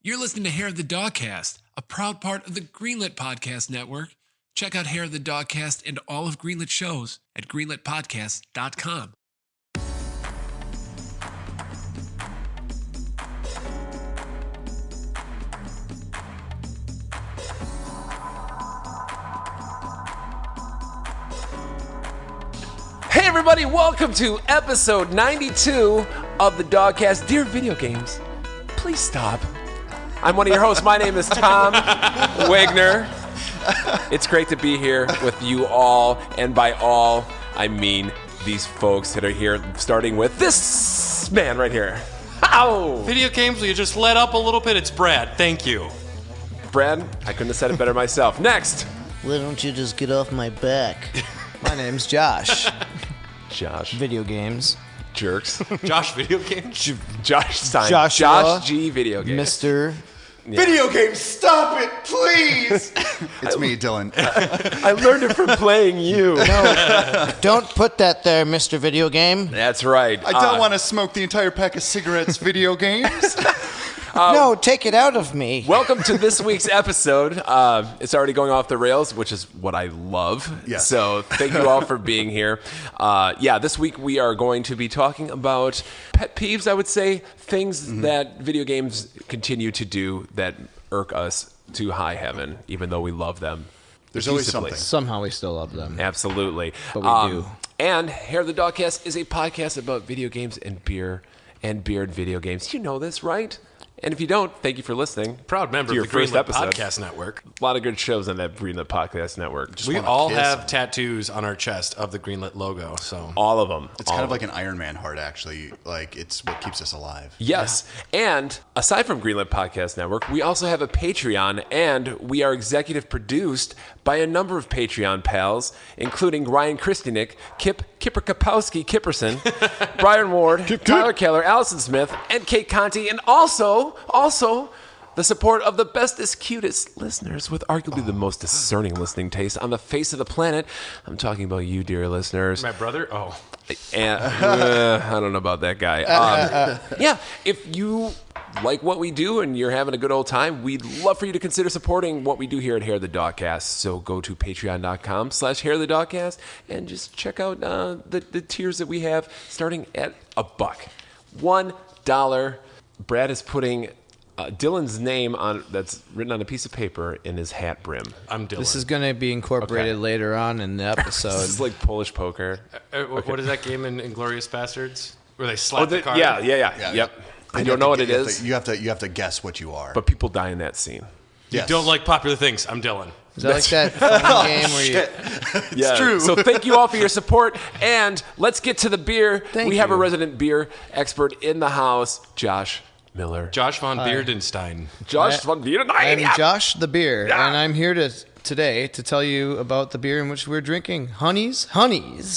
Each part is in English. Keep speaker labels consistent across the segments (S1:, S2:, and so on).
S1: You're listening to Hair of the Dogcast, a proud part of the Greenlit Podcast Network. Check out Hair of the Dogcast and all of Greenlit shows at greenlitpodcast.com.
S2: Hey everybody, welcome to episode 92 of the Dogcast. Dear video games, please stop. I'm one of your hosts. My name is Tom Wagner. It's great to be here with you all, and by all, I mean these folks that are here, starting with this man right here. Ow!
S3: Video games, will you just let up a little bit? It's Brad. Thank you.
S2: Brad, I couldn't have said it better myself. Next.
S4: Why don't you just get off my back?
S5: My name's Josh.
S2: Josh.
S5: Video games.
S2: Jerks.
S3: Josh, video games?
S2: Josh Stein.
S5: Joshua.
S2: Josh G. Video games.
S5: Mr.
S2: Yeah.
S6: Video games, stop it, please! It's me, Dylan.
S2: I learned it from playing you.
S5: No, don't put that there, Mr. Video Game.
S2: That's right.
S6: I don't want to smoke the entire pack of cigarettes, video games.
S5: No, take it out of me.
S2: Welcome to this week's episode. It's already going off the rails, which is what I love.
S6: Yes.
S2: So thank you all for being here. This week we are going to be talking about pet peeves, I would say, things that video games continue to do that irk us to high heaven, even though we love them.
S6: There's always
S2: effusively.
S6: something.
S5: Somehow we still love them.
S2: Absolutely.
S5: But we do.
S2: And Hair of the Dogcast is a podcast about video games and beer and video games. You know this, right? And if you don't, thank you for listening.
S3: Proud member
S2: to your
S3: of the
S2: first
S3: Greenlit
S2: episode.
S3: Podcast Network.
S2: A lot of good shows on that Greenlit Podcast Network.
S3: We
S6: wanna
S3: all
S6: kiss
S3: have
S6: him.
S3: tattoos on our chest of the Greenlit logo, so...
S2: All of them.
S6: It's kind of like an Iron Man heart, actually. Like, it's what keeps us alive.
S2: Yes. Yeah. And aside from Greenlit Podcast Network, we also have a Patreon, and we are executive produced by a number of Patreon pals, including Ryan Kristinik, Kipper Kapowski Kipperson, Brian Ward, Tyler Keller, Allison Smith, and Kate Conti, and also the support of the bestest, cutest listeners with arguably the most discerning listening taste on the face of the planet. I'm talking about you, dear listeners.
S3: My brother? Oh.
S2: And, I don't know about that guy. If you like what we do and you're having a good old time, we'd love for you to consider supporting what we do here at Hair of the Dogcast. So go to patreon.com/Hair of the Dogcast and just check out the tiers that we have starting at $1. Brad is putting Dylan's name that's written on a piece of paper in his hat brim.
S3: I'm Dylan.
S5: This is going to be incorporated later on in the episode.
S2: This is like Polish poker.
S3: What is that game in Inglourious Bastards? Where they slap the card?
S2: Yeah. Yep. I don't know what it is,
S6: You have to guess what you are.
S2: but people die in that scene.
S3: You don't like popular things. I'm Dylan.
S5: Is that like that fun game where you...
S2: It's
S6: true.
S2: So thank you all for your support, and let's get to the beer.
S5: Thank
S2: we have
S5: you.
S2: a resident beer expert in the house, Josh Miller.
S3: Josh von Beardenstein.
S2: Josh von Wiedenheim.
S5: I'm Josh the Beer, and I'm here today to tell you about the beer in which we're drinking. Honeys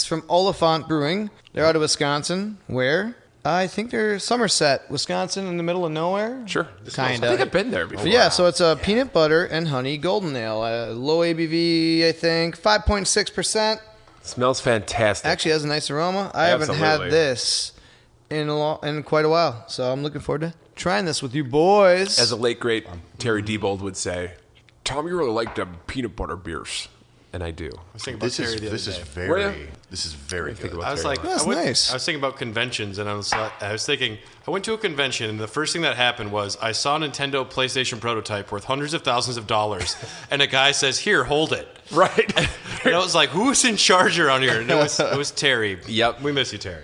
S5: from Oliphant Brewing. They're out of Wisconsin. Where? I think they're Somerset, Wisconsin, in the middle of nowhere.
S2: Sure.
S5: Kind
S2: I think
S5: of.
S2: I've been there before.
S5: Yeah, so it's a peanut butter and honey golden ale. Low ABV, I think, 5.6%.
S2: Smells fantastic.
S5: Actually has a nice aroma. I haven't
S2: Absolutely.
S5: had this in quite a while, so I'm looking forward to trying this with you boys.
S2: As a late great Terry Diebold would say, Tom, you really like them peanut butter beers. And I do.
S3: I was thinking about
S6: This
S3: Terry
S6: is
S3: the other
S6: this is
S3: day.
S6: very good.
S3: I was like,
S5: That's nice.
S3: I was thinking about conventions, and I was thinking, I went to a convention, and the first thing that happened was I saw a Nintendo PlayStation prototype worth hundreds of thousands of dollars, and a guy says, "Here, hold it."
S2: Right.
S3: And I was like, "Who's in charge around here?" And it was Terry.
S2: Yep.
S3: We miss you, Terry.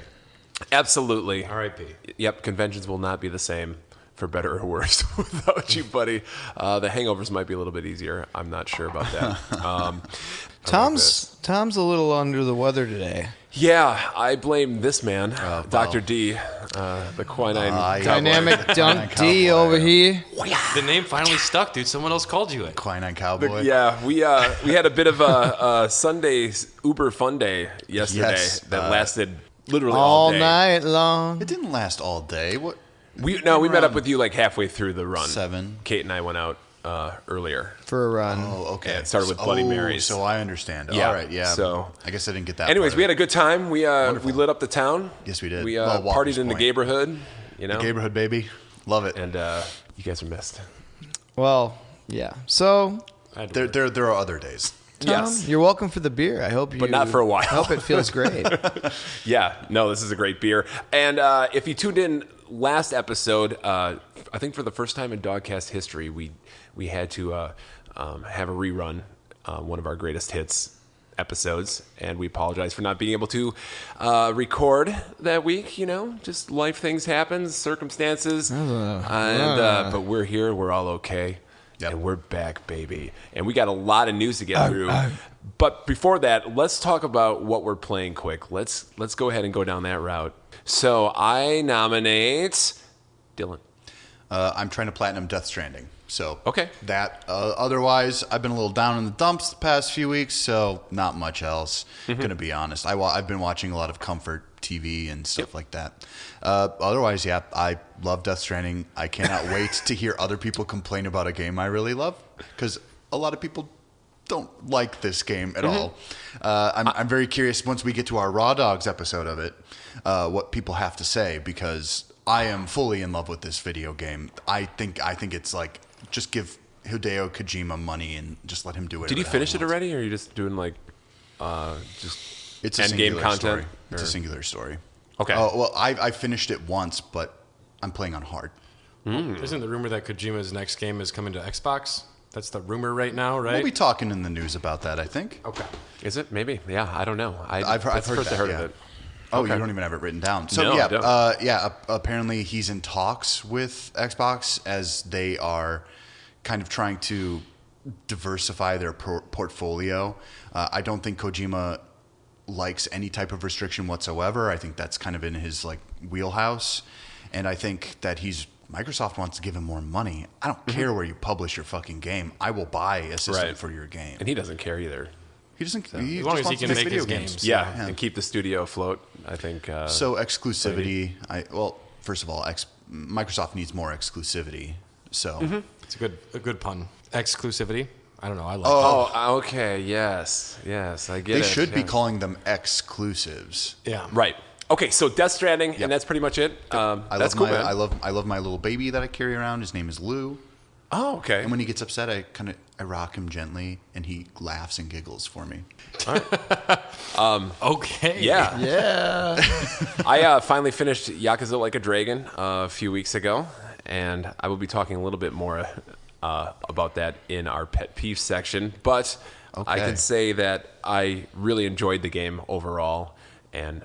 S2: Absolutely.
S3: R.I.P.
S2: Yep, conventions will not be the same, for better or worse, without you, buddy. The hangovers might be a little bit easier. I'm not sure about that.
S5: Tom's a little under the weather today.
S2: Yeah, I blame this man, Dr. D, the quinine cowboy.
S5: Dynamic Dunk D
S6: Cowboy.
S5: over here.
S3: The name finally stuck, dude. Someone else called you it.
S6: Quinine Cowboy.
S2: Yeah, we had a bit of a Sunday Uber fun day yesterday that lasted literally all
S5: All
S2: day.
S5: night long.
S6: It didn't last all day. What?
S2: We met up with you like halfway through the run.
S6: 7.
S2: Kate and I went out earlier.
S5: For a run.
S6: Oh, okay.
S2: Yeah, it started with Bloody Marys.
S6: So I understand.
S2: Yeah,
S6: All right, yeah.
S2: so-
S6: I guess I didn't get that.
S2: Anyways,
S6: part
S2: we
S6: of
S2: had a good time. We lit up the town.
S6: Yes, we did.
S2: We
S6: Well, Walker's
S2: partied in the
S6: Point.
S2: neighborhood. You know,
S6: it. Neighborhood baby. Love it.
S2: And you guys are missed.
S5: Well, yeah. So,
S6: There are other days.
S5: Tom,
S2: Yes.
S5: you're welcome for the beer. I hope you.
S2: But not for a while.
S5: I hope it feels great.
S2: Yeah, no, this is a great beer. And if you tuned in last episode, I think for the first time in Dogcast history, we had to have a rerun, one of our greatest hits episodes, and we apologize for not being able to record that week. Just life things happen, circumstances, but we're here. We're all okay.
S6: Yep.
S2: And we're back, baby. And we got a lot of news to get through. But before that, let's talk about what we're playing quick. Let's go ahead and go down that route. So I nominate Dylan.
S6: I'm trying to platinum Death Stranding. So
S2: Okay.
S6: that. Otherwise, I've been a little down in the dumps the past few weeks, so not much else. Gonna be honest. I've been watching a lot of comfort TV and stuff like that. Otherwise, yeah, I love Death Stranding. I cannot wait to hear other people complain about a game I really love, because a lot of people don't like this game at all. I'm very curious once we get to our Raw Dogs episode of it, what people have to say, because I am fully in love with this video game. I think it's like, just give Hideo Kojima money and just let him do it.
S2: Did you finish it already, or are you just doing like just
S6: It's a
S2: end game
S6: singular
S2: content?
S6: story. It's
S2: or-
S6: a singular story.
S2: Okay.
S6: Oh well, I finished it once, but I'm playing on hard.
S3: Isn't the rumor that Kojima's next game is coming to Xbox? That's the rumor right now, right?
S6: We'll be talking in the news about that, I think.
S3: Okay.
S2: Is it? Maybe. Yeah, I don't know.
S6: I've heard
S2: that's the first I
S6: that,
S2: heard
S6: yeah.
S2: of it.
S6: Oh,
S2: Okay.
S6: you don't even have it written down. So
S2: No, I don't.
S6: apparently he's in talks with Xbox as they are kind of trying to diversify their portfolio. I don't think Kojima likes any type of restriction whatsoever. I think that's kind of in his like wheelhouse, and I think that Microsoft wants to give him more money. I don't care where you publish your fucking game. I will buy a system
S2: Right.
S6: for your game.
S2: And he doesn't care either.
S6: He doesn't.
S3: As long as he can make his games.
S2: Yeah, and keep the studio afloat. I think.
S6: So exclusivity. First of all, Microsoft needs more exclusivity. So
S3: It's a good pun. Exclusivity. I don't know. I like
S2: Oh, okay. Yes, I get
S6: they
S2: it.
S6: should be
S2: yeah.
S6: calling them exclusives.
S3: that. Yeah.
S2: Right. Okay, so Death Stranding, and that's pretty much it. That's cool, man.
S6: I love my little baby that I carry around. His name is Lou.
S2: Oh, okay.
S6: And when he gets upset, I rock him gently, and he laughs and giggles for me.
S3: Okay.
S2: Yeah.
S5: Yeah.
S2: I finally finished Yakuza Like a Dragon a few weeks ago, and I will be talking a little bit more about that in our pet peeve section. But I
S6: Okay.
S2: can say that I really enjoyed the game overall, and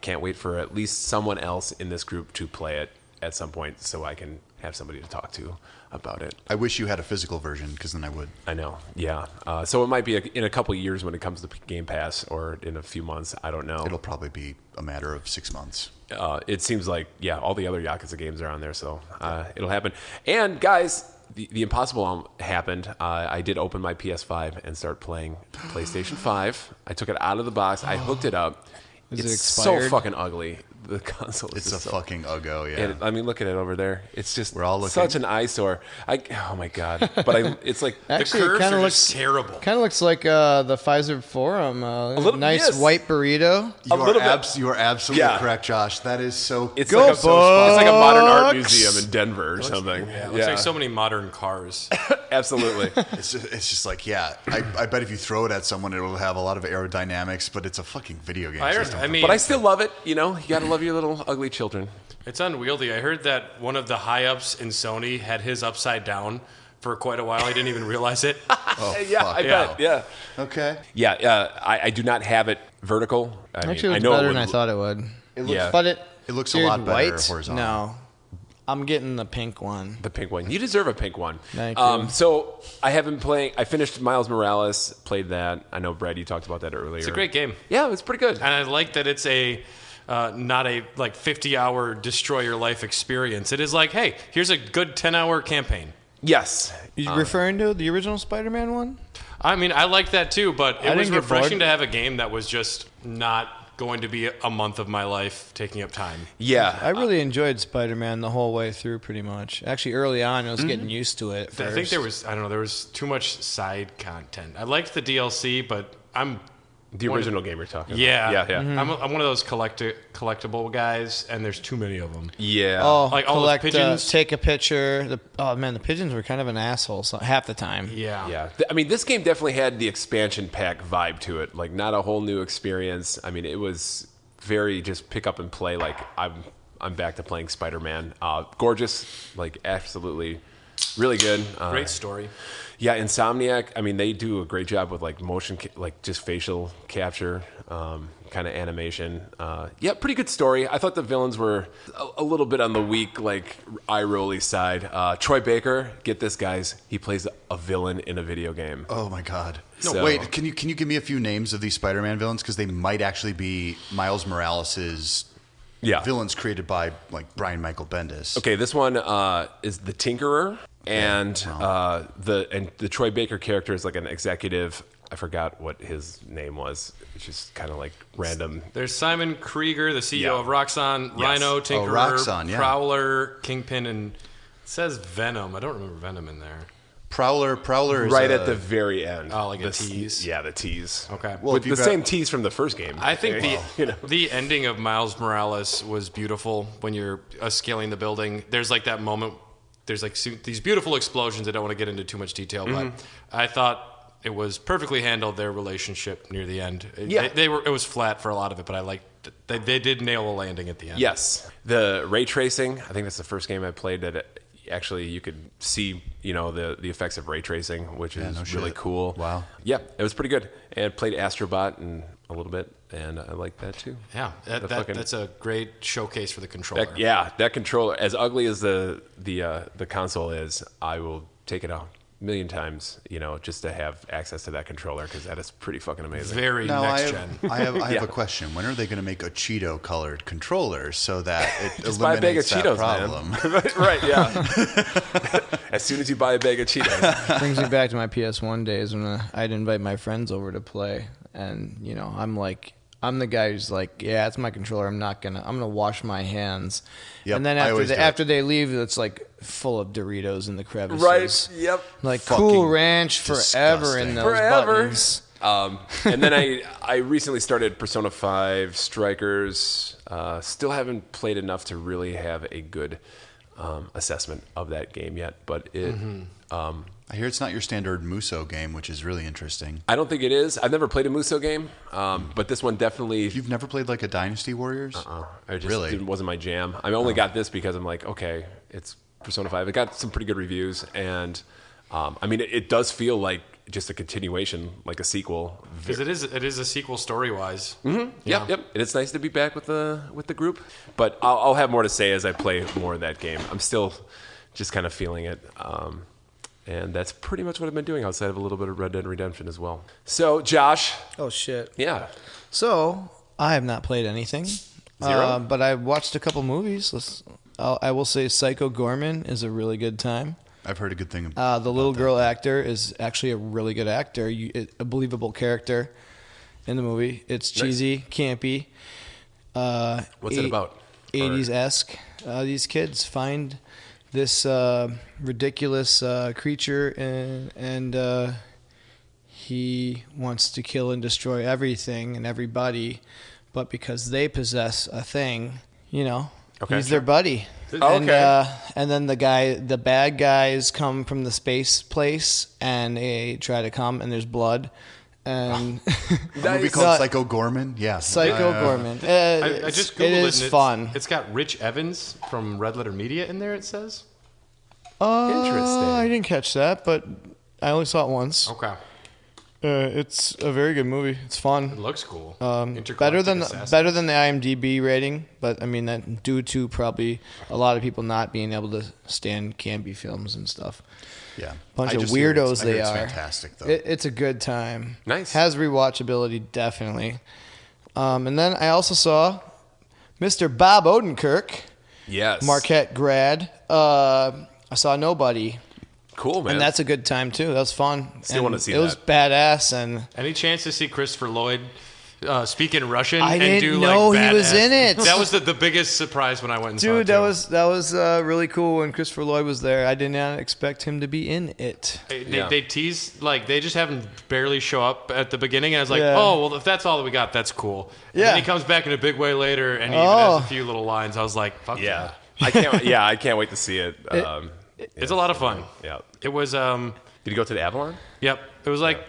S2: can't wait for at least someone else in this group to play it at some point so I can have somebody to talk to about it.
S6: I wish you had a physical version, because then I would.
S2: I know, yeah. So it might be in a couple of years when it comes to Game Pass, or in a few months. I don't know.
S6: It'll probably be a matter of 6 months.
S2: It seems like, yeah, all the other Yakuza games are on there, so it'll happen. And guys, the impossible happened. I did open my PS5 and start playing PlayStation 5. I took it out of the box. I hooked it up.
S5: Is it
S2: It's
S5: expired?
S2: so fucking ugly. The console is
S6: It's a
S2: just so
S6: fucking uggo, yeah.
S2: And, I mean, look at it over there. It's just
S6: We're all looking.
S2: such an eyesore. Oh my god! But it's like
S5: Actually,
S3: Curves
S5: it kind
S3: are
S5: of
S3: just
S5: looks
S3: terrible.
S5: kind of looks like the Pfizer Forum.
S2: little-
S5: Nice
S2: yes.
S5: white burrito.
S6: You are absolutely
S2: Yeah.
S6: correct, Josh. That is so.
S2: it's
S5: Go
S2: like it's like a modern art
S5: Bucks!
S2: museum in Denver or something.
S3: Yeah, it looks like so many modern cars.
S2: Absolutely.
S6: It's just like, yeah. I bet if you throw it at someone, it'll have a lot of aerodynamics, but it's a fucking video game.
S3: I mean,
S2: But I still love it. You gotta love your little ugly children.
S3: it's unwieldy. I heard that one of the high ups in Sony had his upside down for quite a while. I didn't even realize it.
S2: Yeah,
S6: fuck.
S2: I bet. Yeah.
S6: Okay.
S2: Yeah, I do not have it vertical. I mean,
S5: Actually,
S2: I
S5: it
S2: know
S5: was better
S2: would,
S5: than I thought it would.
S6: It looks,
S2: Yeah.
S5: But it
S6: looks a
S5: dude,
S6: lot better
S5: white?
S6: horizontal.
S5: No, I'm getting the pink one.
S2: The pink one. You deserve a pink one.
S5: Thank you.
S2: So I have been playing. I finished Miles Morales. Played that. I know, Brad, you talked about that earlier.
S3: It's a great game.
S2: Yeah, it's pretty good.
S3: And I like that it's not a 50-hour destroy your life experience. It is like, hey, here's a good 10-hour campaign.
S2: Yes.
S5: You referring to the original Spider-Man one?
S3: I mean, I like that too, but it
S5: I
S3: was
S5: didn't get
S3: refreshing
S5: bored.
S3: to have a game that was just not going to be a month of my life taking up time.
S2: Yeah.
S5: I really enjoyed Spider-Man the whole way through, pretty much. Actually, early on, I was getting used to it.
S3: I think there was too much side content. I liked the DLC, but I'm
S2: The original game you're talking about.
S3: Yeah.
S2: Yeah.
S3: I'm one of those collectible guys, and there's too many of them.
S2: Yeah.
S5: Oh,
S3: Like all those
S5: collect,
S3: pigeons.
S5: take a picture. The pigeons were kind of an asshole half the time.
S3: Yeah.
S2: Yeah. I mean, this game definitely had the expansion pack vibe to it. Like, not a whole new experience. I mean, it was very just pick up and play. Like, I'm back to playing Spider-Man. Gorgeous. Like, absolutely really good.
S3: Great story.
S2: Yeah, Insomniac, I mean, they do a great job with, like, motion, like, just facial capture, kind of animation. Yeah, pretty good story. I thought the villains were a little bit on the weak, like, eye-rolly side. Troy Baker, get this, guys. He plays a villain in a video game.
S6: Oh my God! No,
S2: So-
S6: wait. Can you give me a few names of these Spider-Man villains because they might actually be Miles Morales's villains created by like Brian Michael Bendis.
S2: Okay, this one is the Tinkerer, and the Troy Baker character is like an executive. I forgot what his name was. It's just kind of like random.
S3: There's Simon Krieger, the CEO
S2: Yeah.
S3: of Roxxon,
S2: Yes.
S3: Rhino, Tinkerer,
S6: Roxxon, yeah.
S3: Prowler, Kingpin, and it says Venom. I don't remember Venom in there.
S6: Prowler is
S2: Right at the very end.
S3: Oh, like a
S2: The
S3: tease?
S2: Yeah, the tease.
S3: Okay.
S6: Well,
S2: With
S6: if you've
S2: the
S6: got-
S2: same tease from the first game.
S3: I think
S2: You know.
S3: the ending of Miles Morales was beautiful when you're scaling the building. There's like that moment. There's like these beautiful explosions. I don't want to get into too much detail, but I thought it was perfectly handled, their relationship near the end.
S2: Yeah.
S3: It was flat for a lot of it, but I liked they did nail a landing at the end.
S2: Yes. The ray tracing, I think that's the first game I played that actually you could see, the effects of ray tracing, which is
S6: no
S2: really
S6: shit.
S2: cool.
S6: Wow.
S2: Yeah, it was pretty good. And played Astrobot and a little bit, and I liked that too.
S3: Yeah, that's a great showcase for the controller.
S2: That controller, as ugly as the console is, I will take it out 1,000,000 times, just to have access to that controller, because that is pretty fucking amazing.
S3: Very
S6: Now
S3: next gen.
S6: I have
S2: Yeah.
S6: a question. When are they going to make a Cheeto colored controller so that it
S2: Just buy a bag of
S6: eliminates that
S2: Cheetos,
S6: problem?
S2: man. Right, yeah. As soon as you buy a bag of Cheetos.
S5: Brings me back to my PS1 days when I'd invite my friends over to play, and I'm the guy who's like, yeah, it's my controller. I'm gonna wash my hands.
S6: Yep,
S5: and then
S6: I always do it.
S5: after they leave, it's like full of Doritos in the crevices.
S2: Right, yep.
S5: Like
S6: Fucking
S5: Cool Ranch forever in
S6: disgusting.
S5: those
S2: Forever.
S5: buttons.
S2: And then I recently started Persona 5 Strikers. Still haven't played enough to really have a good assessment of that game yet, but it.
S6: I hear it's not your standard Muso game, which is really interesting.
S2: I don't think it is. I've never played a Muso game, but this one definitely.
S6: You've never played like a Dynasty Warriors?
S2: I just
S6: Really?
S2: it wasn't my jam. I only got this because I'm like, okay, it's Persona 5. It got some pretty good reviews, and I mean, it does feel like just a continuation, like a sequel.
S3: Because it is a sequel story wise.
S2: Yep. And it's nice to be back with the group. But I'll have more to say as I play more of that game. I'm still just kind of feeling it. And that's pretty much what I've been doing outside of a little bit of Red Dead Redemption as well. So, Josh.
S5: Oh shit.
S2: Yeah.
S5: So I have not played anything.
S2: Zero?
S5: But I watched a couple movies. I will say Psycho Gorman is a really good time.
S6: I've heard a good thing about
S5: The little girl actor is actually a really good actor, a believable character in the movie. It's cheesy, campy.
S2: What's it about?
S5: 80s-esque. These kids find this ridiculous creature, and he wants to kill and destroy everything and everybody, but because they possess a thing,
S2: Okay,
S5: he's their buddy.
S2: Oh,
S5: And,
S2: okay.
S5: and then the bad guys come from the space place, and they try to come, and there's blood. And
S6: a movie called Psycho Gorman. Yeah,
S5: Psycho Gorman.
S3: I just googled
S5: it
S3: it.
S5: is
S3: And
S5: fun.
S3: It's got Rich Evans from Red Letter Media in there. It says.
S2: Interesting.
S5: I didn't catch that, but I only saw it once.
S3: Okay.
S5: It's a very good movie. It's
S3: It
S5: fun.
S3: looks cool.
S5: Better than the IMDb rating, but I mean that due to probably a lot of people not being able to stand campy films and stuff.
S6: Yeah.
S5: Bunch
S6: I
S5: of
S6: just hear
S5: weirdos
S6: I hear
S5: they
S6: it's
S5: are.
S6: fantastic, though.
S5: It's a good time.
S2: Nice.
S5: Has rewatchability definitely. And then I also saw Mr. Bob Odenkirk,
S2: Yes.
S5: Marquette grad. I saw Nobody.
S2: Cool, man.
S5: And that's a good time too. That was fun.
S2: Still
S5: And
S2: wanna see
S5: it was
S2: that.
S5: badass, and
S3: Any chance to see Christopher Lloyd speak in Russian
S5: I
S3: and
S5: didn't
S3: do
S5: know
S3: like
S5: he was
S3: badass-
S5: in it.
S3: That was the biggest surprise when I went and saw it.
S5: Dude,
S3: too.
S5: that was really cool when Christopher Lloyd was there. I did not expect him to be in it.
S3: They tease, like, they just have him barely show up at the beginning, and I was like,
S5: Yeah.
S3: oh, well, if that's all that we got, that's cool. And
S5: Yeah.
S3: then he comes back in a big way later, and he even has a few little lines. I was like, fuck
S2: Yeah.
S3: yeah.
S2: I can't wait to see it.
S3: It's a lot of fun.
S2: Yeah.
S3: It was,
S2: Did you go to the Avalon?
S3: yep, it was like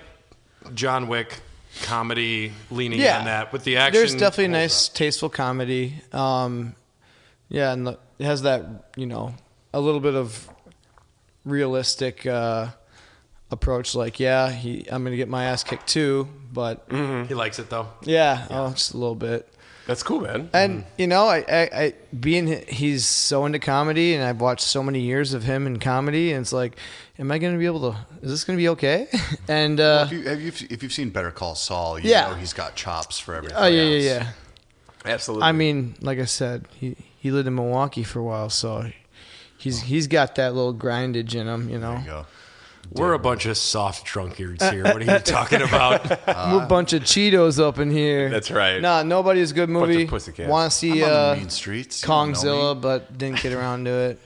S3: John Wick comedy leaning
S5: Yeah.
S3: on that with the action.
S5: There's definitely a
S3: holds
S5: nice,
S3: up.
S5: tasteful comedy. Yeah, and it has that, a little bit of realistic approach. Like, I'm going to get my ass kicked too, but
S3: He likes it, though.
S5: just a little bit.
S2: That's cool, man.
S5: And he's so into comedy, and I've watched so many years of him in comedy, and it's like, am I going to be able to? Is this going to be okay? And
S6: If you've seen Better Call Saul, you know he's got chops for everything.
S5: yeah.
S2: Absolutely.
S5: I mean, like I said, he lived in Milwaukee for a while, so he's got that little grindage in him,
S6: There you go.
S3: We're a bunch of soft drunkards here. What are you talking about?
S5: We're a bunch of Cheetos up in here.
S2: That's right.
S5: Nah, Nobody's a good
S2: Bunch of
S5: movie.
S2: pussycats.
S5: Want to see
S6: I'm on the mean streets. You don't know
S5: Kongzilla,
S6: me.
S5: but didn't get around to it.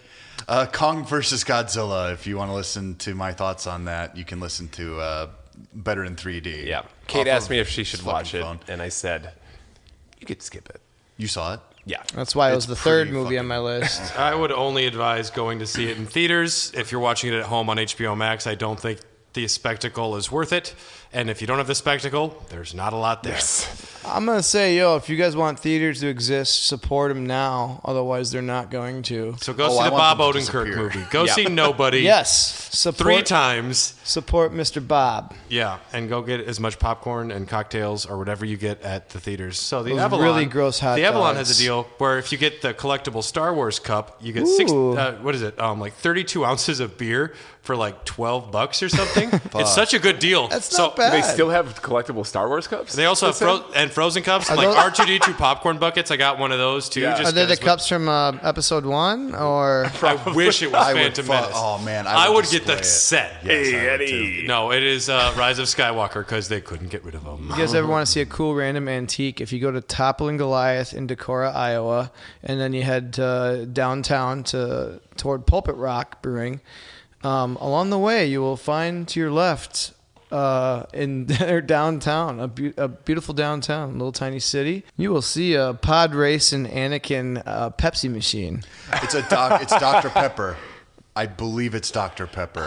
S6: Kong versus Godzilla. If you want to listen to my thoughts on that, you can listen to Better in 3D.
S2: Yeah. Kate
S6: Off
S2: asked
S6: of
S2: me if she should
S6: his
S2: watch
S6: fucking
S2: it,
S6: phone.
S2: and I said, you could skip it.
S6: You saw it?
S2: Yeah.
S5: That's why it was
S6: It's
S5: the third
S6: pretty
S5: movie on
S6: fucking-
S5: my list.
S3: I would only advise going to see it in theaters. If you're watching it at home on HBO Max, I don't think the spectacle is worth it. And if you don't have the spectacle, there's not a lot there.
S5: I'm going to say, if you guys want theaters to exist, support them now. Otherwise, they're not going to.
S3: So go
S6: Oh,
S3: see
S6: I
S3: the
S6: want
S3: Bob
S6: them to
S3: Odenkirk
S6: disappear.
S3: movie. Go
S2: Yeah.
S3: see Nobody
S5: Yes. Support,
S3: 3 times.
S5: Support Mr. Bob.
S3: Yeah, and go get as much popcorn and cocktails or whatever you get at the theaters. So the
S5: Those
S3: Avalon,
S5: really gross hot
S3: the Avalon
S5: dogs.
S3: has a deal where if you get the collectible Star Wars cup, you get
S5: Ooh.
S3: what is it? Like 32 ounces of beer for like $12 or something. It's such a good deal.
S5: That's
S3: so
S5: not bad.
S2: Do they still have collectible Star Wars cups?
S3: They also have frozen cups,
S5: Are
S3: like
S5: those-
S3: R2D2 popcorn buckets. I got one of those too.
S2: Yeah.
S3: Just
S5: Are they the
S3: 'cause, but
S5: cups from episode 1? Or
S3: I wish it was
S6: I would
S3: Phantom
S6: fu-
S3: Menace.
S6: oh, man,
S3: I would
S6: display
S3: get the
S6: it.
S3: set.
S6: Yes, I would
S2: Eddie.
S6: too.
S3: No, it is Rise of Skywalker because they couldn't get rid of them.
S5: you guys ever want to see a cool random antique? If you go to Toppling Goliath in Decorah, Iowa, and then you head downtown toward Pulpit Rock Brewing, along the way you will find to your left in their downtown, a beautiful downtown, little tiny city, you will see a pod race and Anakin Pepsi machine.
S6: It's Dr. Pepper. I believe it's Dr. Pepper.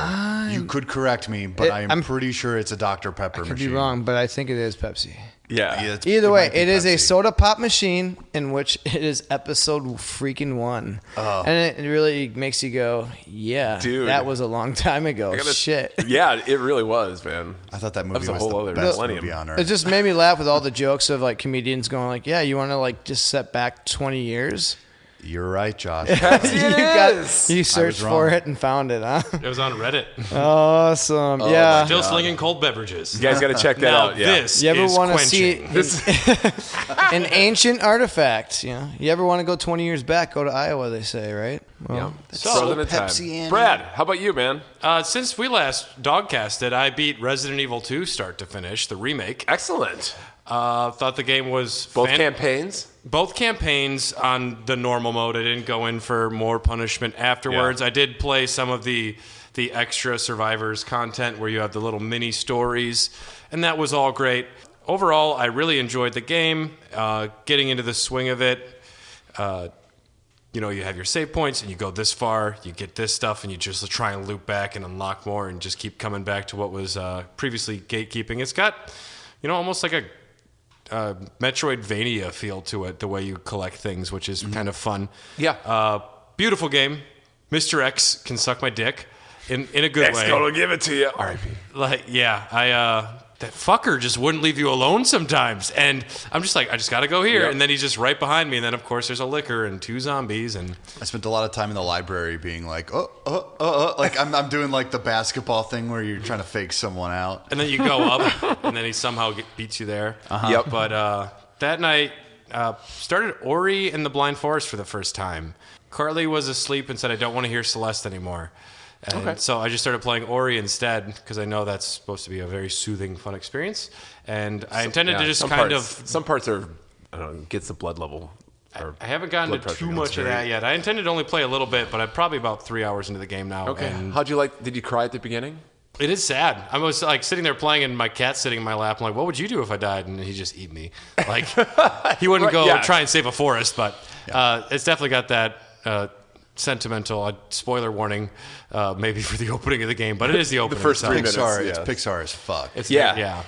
S6: You could correct me, but I'm pretty sure it's a Dr. Pepper
S5: Could
S6: machine.
S5: be wrong, but I think it is Pepsi.
S2: Yeah.
S6: Yeah,
S5: Either way,
S6: might be
S5: it is a
S6: Pepsi.
S5: soda pop machine in which it is episode freaking 1.
S6: Oh.
S5: And it really makes you go, yeah,
S2: Dude.
S5: that was a long time ago. Shit.
S2: Yeah, it really was, man.
S6: I thought that movie
S2: was a
S6: was
S2: whole
S6: the
S2: other
S6: best
S2: millennium.
S6: movie on
S5: It
S6: earth.
S5: just made me laugh with all the jokes of like comedians going like, yeah, you want to like just set back 20 years?
S6: You're right, Josh.
S5: You searched
S6: wrong.
S5: for it and found it, huh?
S3: It was on Reddit.
S5: Awesome. yeah.
S3: Still slinging cold beverages.
S2: You guys got to check that
S3: Now
S2: out. Yeah.
S3: this
S5: You ever
S3: is
S5: want to see
S3: quenching.
S5: an ancient artifact? You ever want to go 20 years back? Go to Iowa, they say, right? Well,
S2: Yeah.
S3: So,
S2: Frozen in time.
S6: Pepsi and-
S2: Brad, how about you, man?
S3: Since we last dogcasted, I beat Resident Evil 2 start to finish, the remake.
S2: Excellent.
S3: Thought the game was
S2: Both campaigns?
S3: Both campaigns on the normal mode. I didn't go in for more punishment afterwards.
S2: Yeah.
S3: I did play some of the extra survivors content where you have the little mini stories, and that was all great. Overall, I really enjoyed the game. Getting into the swing of it. You have your save points, and you go this far, you get this stuff, and you just try and loop back and unlock more, and just keep coming back to what was previously gatekeeping. It's got, almost like a Metroidvania feel to it, the way you collect things, which is kind of fun.
S2: Yeah.
S3: Beautiful game. Mr. X can suck my dick in a good way.
S2: X-Code will give it to you. R.I.P.
S3: That fucker just wouldn't leave you alone sometimes. And I'm just like, I just got to go here.
S2: Yep.
S3: And then he's just right behind me. And then, of course, there's a liquor and 2 zombies. And
S6: I spent a lot of time in the library being like, like I'm doing like the basketball thing where you're trying to fake someone out.
S3: and then you go up, and then he somehow beats you there.
S2: Yep.
S3: But that night, started Ori and the Blind Forest for the first time. Carly was asleep and said, I don't want to hear Celeste anymore. And so I just started playing Ori instead because I know that's supposed to be a very soothing, fun experience. And I intended to just
S2: some parts are, I don't know, gets the blood level.
S3: I haven't gotten to too much of that yet. I intended to only play a little bit, but I'm probably about 3 hours into the game now.
S2: Okay.
S3: And
S2: How'd you like? Did you cry at the beginning?
S3: it is sad. I was like sitting there playing, and my cat's sitting in my lap. I'm like, "What would you do if I died?" And he just eat me. Like he wouldn't go try and save a forest, but it's definitely got that sentimental. Spoiler warning, maybe for the opening of the game, but it is the opening.
S2: The first 3 minutes.
S6: It's Pixar as fuck.
S3: It's
S2: Yeah.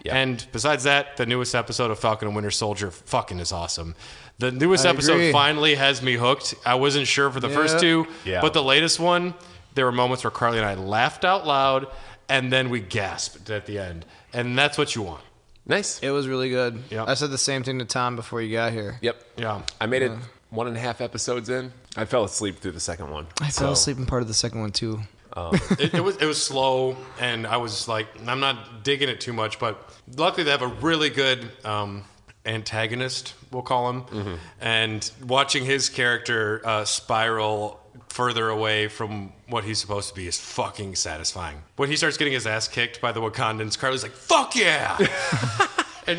S3: And besides that, the newest episode of Falcon and Winter Soldier fucking is awesome. The newest episode finally has me hooked. I wasn't sure for the first two, but the latest one, there were moments where Carly and I laughed out loud, and then we gasped at the end. And that's what you want.
S2: Nice.
S5: It was really good.
S3: Yep.
S5: I said the same thing to Tom before you got here.
S2: Yep.
S3: Yeah.
S2: I made it 1.5 episodes in. I fell asleep through the second one.
S5: I fell asleep in part of the second one, too.
S3: It was slow, and I was like, I'm not digging it too much, but luckily they have a really good antagonist, we'll call him, and watching his character spiral further away from what he's supposed to be is fucking satisfying. When he starts getting his ass kicked by the Wakandans, Carly's like, fuck yeah! And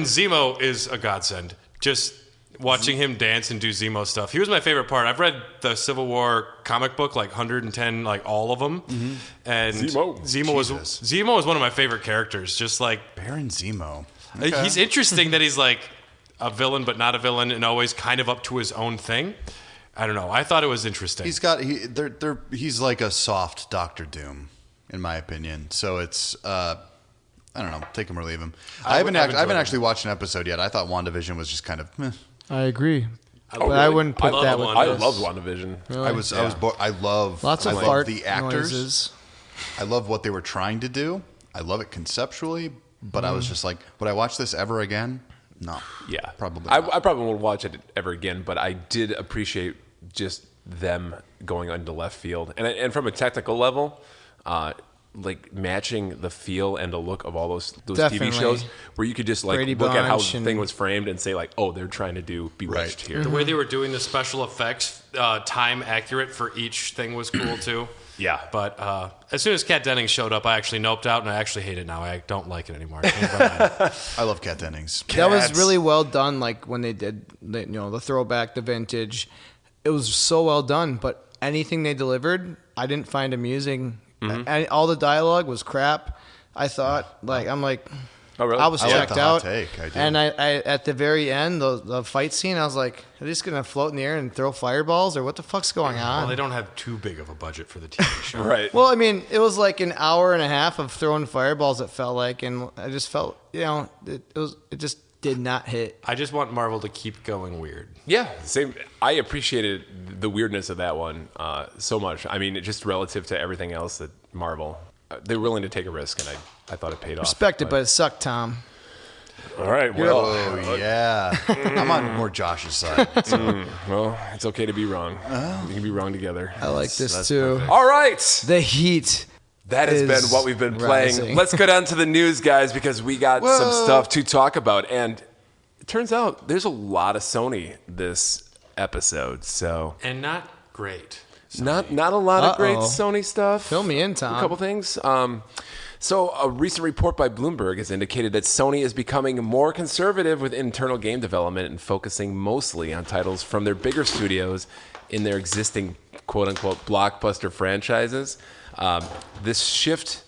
S3: Zemo is a godsend. Just watching him dance and do Zemo stuff. He was my favorite part. I've read the Civil War comic book, like 110, like all of them. And Zemo was one of my favorite characters. Just like
S6: Baron Zemo.
S3: Okay. He's interesting that he's like a villain, but not a villain, and always kind of up to his own thing. I don't know. I thought it was interesting.
S6: He's like a soft Doctor Doom, in my opinion. So it's I don't know, take him or leave him. I haven't actually watched an episode yet. I thought WandaVision was just kind of meh.
S5: I agree. I wouldn't put that with
S2: I love WandaVision.
S5: Really?
S6: I was bored. I love the actors.
S5: Noises.
S6: I love what they were trying to do. I love it conceptually, but I was just like, would I watch this ever again? No.
S2: Yeah.
S6: Probably
S2: I
S6: not.
S2: probably won't watch it ever again, but I did appreciate just them going into left field. And from a technical level, like matching the feel and the look of all those TV shows where you could just like
S5: Brady
S2: look at how
S5: Bunch
S2: the thing was framed and say like, oh, they're trying to do Bewitched here.
S3: The way they were doing the special effects, time accurate for each thing was cool too.
S2: Yeah.
S3: But as soon as Kat Dennings showed up, I actually noped out, and I actually hate it now. I don't like it anymore. I
S6: love Kat Dennings.
S5: That was really well done. Like when they did, the throwback, the vintage. It was so well done. But anything they delivered, I didn't find amusing. And all the dialogue was crap. I thought, I'm like,
S2: oh, really?
S5: I was checked out.
S6: I do.
S5: And I at the very end, the fight scene, I was like, are they just gonna float in the air and throw fireballs, or what the fuck's going on?
S3: well, they don't have too big of a budget for the TV show.
S2: Right.
S5: Well, I mean, it was like an hour and a half of throwing fireballs. It felt like, and I just felt, it just did not hit.
S3: I just want Marvel to keep going weird.
S2: Yeah, same. I appreciated the weirdness of that one so much. I mean, just relative to everything else that Marvel, they're willing to take a risk, and I thought it paid off.
S5: Respect it, but it sucked, Tom.
S2: All right, well,
S6: Oh, yeah. I'm on more Josh's side. So.
S2: well, it's okay to be wrong. We can be wrong together.
S5: I like this too.
S6: perfect.
S2: All right.
S5: The heat.
S2: That has been what we've been playing.
S5: rising.
S2: Let's go down to the news, guys, because we got some stuff to talk about. And it turns out there's a lot of Sony this episode. So
S3: And not great.
S2: not a lot of great
S5: Uh-oh.
S2: Sony stuff.
S5: Fill me in, Tom.
S2: A couple things. So a recent report by Bloomberg has indicated that Sony is becoming more conservative with internal game development and focusing mostly on titles from their bigger studios in their existing quote-unquote blockbuster franchises. This shift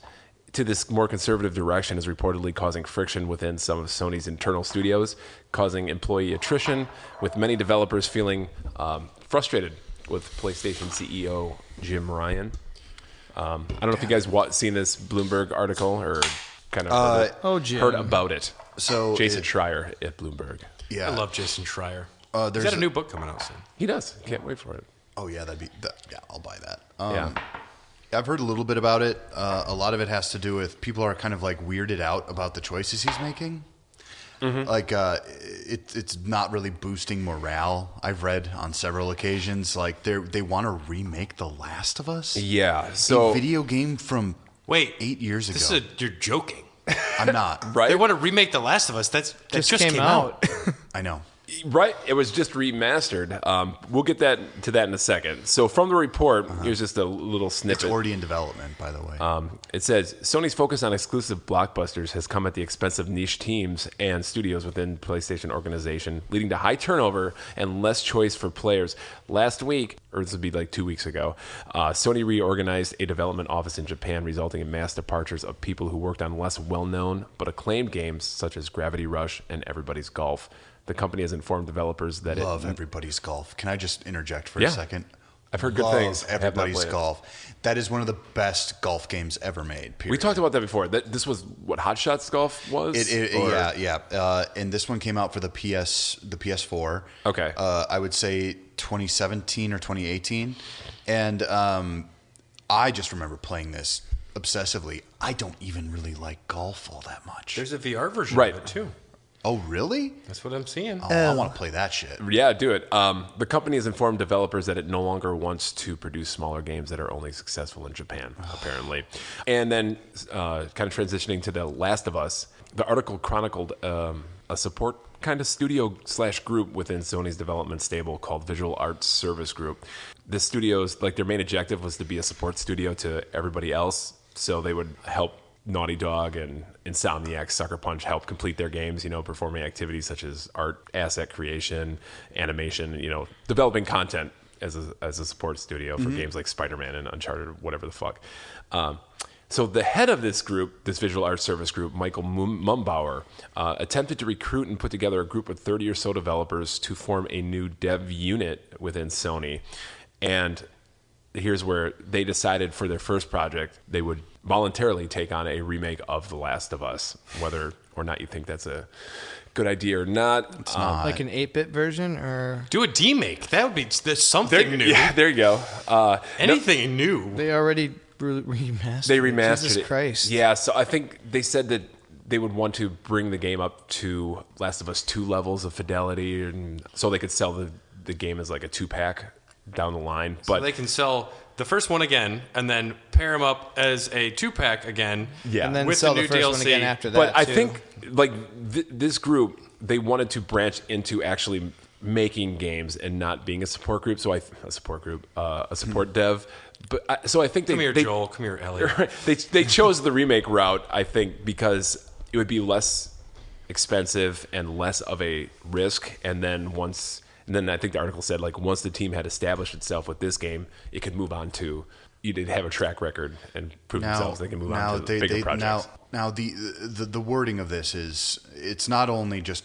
S2: to this more conservative direction is reportedly causing friction within some of Sony's internal studios, causing employee attrition, with many developers feeling frustrated with PlayStation CEO Jim Ryan. I don't know if you guys seen this Bloomberg article or kind of
S5: Jim.
S2: heard about it.
S6: So
S2: Jason Schreier at Bloomberg.
S6: Yeah.
S3: I love Jason Schreier.
S6: There's
S3: He's got a new book coming out soon.
S2: He does. Can't wait for it.
S6: Oh, yeah, I'll buy that.
S2: Yeah.
S6: I've heard a little bit about it. A lot of it has to do with people are kind of like weirded out about the choices he's making. Like it's not really boosting morale. I've read on several occasions like they want to remake The Last of Us.
S2: Yeah.
S6: A
S2: So
S6: video game from 8 years ago.
S3: You're joking.
S6: I'm not.
S2: right.
S3: They want to remake The Last of Us. That just came out.
S6: I know.
S2: Right, it was just remastered. We'll get to that in a second. So from the report, here's just a little snippet.
S6: It's already in development, by the way.
S2: It says, Sony's focus on exclusive blockbusters has come at the expense of niche teams and studios within PlayStation organization, leading to high turnover and less choice for players. Last week, or this would be like 2 weeks ago, Sony reorganized a development office in Japan, resulting in mass departures of people who worked on less well-known but acclaimed games such as Gravity Rush and Everybody's Golf. The company has informed developers that
S6: Love Everybody's Golf. Can I just interject for
S2: Yeah.
S6: a second?
S2: I've heard good
S6: Love
S2: things. I have not
S6: Everybody's
S2: played it.
S6: Golf. That is one of the best golf games ever made. Period.
S2: We talked about that before. This was what Hot Shots Golf was?
S6: Yeah. And this one came out for the PS4.
S2: Okay.
S6: I would say 2017 or 2018. And I just remember playing this obsessively. I don't even really like golf all that much.
S3: There's a VR version
S2: Right.
S3: of it too.
S6: Oh, really?
S3: That's what I'm seeing.
S6: Oh, I want to play that shit.
S2: Yeah, do it. The company has informed developers that it no longer wants to produce smaller games that are only successful in Japan, apparently. And then kind of transitioning to The Last of Us, the article chronicled a support kind of studio/group within Sony's development stable called Visual Arts Service Group. The studio's, like, their main objective was to be a support studio to everybody else, so they would help Naughty Dog and Insomniac, Sucker Punch help complete their games, performing activities such as art, asset creation, animation, developing content as a support studio for games like Spider-Man and Uncharted or whatever the fuck. So the head of this group, this visual arts service group, Michael Mumbauer, attempted to recruit and put together a group of 30 or so developers to form a new dev unit within Sony. And here's where they decided for their first project, they would voluntarily take on a remake of The Last of Us, whether or not you think that's a good idea or not.
S6: It's not.
S5: Like an 8-bit version, or
S3: Do a demake. That would be something new.
S2: Yeah, there you go.
S3: Anything new.
S5: they already remastered.
S2: They remastered
S5: Jesus
S2: it.
S5: Christ.
S2: Yeah, so I think they said that they would want to bring the game up to Last of Us 2 levels of fidelity, and so they could sell the game as like a 2-pack down the line.
S3: So
S2: But
S3: they can sell the first one again and then pair them up as a 2-pack again.
S2: Yeah.
S5: And then
S3: with
S5: sell
S3: the
S5: the
S3: new
S5: first
S3: DLC.
S5: one again after that.
S2: But I
S5: too.
S2: think like this group, they wanted to branch into actually making games and not being a support group. So a support dev. But so I think
S3: Come here,
S2: they
S3: Joel. Come here, Elliot.
S2: they chose the remake route, I think, because it would be less expensive and less of a risk. And then I think the article said, like, once the team had established itself with this game, it could move on to, you did have a track record and prove themselves. They can move on to bigger projects.
S6: Now the wording of this is, it's not only just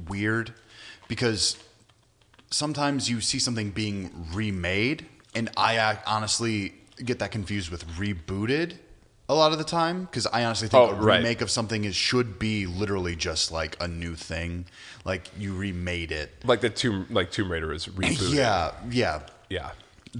S6: weird, because sometimes you see something being remade, and I honestly get that confused with rebooted a lot of the time, because I honestly think a remake of something should be literally just like a new thing, like you remade it,
S2: like Tomb Raider is rebooted.
S6: Yeah.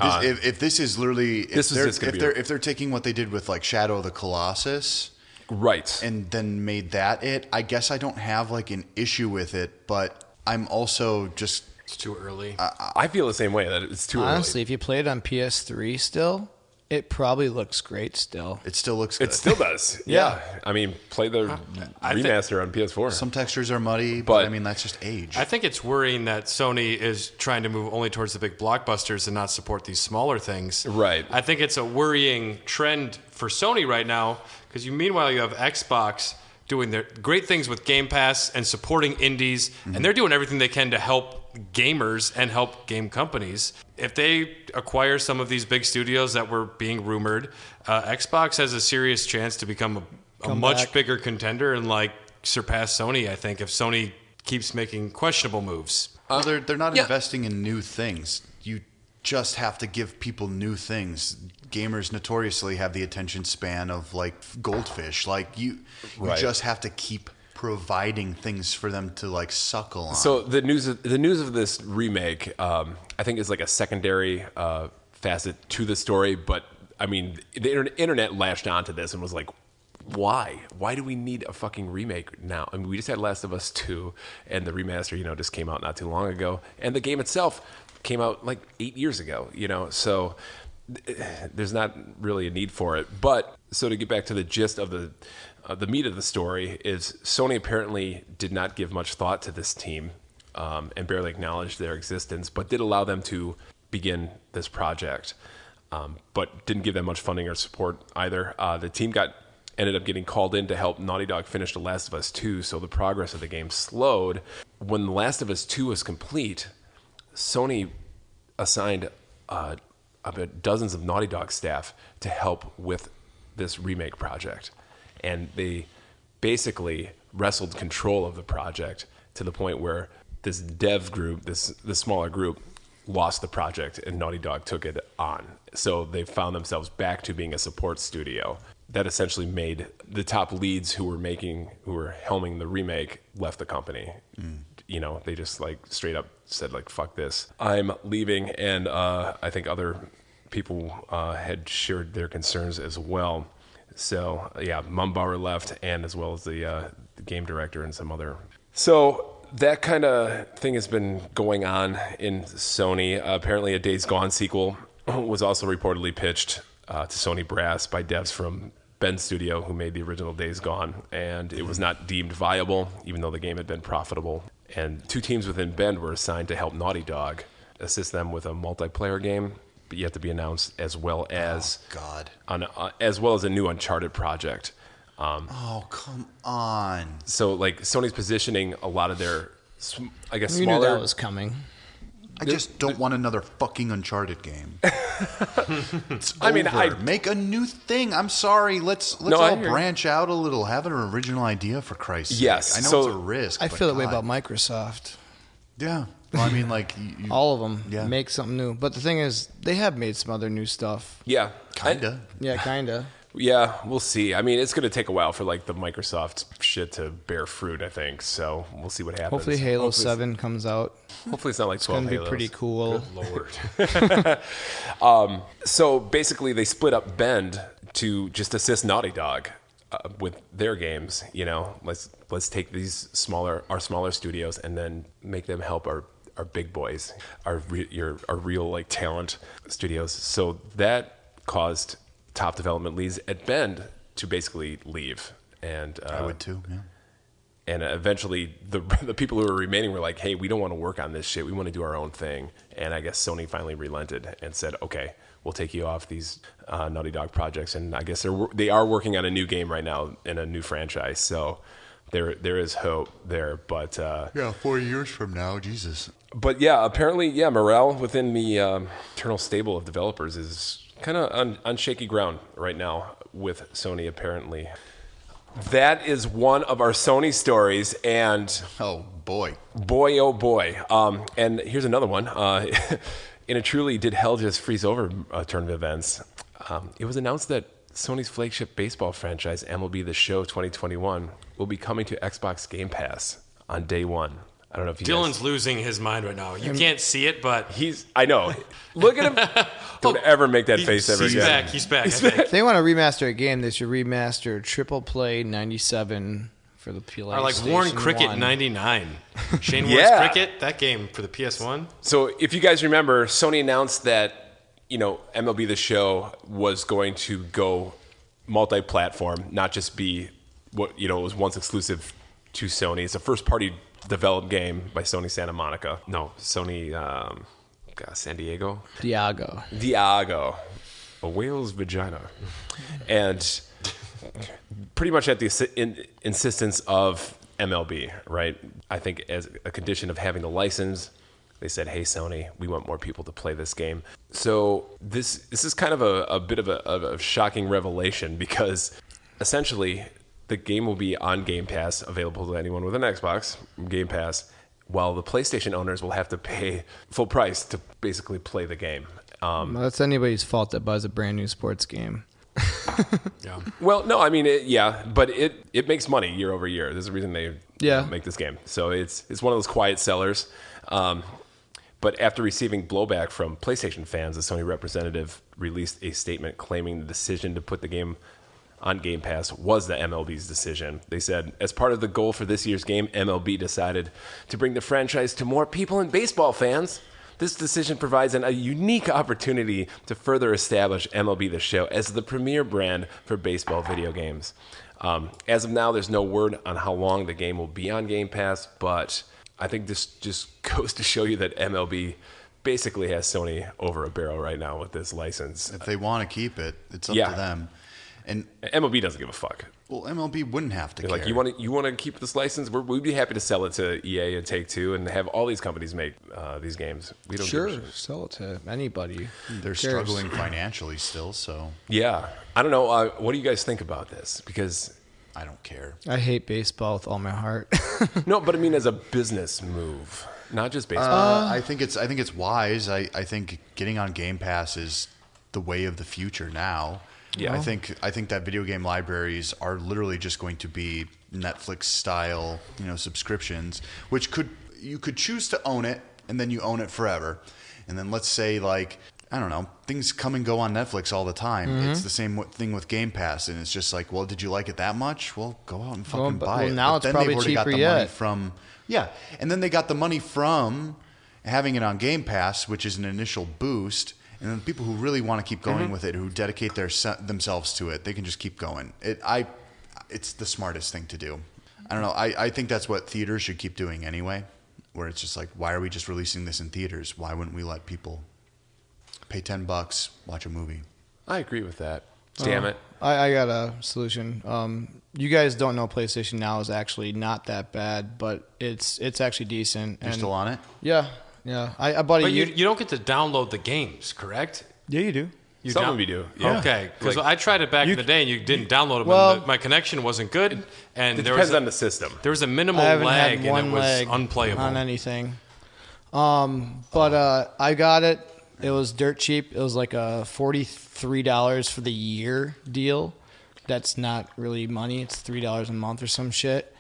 S6: If this is literally, if they're taking what they did with like Shadow of the Colossus,
S2: right,
S6: and then made that it, I guess I don't have like an issue with it, but I'm also just,
S3: It's too early.
S2: I feel the same way, that it's too
S5: honestly,
S2: early.
S5: if you play it on PS3 still, it probably looks great still.
S6: it still looks good.
S2: It still does.
S5: Yeah.
S2: I mean, play the
S3: I think-
S2: remaster on PS4.
S6: Some textures are muddy,
S2: But-
S6: but I mean, that's just age.
S3: I think it's worrying that Sony is trying to move only towards the big blockbusters and not support these smaller things.
S2: Right.
S3: I think it's a worrying trend for Sony right now, because meanwhile you have Xbox doing their great things with Game Pass and supporting indies, and they're doing everything they can to help gamers and help game companies. If they acquire some of these big studios that were being rumored, Xbox has a serious chance to become a much
S5: back.
S3: bigger contender and like surpass Sony, I think, if Sony keeps making questionable moves.
S6: Well, they're not investing in new things. You just have to give people new things. Gamers notoriously have the attention span of like goldfish. Like you just have to keep providing things for them to like suckle on.
S2: So the news of this remake, I think, is like a secondary facet to the story. But I mean, the internet latched onto this and was like, why? Why do we need a fucking remake now? I mean, we just had Last of Us 2, and the remaster, just came out not too long ago, and the game itself came out like 8 years ago. So there's not really a need for it. But so to get back to the gist of the meat of the story is Sony apparently did not give much thought to this team and barely acknowledged their existence, but did allow them to begin this project, but didn't give them much funding or support either. The team ended up getting called in to help Naughty Dog finish The Last of Us 2, so the progress of the game slowed. When The Last of Us 2 was complete, Sony assigned about dozens of Naughty Dog staff to help with this remake project. And they basically wrestled control of the project to the point where this dev group, this smaller group, lost the project and Naughty Dog took it on. So they found themselves back to being a support studio. That essentially made the top leads who were helming the remake left the company. You know, they just like straight up said like, fuck this, I'm leaving. And I think other people had shared their concerns as well. So yeah, Mumbauer left, and as well as the game director and some other. So that kind of thing has been going on in Sony. Apparently a Days Gone sequel was also reportedly pitched to Sony brass by devs from Bend Studio, who made the original Days Gone, and it was not deemed viable, even though the game had been profitable. And 2 teams within Bend were assigned to help Naughty Dog assist them with a multiplayer game, but yet to be announced, as well as as well as a new Uncharted project.
S6: Oh, come on.
S2: So like Sony's positioning a lot of their, I guess,
S5: We
S2: smaller.
S5: knew that was coming.
S6: I just don't want another fucking Uncharted game.
S2: I mean,
S6: Make a new thing. I'm sorry. Let's all branch out a little. Have an original idea, for Christ's sake.
S2: Yes,
S6: I know
S2: so
S6: it's a risk.
S5: I
S6: but
S5: feel that way
S6: God.
S5: about Microsoft.
S6: Yeah. Well, I mean, like
S5: All of them
S6: Yeah.
S5: make something new. But the thing is, they have made some other new stuff.
S2: Yeah,
S6: kinda.
S5: Yeah, kinda.
S2: Yeah, we'll see. I mean, it's going to take a while for like the Microsoft shit to bear fruit, I think. So we'll see what happens.
S5: Hopefully Halo 7 comes out.
S2: Hopefully it's not like
S5: It's
S2: 12
S5: going to be
S2: Halos.
S5: pretty cool.
S2: Lord. So basically they split up Bend to just assist Naughty Dog with their games. You know, let's take these our smaller studios and then make them help our big boys, our real like talent studios. So that caused top development leads at Bend to basically leave. And
S6: I would too, yeah.
S2: And eventually the people who were remaining were like, hey, we don't want to work on this shit. We want to do our own thing. And I guess Sony finally relented and said, okay, we'll take you off these Naughty Dog projects. And I guess they are working on a new game right now in a new franchise. So there is hope there. But
S6: 4 years from now, Jesus.
S2: But yeah, apparently, morale within the internal stable of developers is kind of on shaky ground right now with Sony, apparently. That is one of our Sony stories, and
S6: Oh, boy.
S2: boy, oh boy. And here's another one. In a truly did hell just freeze over turn of events, it was announced that Sony's flagship baseball franchise, MLB The Show 2021, will be coming to Xbox Game Pass on day one. I don't know if you
S3: Dylan's losing his mind right now. You can't see it, but
S2: I know. Look at him. Don't ever make that face ever
S3: he's
S2: again.
S3: back. He's back. I think.
S5: If they want to remaster a game, they should remaster Triple Play 97 for the PlayStation
S3: Or like Warren Cricket
S5: 1.
S3: 99. Shane
S2: Yeah.
S3: Warren's Cricket, that game for the PS1.
S2: So if you guys remember, Sony announced that, MLB The Show was going to go multi-platform, not just be what, it was once exclusive to Sony. It's a first-party developed game by Sony Santa Monica. No, Sony San Diego. Diago. A whale's vagina. And pretty much at the insistence of MLB, right? I think as a condition of having the license, they said, hey, Sony, we want more people to play this game. So this is kind of a bit of a shocking revelation, because essentially the game will be on Game Pass, available to anyone with an Xbox Game Pass, while the PlayStation owners will have to pay full price to basically play the game.
S5: Well, that's anybody's fault that buys a brand new sports game.
S3: Yeah.
S2: Well, no, I mean, but it makes money year over year. There's a reason they make this game. So it's one of those quiet sellers. But after receiving blowback from PlayStation fans, the Sony representative released a statement claiming the decision to put the game on Game Pass was the MLB's decision. They said, as part of the goal for this year's game, MLB decided to bring the franchise to more people and baseball fans. This decision provides a unique opportunity to further establish MLB The Show as the premier brand for baseball video games. As of now, there's no word on how long the game will be on Game Pass, but I think this just goes to show you that MLB basically has Sony over a barrel right now with this license.
S6: If they want to keep it, it's up to them. And
S2: MLB doesn't give a fuck.
S6: well, MLB wouldn't have to
S2: They're
S6: care.
S2: like, you want to keep this license? We'd be happy to sell it to EA and Take-Two and have all these companies make these games. We don't give a shit.
S5: Sell it to anybody.
S6: They're struggling financially still, so
S2: Yeah. I don't know. What do you guys think about this? Because
S6: I don't care.
S5: I hate baseball with all my heart.
S2: no, but I mean as a business move, not just baseball.
S6: I think it's wise. I think getting on Game Pass is the way of the future now.
S2: Yeah.
S6: I think that video game libraries are literally just going to be Netflix style, subscriptions, which you could choose to own it and then you own it forever. And then let's say like, I don't know, things come and go on Netflix all the time.
S5: Mm-hmm.
S6: It's the same thing with Game Pass, and it's just like, well, did you like it that much? Well, go out and fucking buy it.
S5: Now
S6: But
S5: it's
S6: then
S5: probably
S6: they've already
S5: cheaper
S6: got the
S5: yet.
S6: money from and then they got the money from having it on Game Pass, which is an initial boost. And then people who really want to keep going with it, who dedicate themselves to it, they can just keep going. It's the smartest thing to do. I don't know. I think that's what theaters should keep doing anyway, where it's just like, why are we just releasing this in theaters? Why wouldn't we let people pay $10, watch a movie?
S2: I agree with that. Damn it.
S5: I got a solution. You guys don't know PlayStation Now is actually not that bad, but it's actually decent.
S6: You're still on it?
S5: Yeah. I bought
S3: But you don't get to download the games, correct?
S5: Yeah, you do.
S2: Some of you do. Yeah.
S3: Okay, because
S2: Like-
S3: I tried it back in the day and you didn't download them.
S5: Well-
S3: and my connection wasn't good, and
S2: It
S3: there
S2: depends
S3: was
S2: on the system.
S3: there was a minimal
S5: I haven't
S3: lag
S5: had
S3: and
S5: one
S3: it was
S5: lag
S3: unplayable.
S5: on anything. But I got it. It was dirt cheap. It was like a $43 for the year deal. That's not really money. It's $3 a month or some shit.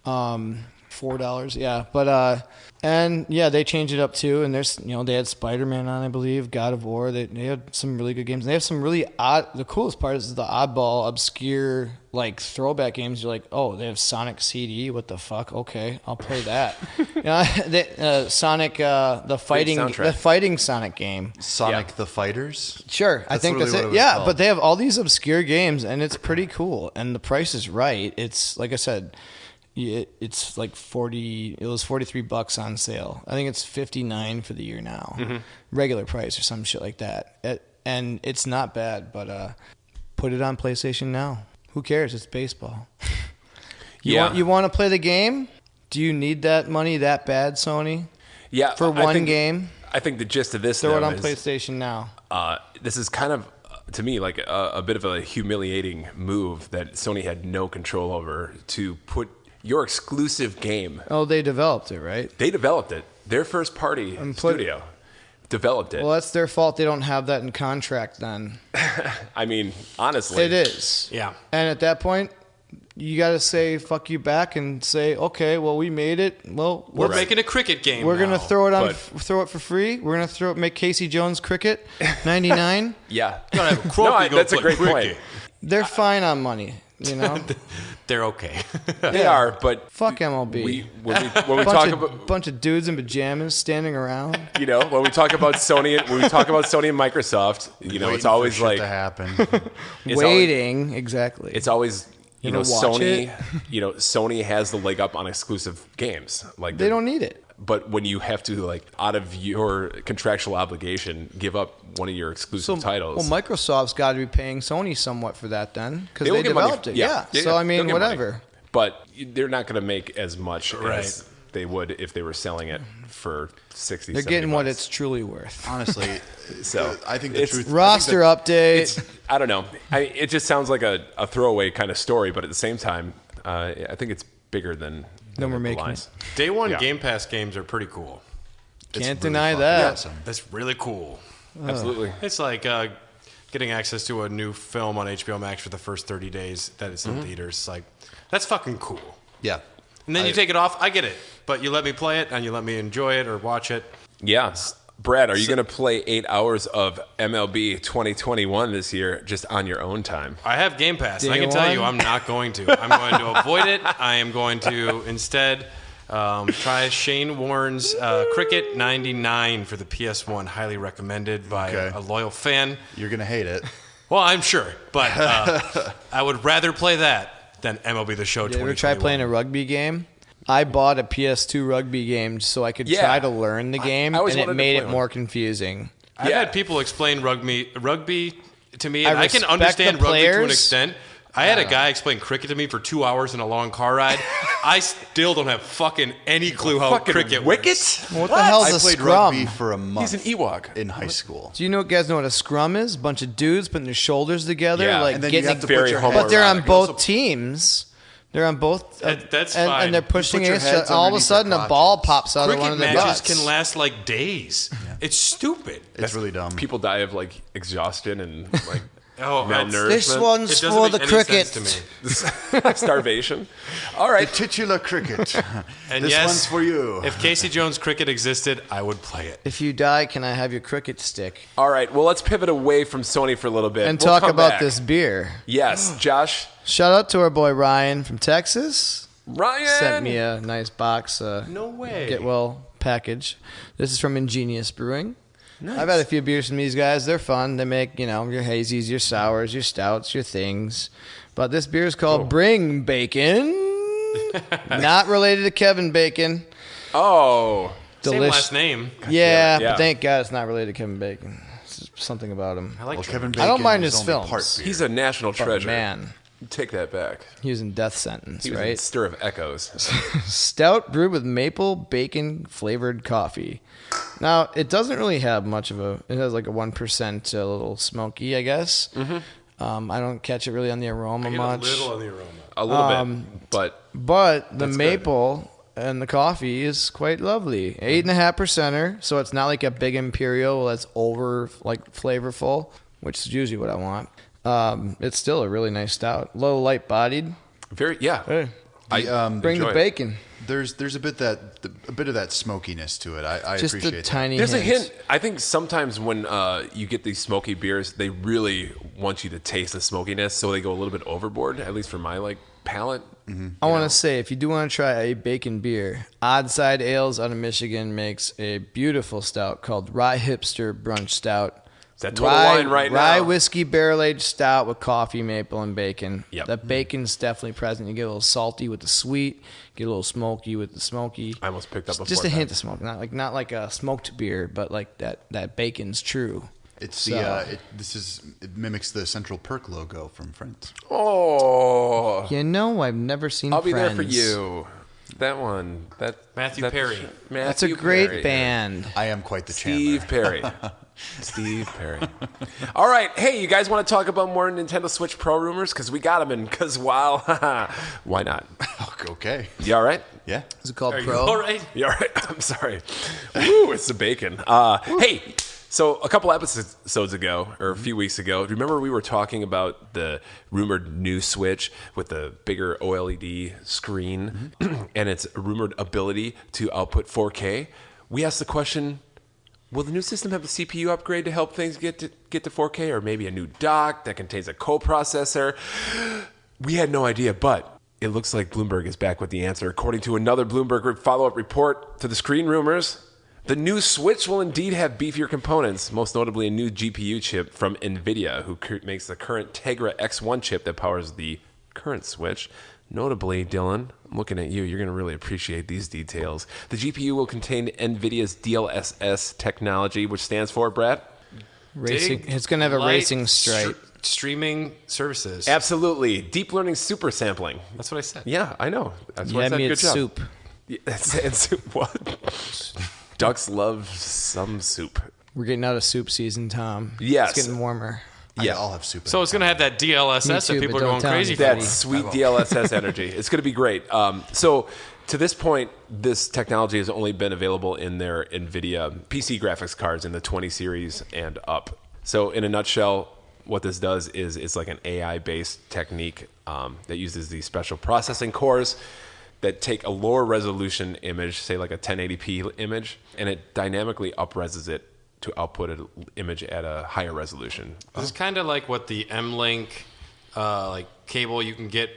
S5: $4, yeah. But and yeah, they changed it up too. And there's they had Spider-Man on, I believe, God of War. They had some really good games. They have some really odd. The coolest part is the oddball, obscure, like throwback games. You're like, oh, they have Sonic CD. What the fuck? Okay, I'll play that. Sonic, the fighting Sonic game.
S6: Sonic the Fighters?
S5: Sure, I
S6: That's
S5: think that's
S6: literally
S5: it.
S6: what it was
S5: Yeah,
S6: called.
S5: but they have all these obscure games, and it's pretty cool. And the price is right. It's like I said, it's like 40. It was $43 on sale. I think it's $59 for the year now, regular price or some shit like that. And it's not bad. But put it on PlayStation Now. Who cares? It's baseball. You want to play the game? Do you need that money that bad, Sony?
S2: Yeah.
S5: For one game?
S2: I think the gist of this
S5: Throw it
S2: though,
S5: on
S2: is,
S5: PlayStation Now.
S2: this is kind of, to me, like a bit of a humiliating move that Sony had no control over to put your exclusive game.
S5: Oh, they developed it, right?
S2: They developed it. Their first party studio developed it.
S5: Well, that's their fault. They don't have that in contract then.
S2: I mean, honestly.
S5: It is.
S3: Yeah.
S5: And at that point, you got to say fuck you back and say, okay, well, we made it. Well,
S3: We're making a cricket game.
S5: we're going to
S3: now.
S5: throw it on,
S2: But-
S5: throw it for free. We're going to make Casey Jones cricket, 99.
S2: Yeah.
S3: Gotta have a trophy, go
S2: that's a
S3: play
S2: great
S3: cricket.
S2: point.
S5: They're fine on money,
S3: They're okay.
S2: They are, but
S5: Fuck MLB.
S2: when we talk about
S5: bunch of dudes in pajamas standing around.
S2: when we talk about Sony and Microsoft,
S6: Waiting
S2: it's
S6: for
S2: always
S6: shit
S2: like
S6: to happen.
S2: it's
S5: Waiting, exactly.
S2: It's always
S5: You ever watch
S2: Sony.
S5: it?
S2: Sony has the leg up on exclusive games. Like
S5: They don't need it.
S2: But when you have to out of your contractual obligation, give up one of your exclusive titles.
S5: Well, Microsoft's got to be paying Sony somewhat for that then, because
S2: will
S5: they
S2: get money.
S5: developed it.
S2: Yeah.
S5: So I
S2: they'll
S5: mean,
S2: get money.
S5: whatever.
S2: But they're not going to make as much
S3: Right.
S2: as they would if they were selling it for 60.
S5: They're getting what
S2: $70.
S5: it's truly worth.
S6: Honestly,
S2: So
S6: I think the
S2: it's-
S6: truth.
S5: Roster update.
S2: I don't know. It just sounds like a throwaway kind of story, but at the same time, I think it's bigger than.
S5: No more
S2: the
S5: making
S2: lines.
S3: Day one
S2: Yeah.
S3: Game Pass games are pretty cool.
S5: Can't deny that.
S6: Awesome.
S3: That's really cool.
S2: Absolutely.
S3: It's like getting access to a new film on HBO Max for the first 30 days that it's in theaters. Like, that's fucking cool.
S6: Yeah.
S3: And then you take it off. I get it. But you let me play it and you let me enjoy it or watch it.
S2: Yeah. Brad, are you going to play 8 hours of MLB 2021 this year just on your own time?
S3: I have Game Pass. And I
S5: Day
S3: can tell you
S5: one?
S3: I'm not going to. I'm going to avoid it. I am going to instead try Shane Warne's Cricket 99 for the PS1. Highly recommended by
S6: Okay.
S3: a loyal fan.
S6: You're going to hate it.
S3: Well, I'm sure. But I would rather play that than MLB The Show
S5: Did you ever try
S3: 2021.
S5: playing a rugby game? I bought a PS2 rugby game so I could
S2: Yeah.
S5: try to learn the game,
S2: I always
S5: and it
S2: wanted to
S5: made
S2: play
S5: it
S2: one.
S5: more confusing.
S3: I've
S2: Yeah.
S3: had people explain rugby to me, and
S5: I
S3: I can
S5: respect
S3: understand
S5: the
S3: rugby to an
S5: players.
S3: extent. I had a guy explain cricket to me for 2 hours in a long car ride. I still don't have fucking any clue how
S2: Fucking
S3: cricket
S2: wicket?
S3: works.
S5: What the hell's
S6: I
S5: a
S6: played
S5: scrum?
S6: rugby for a month.
S2: He's an Ewok.
S6: in high school.
S5: Do you guys know what a scrum is? A bunch of dudes putting their shoulders together,
S2: Yeah,
S5: like
S6: And then you
S5: getting.
S6: have to
S2: very
S6: put your
S2: homoerotic.
S6: head.
S5: But they're on
S2: It
S5: both
S6: also-
S5: teams. They're on both.
S3: That's
S5: and,
S3: fine.
S5: and they're pushing
S6: put your
S5: against each other.
S6: heads
S5: All of a
S6: underneath
S5: sudden,
S6: their
S5: a ball
S6: crotches.
S5: pops out of one
S3: Cricket
S5: of their
S3: matches
S5: butts.
S3: can last like days. It's stupid.
S6: It's really dumb.
S2: People die of like exhaustion and like
S3: Oh,
S2: malnourishment.
S5: This one's
S3: It doesn't
S5: for
S3: make
S5: the
S3: any
S5: cricket.
S3: sense to me.
S2: Starvation. All right.
S6: Titular cricket.
S3: And
S6: this
S3: yes,
S6: one's for you.
S3: If Casey Jones cricket existed, I would play it.
S5: If you die, can I have your cricket stick?
S2: All right. Well, let's pivot away from Sony for a little bit
S5: And
S2: We'll
S5: talk
S2: come
S5: about
S2: back.
S5: this beer.
S2: Yes, Josh.
S5: Shout out to our boy Ryan from Texas.
S2: Ryan
S5: Sent me a nice box.
S3: No way.
S5: Get well package. This is from Ingenious Brewing. I've had a few beers from these guys. They're fun. They make, your hazies, your sours, your stouts, your things. But this beer is called Bring Bacon. Not related to Kevin Bacon.
S2: Oh,
S3: Same last name.
S5: Yeah,
S2: Yeah.
S5: but thank God it's not related to Kevin Bacon. It's something about him.
S3: I like
S6: Well,
S3: Kevin.
S6: Kevin Bacon
S5: I don't mind
S6: was
S5: his
S6: only
S5: films.
S6: part beer.
S2: he's a national
S5: But
S2: treasure.
S5: man,
S2: Take that back.
S5: he was in death sentence,
S2: He was in
S5: right?
S2: Stir of Echoes.
S5: Stout brewed with maple bacon flavored coffee. Now, it doesn't really have much of a. It has like a 1% a little smoky, I guess. Mm-hmm. I don't catch it really on the aroma
S3: Get
S5: much.
S3: a little on the aroma.
S2: A little bit, but
S5: But the
S2: That's
S5: maple and the coffee is quite lovely. 8.5%er, so it's not like a big imperial that's over like flavorful, which is usually what I want. It's still a really nice stout. Low light bodied.
S2: very yeah.
S5: Hey,
S2: I
S5: bring
S2: enjoy
S5: the
S2: it.
S5: bacon.
S6: There's a bit of that smokiness to it. I
S5: Just
S6: appreciate
S5: a
S6: that.
S5: tiny
S2: There's a
S5: hint.
S2: hint. I think sometimes when you get these smoky beers, they really want you to taste the smokiness, so they go a little bit overboard. At least for my palate.
S5: I want to say, if you do want to try a bacon beer, Oddside Ales out of Michigan makes a beautiful stout called Rye Hipster Brunch Stout.
S2: Is that Total Wine right
S5: rye
S2: now?
S5: whiskey barrel aged stout with coffee, maple, and bacon.
S2: Yep.
S5: The bacon's definitely present. You get a little salty with the sweet, get a little smoky with the smoky.
S2: I almost picked up a
S5: Just
S2: fourth
S5: a hint
S2: time.
S5: of smoke, not like a smoked beer, but like that bacon's true.
S6: It's
S5: So-
S6: it mimics the Central Perk logo from Friends.
S2: Oh,
S5: I've never seen.
S2: I'll be there for
S5: Friends.
S2: you. That one.
S3: Matthew Perry.
S5: That's a
S2: Matthew
S5: great
S2: Perry.
S5: band.
S6: I am quite the
S2: Steve
S6: Chandler.
S2: Perry. Steve Perry. All right. Hey, you guys want to talk about more Nintendo Switch Pro rumors? Because we got them in. Because, wow, why not?
S6: Okay.
S2: You all right?
S6: Yeah.
S5: Is it called
S3: Are you
S5: Pro?
S3: all right?
S2: You all right? I'm sorry. Woo, it's the bacon. Hey, so a couple episodes ago, or a few weeks ago, remember we were talking about the rumored new Switch with the bigger OLED screen and its rumored ability to output 4K? We asked the question, will the new system have a CPU upgrade to help things get to 4K, or maybe a new dock that contains a coprocessor? We had no idea, but it looks like Bloomberg is back with the answer. According to another Bloomberg follow-up report to the screen rumors, the new Switch will indeed have beefier components, most notably a new GPU chip from NVIDIA, who makes the current Tegra X1 chip that powers the current Switch. Notably, Dylan, I'm looking at you. You're going to really appreciate these details. The GPU will contain NVIDIA's DLSS technology, which stands for, Brad?
S5: Racing.
S3: Dig
S5: It's gonna have a
S3: light
S5: racing stripe.
S3: Streaming services.
S2: Absolutely. Deep learning super sampling.
S3: That's what I said.
S2: Yeah, I know. That's
S5: You
S2: why I
S5: had
S2: said
S5: me
S2: good
S5: at
S2: job.
S5: soup.
S2: Yeah, and soup. What? Ducks love some soup.
S5: We're getting out of soup season, Tom.
S2: Yes.
S5: It's getting warmer.
S2: Yeah.
S6: I'll have soup.
S3: So it's going to have that DLSS
S5: Me
S3: that
S5: too,
S3: people
S5: but
S3: are
S5: don't
S3: going
S5: tell
S3: crazy for.
S5: anybody.
S2: That sweet DLSS energy. It's going to be great. So to this point, this technology has only been available in their NVIDIA PC graphics cards in the 20 series and up. So in a nutshell, what this does is it's like an AI-based technique that uses these special processing cores that take a lower resolution image, say like a 1080p image, and it dynamically upreses it to output an image at a higher resolution.
S3: This is kind of like what the M-Link cable you can get,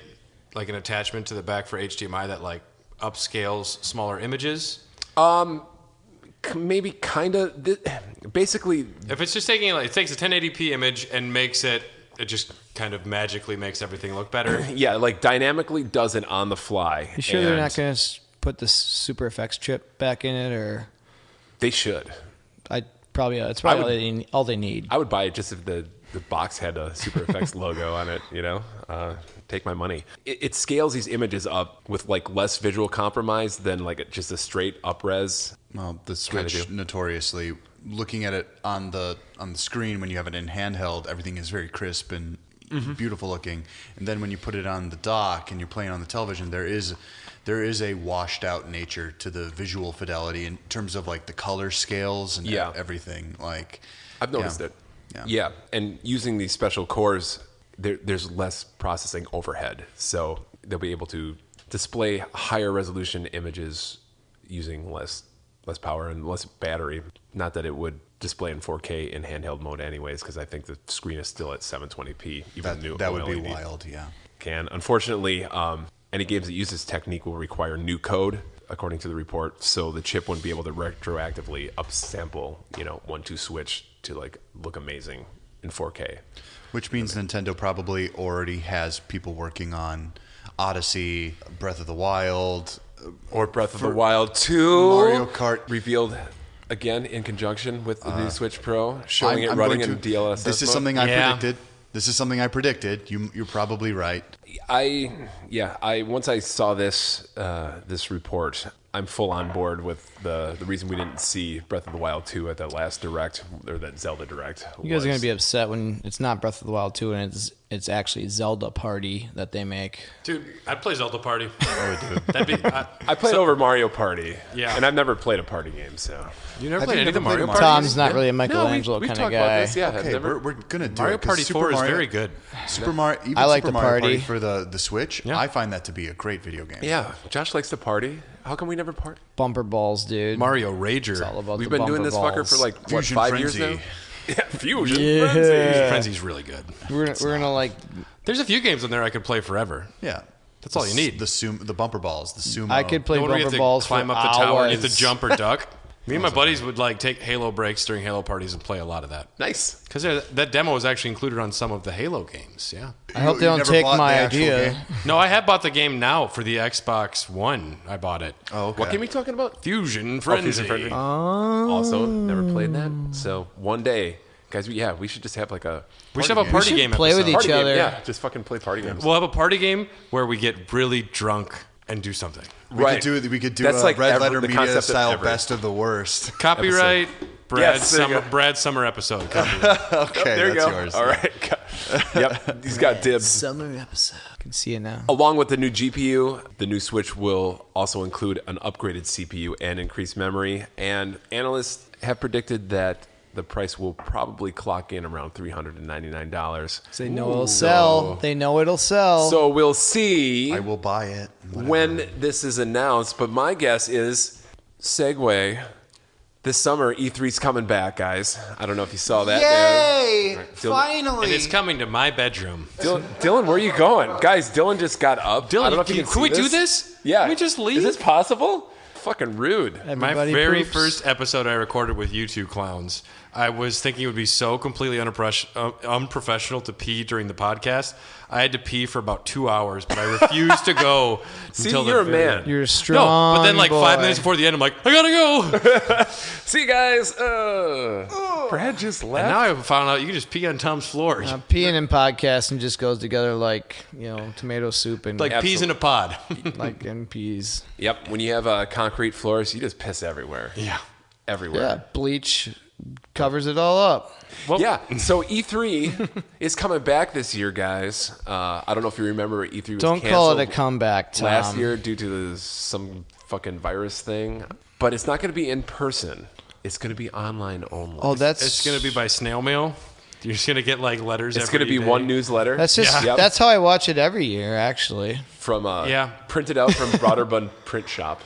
S3: like an attachment to the back for HDMI that like upscales smaller images.
S2: Maybe kind of. Basically,
S3: If it's just taking it takes a 1080p image and makes it just kind of magically makes everything look better.
S2: yeah, like dynamically does it on the fly.
S5: You sure they're
S2: And
S5: not going to put the Super FX chip back in it, or
S2: They should.
S5: it's probably all they need.
S2: I would buy it just if the box had a Super Effects logo on it, take my money. It scales these images up with like less visual compromise than like just a straight up-res.
S6: Well, the Switch notoriously, looking at it on the screen when you have it in handheld, everything is very crisp and beautiful looking. And then when you put it on the dock and you're playing on the television, there is a washed out nature to the visual fidelity in terms of like the color scales and everything. Like
S2: I've noticed it. Yeah, and using these special cores, there's less processing overhead, so they'll be able to display higher resolution images using less power and less battery. Not that it would display in 4K in handheld mode anyways, because I think the screen is still at 720p. Even
S6: that would be wild, yeah.
S2: Unfortunately, any games that use this technique will require new code, according to the report, so the chip wouldn't be able to retroactively upsample, 1-2 switch to like look amazing in 4K.
S6: Which means Nintendo probably already has people working on Odyssey, Breath of the Wild,
S2: or Breath of the Wild 2,
S6: Mario Kart
S2: revealed again in conjunction with the new Switch Pro, showing it running in DLSS.
S6: This is
S2: mode.
S6: something I predicted. This is something I predicted. You're probably right.
S2: Once I saw this report, I'm full on board with the reason we didn't see Breath of the Wild 2 at that last Direct, or that Zelda Direct.
S5: You guys are going to be upset when it's not Breath of the Wild 2 and it's actually Zelda Party that they make.
S3: Dude, I'd play Zelda Party.
S2: I played over Mario Party.
S3: Yeah.
S2: And I've never played a party game, so.
S3: You never played any of the Mario Party?
S5: Tom's not really a Michelangelo
S2: we've
S5: kind of
S2: talked
S5: guy.
S2: about this. Yeah,
S6: Okay, we're gonna do
S3: Mario
S6: it, 'cause
S3: Party
S6: Super
S3: 4 is
S6: Mario-
S3: very good.
S6: Super Mario, even
S5: I like
S6: Super
S5: the
S6: Mario
S5: party.
S6: for the Switch.
S3: Yeah.
S6: I find that to be a great video game.
S2: Yeah, Josh likes to party. How come we never party?
S5: Bumper balls, dude.
S3: Mario Rager.
S5: It's all about
S2: We've
S5: the
S2: been doing
S5: bumper
S2: this fucker
S5: balls.
S2: for like, what,
S6: Fusion
S2: 5 years
S6: Frenzy.
S2: now? Yeah, Fusion
S5: Yeah.
S2: Frenzy.
S3: Frenzy's really good.
S5: We're gonna like.
S3: There's a few games in there I could play forever.
S6: Yeah.
S3: That's all you need.
S6: The bumper balls, the sumo.
S5: I could play
S3: The one where you
S5: bumper
S3: have to
S5: balls
S3: climb
S5: for
S3: up the tower and you have
S5: hours.
S3: to jump or duck. Me and my buddies would like take Halo breaks during Halo parties and play a lot of that.
S2: Nice.
S3: Because that demo was actually incled on some of the Halo games, yeah.
S5: I hope they don't
S6: never
S5: take
S6: bought
S5: my
S6: the actual
S5: idea.
S6: game?
S3: No, I have bought the game now for the Xbox One. I bought it.
S6: Oh, okay.
S2: What game are you talking about?
S3: Fusion
S2: Oh,
S3: Frenzy.
S2: Fusion Frenzy. Also, never played that. So one day, guys, we should just have like a.
S3: We should have a party
S5: should
S3: game
S5: play with
S3: episode.
S5: each
S2: party
S5: other.
S2: game. Yeah, just fucking play party games.
S3: We'll have a party game where we get really drunk and do something.
S6: We could do
S2: That's
S6: a
S2: like
S6: Red Letter
S2: the
S6: Media
S2: concept of
S6: style
S2: ever.
S6: best of the worst.
S3: Copyright Brad
S2: Yes, there you go.
S3: Brad Summer episode. Copyright.
S6: Okay,
S2: there you
S6: that's
S2: go.
S6: yours.
S2: All right. Yep, he's got dibs.
S5: Summer episode. I can see it now.
S2: Along with the new GPU, the new Switch will also include an upgraded CPU and increased memory. And analysts have predicted that the price will probably clock in around $399.
S5: They know it'll sell. They know it'll sell.
S2: So we'll see
S6: I will buy it
S2: when this is announced. But my guess is, segue, this summer E3's coming back, guys. I don't know if you saw that.
S6: Yay!
S2: Dylan-
S6: Finally!
S3: And it's coming to my bedroom.
S2: Dylan, where are you going? Guys, Dylan just got up. I don't know if you
S3: can we
S2: see
S3: do this?
S2: Yeah.
S3: Can we just leave?
S2: Is this possible? Fucking rude.
S3: My
S5: Everybody
S3: very
S5: poops.
S3: first episode I recorded with you two clowns, I was thinking it would be so completely unprofessional to pee during the podcast. I had to pee for about 2 hours, but I refused to go
S2: See,
S3: until
S2: you're a
S3: the very
S2: man.
S3: end.
S5: You're a strong.
S3: No, but then like 5
S5: boy.
S3: minutes before the end, I'm like, I gotta go.
S2: See you guys. Brad just left.
S3: And now I found out you can just pee on Tom's floor.
S5: Peeing and podcasting just goes together like tomato soup and
S3: like peas in a pod.
S5: like and peas.
S2: Yep. When you have concrete floors, you just piss everywhere.
S3: Yeah.
S2: Everywhere.
S5: Yeah, bleach covers it all up.
S3: Well,
S2: Yeah. So E3 is coming back this year, guys. I don't know if you remember E3 was
S5: Don't
S2: canceled
S5: call it a comeback, Tom.
S2: last year due to some fucking virus thing. But it's not going to be in person. It's going to be online only.
S5: Oh, that's
S3: It's going to be by snail mail. You're just going to get like letters
S2: it's
S3: every
S2: going to be
S3: day.
S2: one newsletter.
S5: that's just
S2: Yep.
S5: that's how I watch it every year, actually.
S2: from printed out from Broderbund Print Shop.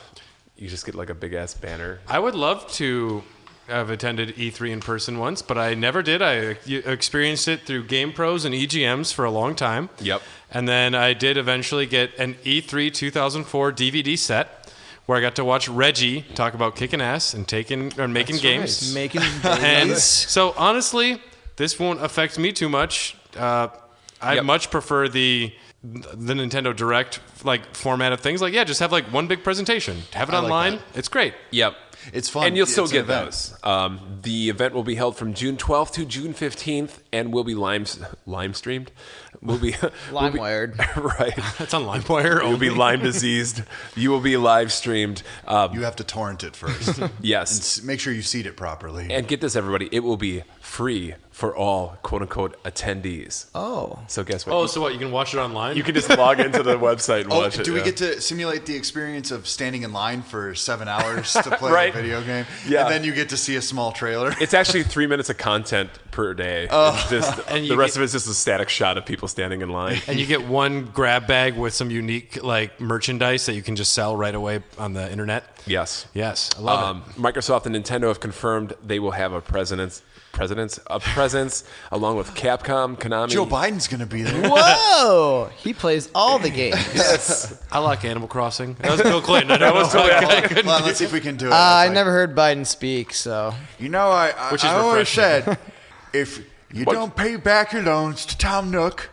S2: You just get like a big ass banner.
S3: I would love to have attended E3 in person once, but I never did. I experienced it through Game Pros and EGMs for a long time.
S2: Yep.
S3: And then I did eventually get an E3 2004 DVD set where I got to watch Reggie talk about kicking ass and making games.
S5: Making
S3: And
S5: babies.
S3: so honestly, this won't affect me too much. I
S2: Yep.
S3: much prefer the the Nintendo Direct like format of things. Like, yeah, just have like one big presentation. Have it
S6: I like
S3: online.
S6: that.
S3: It's great.
S2: Yep.
S6: It's fun.
S2: And you'll still
S6: It's an
S2: get
S6: event.
S2: those. The event will be held from June 12th to June 15th and will be lime streamed. Will be
S5: Lime-wired.
S2: Right.
S3: That's on LimeWire.
S2: You'll be Lyme diseased. You will be live streamed.
S6: You have to torrent it first. And
S2: Yes.
S6: make sure you seed it properly.
S2: And get this, everybody. It will be free for all quote unquote attendees.
S5: Oh.
S2: So guess what?
S3: Oh, so what? You can watch it online.
S2: You can just log into the website and
S6: Oh,
S2: watch it.
S6: do we
S2: yeah.
S6: get to simulate the experience of standing in line for 7 hours to play
S2: Right.
S6: a video game?
S2: Yeah.
S6: And then you get to see a small trailer.
S2: It's actually 3 minutes of content per day. It's just,
S3: And
S2: the
S3: you
S2: rest
S3: get-
S2: of it's just a static shot of people standing in line.
S3: And you get one grab bag with some unique like merchandise that you can just sell right away on the internet.
S2: Yes.
S3: Yes, I love it.
S2: Microsoft and Nintendo have confirmed they will have a presence along with Capcom, Konami.
S6: Joe Biden's going to be there.
S5: Whoa! He plays all the games.
S3: I like Animal Crossing. That was Bill Clinton. I don't know.
S6: Hold on, let's see if we can do it.
S5: I never heard Biden speak, so.
S6: You know, I
S3: Which is
S6: always
S3: refreshing.
S6: said, if you don't pay back your loans to Tom Nook,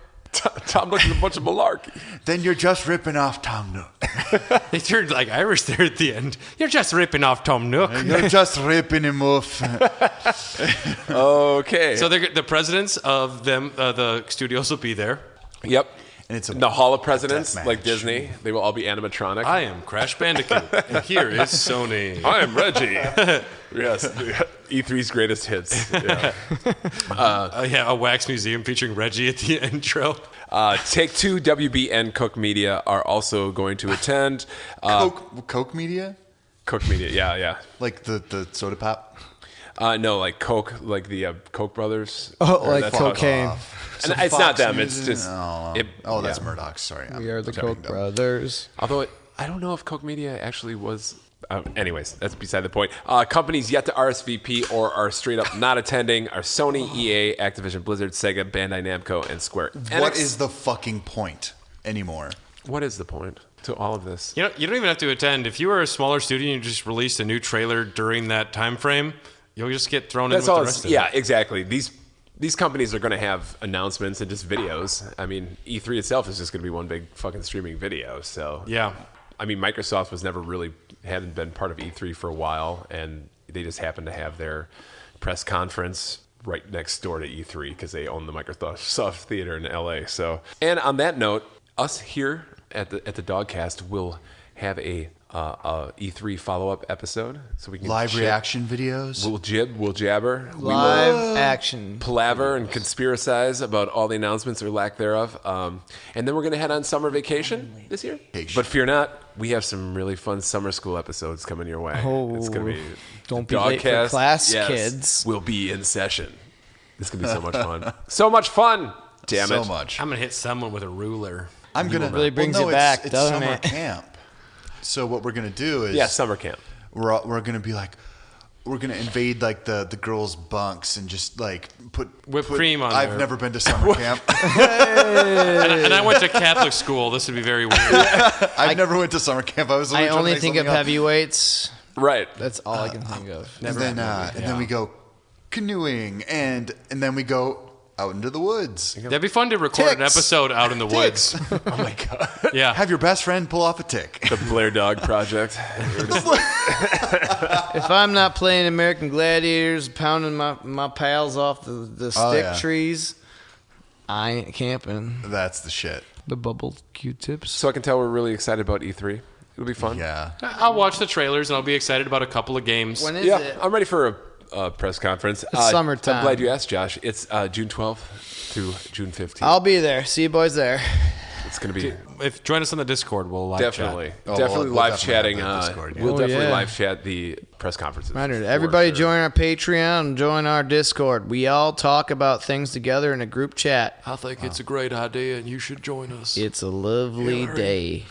S2: Tom looks a bunch of malarkey.
S6: then you're just ripping off Tom Nook.
S3: They turned like Irish there at the end. You're just ripping off Tom Nook.
S6: You're just ripping him off.
S2: Okay.
S3: So the presidents of them, the studios will be there.
S2: Yep.
S6: And it's a
S2: the Hall of Presidents,
S6: death
S2: like
S6: match.
S2: Disney. They will all be animatronic.
S3: I am Crash Bandicoot, and here is Sony.
S2: I am Reggie. Yes. E3's greatest hits. Yeah.
S3: Yeah, a wax museum featuring Reggie at the intro.
S2: Take-Two, WB, and Coke Media are also going to attend.
S6: Coke Media?
S2: Coke Media, yeah.
S6: Like the soda pop?
S2: No, like Coke, like the Koch brothers.
S5: Oh,
S2: Or
S5: like
S2: that's how-
S5: cocaine.
S2: And
S6: Some
S2: it's not
S6: Fox
S2: them.
S6: News
S2: It's just.
S6: Oh, that's
S2: yeah.
S6: Murdoch's. Sorry.
S5: We are the Koch brothers.
S2: Although I don't know if Coke Media actually was. Anyways, that's beside the point. Companies yet to RSVP or are straight up not attending are Sony, EA, Activision Blizzard, Sega, Bandai Namco, and Square Enix.
S6: What is the fucking point anymore?
S2: What is the point to all of this?
S3: You know, you don't even have to attend. If you were a smaller studio and you just released a new trailer during that time frame, you'll just get thrown in
S2: That's
S3: with
S2: all.
S3: the rest of
S2: Yeah,
S3: it.
S2: exactly. These companies are going to have announcements and just videos. I mean, E3 itself is just going to be one big fucking streaming video. So
S3: Yeah.
S2: I mean, Microsoft hadn't been part of E3 for a while, and they just happened to have their press conference right next door to E3 because they own the Microsoft Theater in LA. So, and on that note, us here at the Dogcast will have a E3 follow-up episode, so we can
S6: Live
S2: share-
S6: reaction videos?
S2: We'll jabber, we will
S5: Live action.
S2: palaver and conspiracize about all the announcements or lack thereof. And then we're going to head on summer vacation this year. But fear not, we have some really fun summer school episodes coming your way.
S5: Oh,
S2: it's going to be
S5: don't be late for
S2: Dogcast,
S5: class,
S2: yes,
S5: kids.
S2: will be in session. This is going to be so much fun. So much fun. Damn it.
S6: So much.
S3: I'm going to hit someone with a ruler.
S6: I'm gonna
S5: Really brings
S6: well, no,
S5: you back,
S6: it's
S5: doesn't
S6: summer
S5: it?
S6: camp. So what we're gonna do is
S2: Summer camp.
S6: we're gonna be like we're gonna invade like the girls' bunks and just like put
S3: Whipped cream on
S6: I've
S3: there.
S6: never been to summer camp.
S3: And I went to Catholic school. This would be very weird.
S6: I've never went to summer camp. I was
S5: I
S6: literally trying to
S5: only
S6: make
S5: think of
S6: something up.
S5: heavyweights.
S2: Right.
S5: That's all I can think of.
S6: And then we go canoeing and then we go out into the woods.
S3: That'd be fun to record an
S6: Ticks.
S3: episode out in the woods.
S6: Ticks.
S2: Oh, my God.
S3: Yeah.
S6: Have your best friend pull off a tick.
S2: The Blair Dog Project.
S5: If I'm not playing American Gladiators, pounding my pals off the stick
S6: yeah.
S5: trees, I ain't camping.
S6: That's the shit.
S5: The bubble Q-tips.
S2: So I can tell we're really excited about E3. It'll be fun.
S6: Yeah.
S3: I'll watch the trailers and I'll be excited about a couple of games.
S5: When is
S2: Yeah,
S5: it?
S2: I'm ready for a press conference.
S5: It's summertime.
S2: I'm glad you asked, Josh. It's June 12th to June 15th.
S5: I'll be there. See you boys there.
S2: It's going to be
S3: If join us on the Discord, we'll live
S2: definitely,
S3: chat.
S6: Oh,
S2: definitely
S6: we'll
S2: live
S6: definitely
S2: chatting.
S6: have that Discord, yeah.
S2: We'll
S5: Oh,
S2: definitely
S5: yeah.
S2: live chat the press conferences.
S5: Reminder to
S2: for
S5: everybody
S2: sure.
S5: join our Patreon and join our Discord. We all talk about things together in a group chat.
S3: I think it's a great idea and you should join us.
S5: It's a lovely day.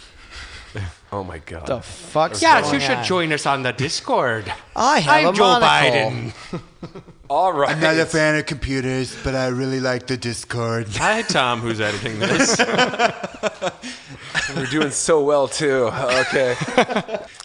S2: Oh my God.
S5: The fuck's
S3: Yes,
S5: going
S3: you should
S5: on?
S3: join us on the Discord.
S5: I have
S3: I'm
S5: a
S3: Joe
S5: monocle.
S3: Biden.
S2: All right.
S6: I'm not a fan of computers, but I really like the Discord.
S3: Hi, Tom, who's editing this.
S2: We're doing so well too. Okay.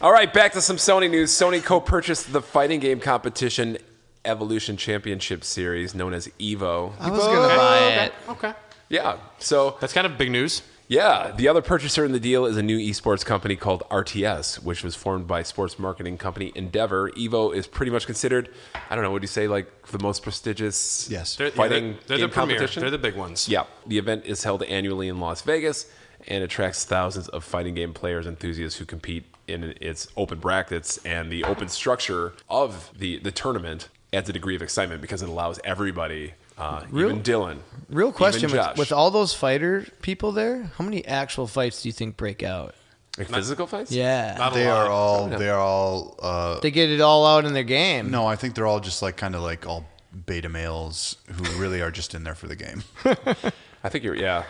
S2: All right, back to some Sony news. Sony co-purchased the fighting game competition Evolution Championship Series, known as EVO.
S5: I was gonna buy it.
S3: Okay.
S2: Yeah. So
S3: That's kind of big news.
S2: Yeah, the other purchaser in the deal is a new esports company called RTS, which was formed by sports marketing company Endeavor. EVO is pretty much considered, I don't know, would you say like the most prestigious fighting
S3: they're
S2: game
S3: the premier.
S2: competition?
S3: They're the big ones.
S2: Yeah, the event is held annually in Las Vegas and attracts thousands of fighting game players and enthusiasts who compete in its open brackets, and the open structure of the tournament adds a degree of excitement because it allows everybody, even Dylan.
S5: Real question,
S2: even Josh.
S5: with all those fighter people there, how many actual fights do you think break out?
S2: Like physical fights?
S5: Yeah.
S3: Not a
S6: They
S3: lot.
S6: are all.
S5: They get it all out in their game.
S6: No, I think they're all just like kind of like all beta males who really are just in there for the game.
S2: I think yeah.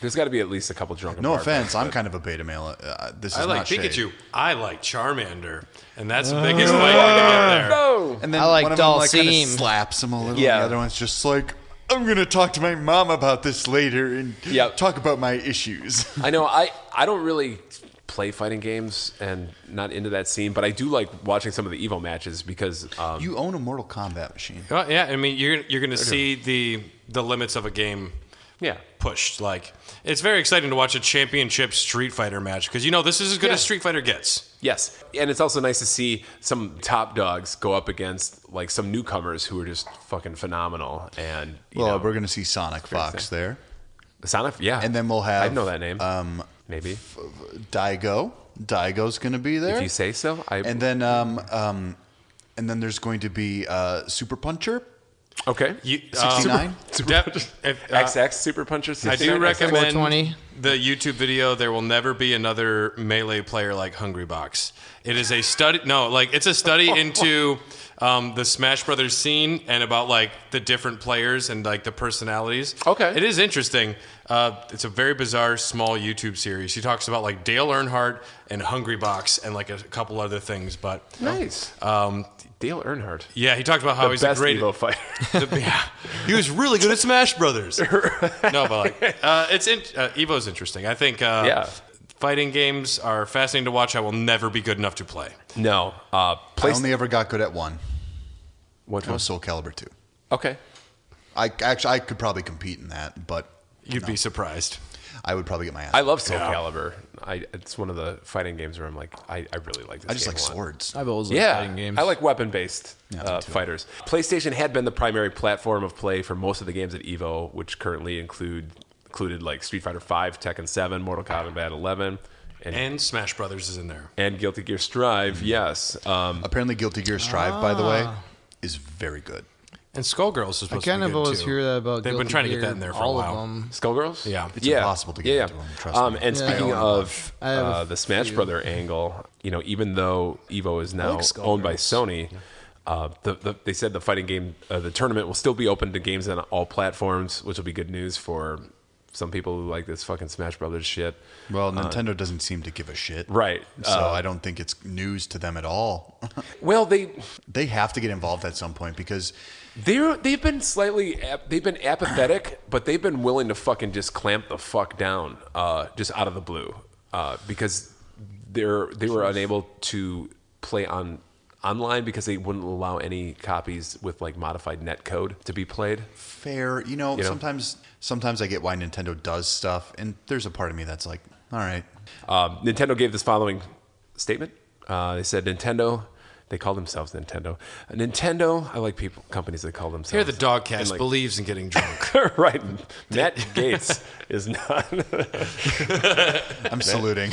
S2: There's got to be at least a couple drunken.
S6: No
S2: bar
S6: offense,
S2: fights,
S6: I'm
S2: but-
S6: kind of a beta male. This is
S3: I like
S6: not shade.
S3: Pikachu. I like Charmander, and that's the biggest fight to get there.
S2: No.
S6: And then
S5: I like
S6: one of them like kind of
S5: Dulcine.
S6: slaps him a little.
S2: Yeah.
S6: And the other one's just like, I'm gonna talk to my mom about this later and
S2: Yep.
S6: talk about my issues.
S2: I know. I don't really play fighting games and not into that scene, but I do like watching some of the Evo matches because
S6: You own a Mortal Kombat machine.
S3: Well, yeah, I mean, you're going to see the limits of a game
S2: yeah.
S3: pushed. Like, it's very exciting to watch a championship Street Fighter match because this is as good
S2: Yeah.
S3: as Street Fighter gets.
S2: Yes, and it's also nice to see some top dogs go up against like some newcomers who are just fucking phenomenal. And
S6: Well, we're gonna see Sonic Fox
S2: exciting.
S6: there,
S2: Sonic, yeah,
S6: and then we'll have
S2: I know that name. Maybe
S6: Daigo. Daigo's gonna be there.
S2: if you say so.
S6: and then there's going to be Super Puncher.
S2: Okay.
S6: 69?
S2: XX Super Puncher.
S3: I
S2: 69,
S3: do recommend
S5: 420.
S3: the YouTube video. There will never be another melee player like Hungrybox. It is a study. No, like it's a study into the Smash Brothers scene and about like the different players and like the personalities.
S2: Okay.
S3: It is interesting. It's a very bizarre small YouTube series. He talks about like Dale Earnhardt and Hungrybox and like a couple other things. But
S2: Nice. Dale Earnhardt.
S3: yeah, he talked about how
S2: The
S3: he's
S2: best
S3: a great
S2: Evo fighter.
S3: yeah, he was really good at Smash Brothers. No, but like, Evo's interesting. I think fighting games are fascinating to watch. I will never be good enough to play.
S2: No.
S6: I only ever got good at one.
S2: Which
S6: That
S2: one?
S6: was Soul Calibur 2.
S2: Okay.
S6: I could probably compete in that, but
S3: You'd be surprised.
S6: I would probably get my ass.
S2: I love Soul Calibur. It's one of the fighting games where I'm like, I really like this.
S6: I just
S2: game
S6: like
S2: a lot.
S6: swords.
S5: I've always liked
S2: Yeah,
S5: fighting games.
S2: I like weapon-based
S6: Yeah, me too.
S2: fighters. PlayStation had been the primary platform of play for most of the games at EVO, which currently included like Street Fighter V, Tekken 7, Mortal Kombat 11,
S3: And Smash Brothers is in there.
S2: and Guilty Gear Strive. Yes,
S6: Apparently, Guilty Gear Strive, by the way, is very good.
S3: And Skullgirls is
S5: I
S3: supposed to
S5: kind
S3: be
S5: of
S3: good
S5: always
S3: too.
S5: hear that about
S3: They've been
S5: Guilty
S3: trying to get
S5: Gear,
S3: that in there for a
S5: all
S3: while.
S5: of them.
S2: Skullgirls.
S3: Yeah.
S6: It's impossible to get into them, trust me.
S2: And speaking
S6: I own a
S2: of
S5: I have a
S2: the Smash
S5: few.
S2: Brother angle, even though EVO is now owned by Sony, they said the fighting game, the tournament will still be open to games on all platforms, which will be good news for some people who like this fucking Smash Brothers shit.
S6: Well, Nintendo doesn't seem to give a shit.
S2: Right.
S6: So I don't think it's news to them at all.
S2: Well,
S6: They have to get involved at some point because
S2: they've been apathetic, but they've been willing to fucking just clamp the fuck down, just out of the blue, because they were unable to play online because they wouldn't allow any copies with like modified net code to be played.
S6: fair, sometimes I get why Nintendo does stuff, and there's a part of me that's like, all right.
S2: Nintendo gave this following statement. They said they call themselves Nintendo. Nintendo, I like companies that call themselves.
S3: Here, the Dogcast
S2: and, like,
S3: believes in getting drunk.
S2: right. Matt Gates is not.
S6: I'm saluting.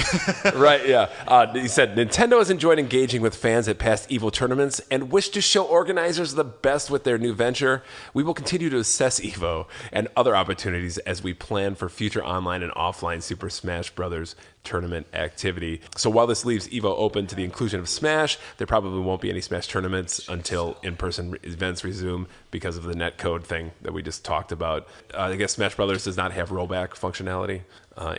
S2: Right, yeah. He said, Nintendo has enjoyed engaging with fans at past EVO tournaments and wish to show organizers the best with their new venture. We will continue to assess EVO and other opportunities as we plan for future online and offline Super Smash Brothers tournament activity. So while this leaves EVO open to the inclusion of Smash, there probably won't be any Smash tournaments until in-person events resume because of the netcode thing that we just talked about. I guess Smash Brothers does not have rollback functionality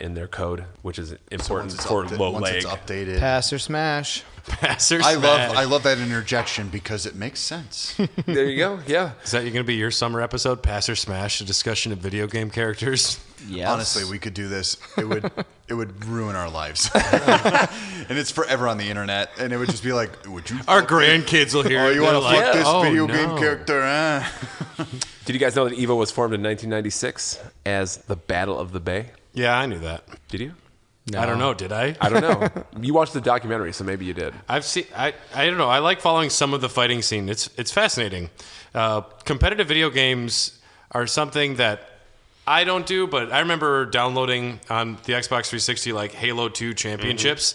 S2: in their code, which is important for low
S6: once
S2: lag.
S6: it's updated.
S5: Pass or smash.
S3: Passer
S6: I
S3: Smash.
S6: love that interjection because it makes sense.
S2: There you go. Yeah.
S3: Is that going to be your summer episode? Passer Smash, a discussion of video game characters.
S5: Yes.
S6: Honestly, we could do this. It would ruin our lives. And it's forever on the internet. And it would just be like, would you
S3: Our
S6: fuck this-
S3: grandkids will hear
S6: Oh,
S3: it.
S6: you want to
S3: They're
S6: fuck
S3: like,
S6: this
S3: "Oh,
S6: video
S3: no."
S6: game character?
S2: Did you guys know that EVO was formed in 1996 as the Battle of the Bay?
S3: Yeah, I knew that.
S2: Did you?
S5: No.
S3: I don't know. Did I?
S2: I don't know. You watched the documentary, so maybe you did.
S3: I've seen. I don't know. I like following some of the fighting scene. It's fascinating. Competitive video games are something that I don't do, but I remember downloading on the Xbox 360 like Halo 2 championships.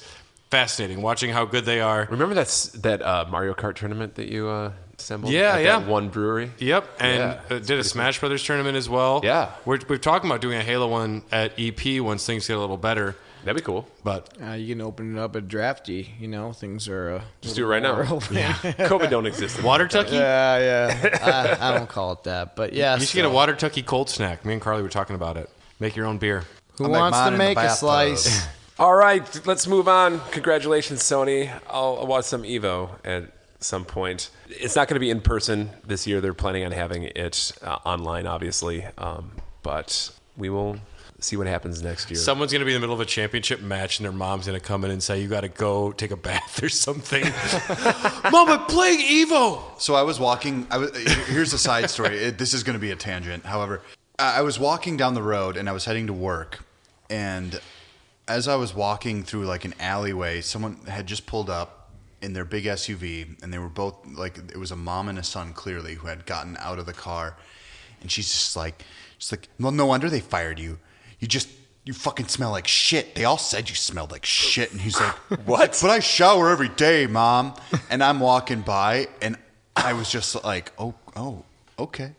S3: Fascinating, watching how good they are.
S2: Remember that Mario Kart tournament that you assembled?
S3: Yeah,
S2: at
S3: yeah.
S2: That one brewery?
S3: Yep, and
S2: Yeah,
S3: did a Smash Brothers tournament as well.
S2: Yeah.
S3: We've talked about doing a Halo one at EP once things get a little better.
S2: That'd be cool.
S3: But
S5: You can open it up at Drafty. Things are...
S2: Just do it right now. COVID don't exist.
S3: Water Tucky?
S5: Yeah. I don't call it that, but yeah.
S3: You should get a Water Tucky cold snack. Me and Carly were talking about it. Make your own beer.
S5: Who
S6: I'll make
S5: wants
S6: mine
S5: to
S6: in the
S5: make a
S6: bathtub.
S5: slice?
S2: All right, let's move on. Congratulations, Sony. I'll watch some Evo at some point. It's not going to be in person this year. They're planning on having it online, obviously. But we will see what happens next year.
S3: Someone's going to be in the middle of a championship match and their mom's going to come in and say, you got to go take a bath or something. Mom, I'm playing Evo.
S6: So I was walking. Here's a side story. This is going to be a tangent. However, I was walking down the road and I was heading to work. And as I was walking through like an alleyway, someone had just pulled up in their big SUV, and they were both like, it was a mom and a son clearly who had gotten out of the car. And she's just like, well, no wonder they fired you. You fucking smell like shit. They all said you smelled like shit. And he's like, what? But I shower every day, Mom. And I'm walking by, and I was just like, oh, okay.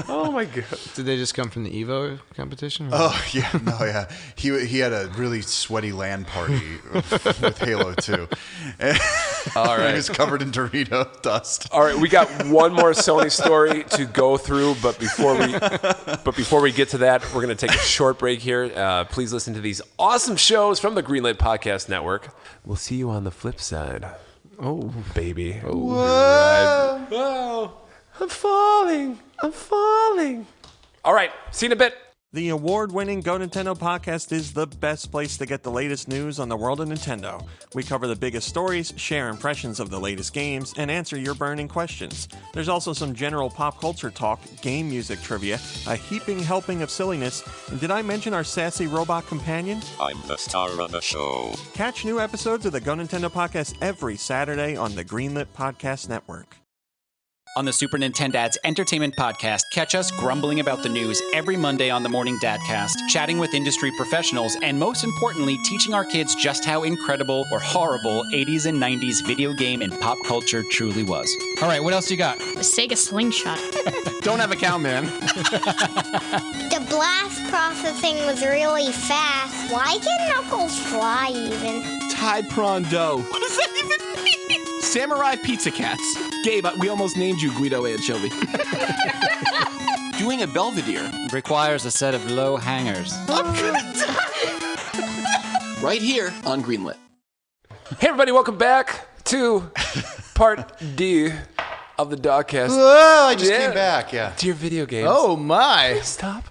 S2: Oh my god!
S5: Did they just come from the Evo competition?
S6: Oh yeah. He had a really sweaty LAN party with Halo 2.
S2: All right,
S6: he was covered in Dorito dust.
S2: All right, we got one more Sony story to go through, but before we get to that, we're going to take a short break here. Please listen to these awesome shows from the Greenlit Podcast Network. We'll see you on the flip side. Oh, baby. Oh, whoa. Whoa. I'm falling. All right, see you in a bit.
S7: The award-winning Go Nintendo podcast is the best place to get the latest news on the world of Nintendo. We cover the biggest stories, share impressions of the latest games, and answer your burning questions. There's also some general pop culture talk, game music trivia, a heaping helping of silliness, and did I mention our sassy robot companion?
S8: I'm the star of the show.
S7: Catch new episodes of the Go Nintendo podcast every Saturday on the Greenlit Podcast Network.
S9: On the Super Nintendad's Entertainment Podcast, catch us grumbling about the news every Monday on the Morning Dadcast, chatting with industry professionals, and most importantly, teaching our kids just how incredible or horrible 80s and 90s video game and pop culture truly was.
S10: All right, what else you got?
S11: The Sega Slingshot.
S10: Don't have a count, man.
S11: The blast processing was really fast. Why can Knuckles fly even?
S10: Thai prawn dough. What does that even mean? Samurai Pizza Cats. Gabe, we almost named you Guido Anchovy. Doing a Belvedere
S9: Requires a set of low hangers.
S10: I'm gonna die. Right here on Greenlit.
S2: Hey everybody, welcome back to part D of the Dogcast.
S6: Whoa, I just came back, yeah.
S2: To your video games.
S5: Oh my!
S2: Stop.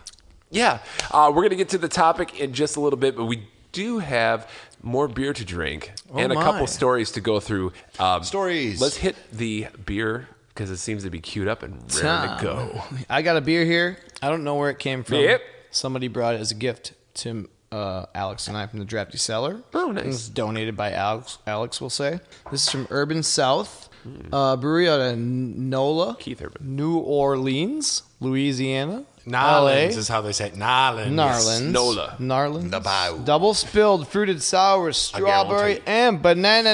S2: Yeah, we're going to get to the topic in just a little bit, but we do have more beer to drink and a couple stories to go through.
S6: Stories.
S2: Let's hit the beer because it seems to be queued up and ready to go.
S5: I got a beer here. I don't know where it came from.
S2: Yep.
S5: Somebody brought it as a gift to Alex and I from the Drafty Cellar.
S2: Oh, nice.
S5: It was donated by Alex, we'll say. This is from Urban South. Brewery out of NOLA.
S2: Keith Urban.
S5: New Orleans, Louisiana.
S3: Narlins
S5: LA.
S3: is how they say it. Narlins.
S5: Narlins.
S2: NOLA.
S5: Narlins.
S6: Nabow.
S5: Double spilled fruited sour, strawberry, and banana.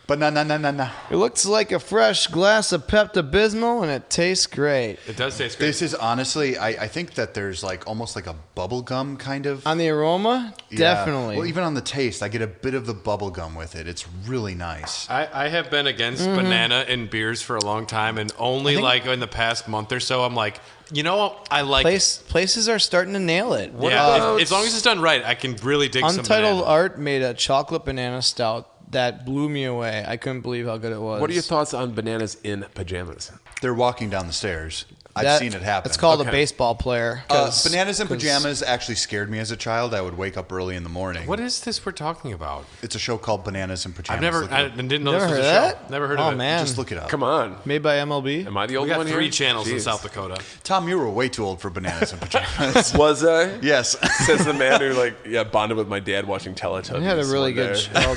S6: Banana.
S5: It looks like a fresh glass of Pepto-Bismol, and it tastes great.
S3: It does taste great.
S6: This is honestly, I think that there's like almost like a bubble gum kind of.
S5: On the aroma,
S6: Yeah.
S5: definitely.
S6: Well, even on the taste, I get a bit of the bubble gum with it. It's really nice.
S3: I have been against banana in beers for a long time, and only like in the past month or so, I'm like, you know, I like
S5: Places are starting to nail it.
S3: Yeah, as long as it's done right, I can really dig some
S5: Untitled
S3: banana.
S5: Art made a chocolate banana stout that blew me away. I couldn't believe how good it was.
S2: What are your thoughts on bananas in pajamas?
S6: They're walking down the stairs. I've seen it happen.
S5: It's called a baseball player.
S6: Bananas in Pajamas actually scared me as a child. I would wake up early in the morning.
S3: What is this we're talking about?
S6: It's a show called Bananas in Pajamas.
S3: I didn't know
S5: Never
S3: this was
S5: heard
S3: a
S5: of
S3: show.
S5: that?
S3: Never heard of it.
S5: Oh, man.
S6: Just look it up.
S2: Come on.
S5: Made by MLB?
S2: Am I the old
S3: We got
S2: one here?
S3: 3 channels in
S2: Jeez.
S3: South Dakota.
S6: Tom, you were way too old for Bananas in Pajamas.
S2: Was I?
S6: Yes.
S2: Says the man who bonded with my dad watching Teletubbies.
S5: It had a really good show.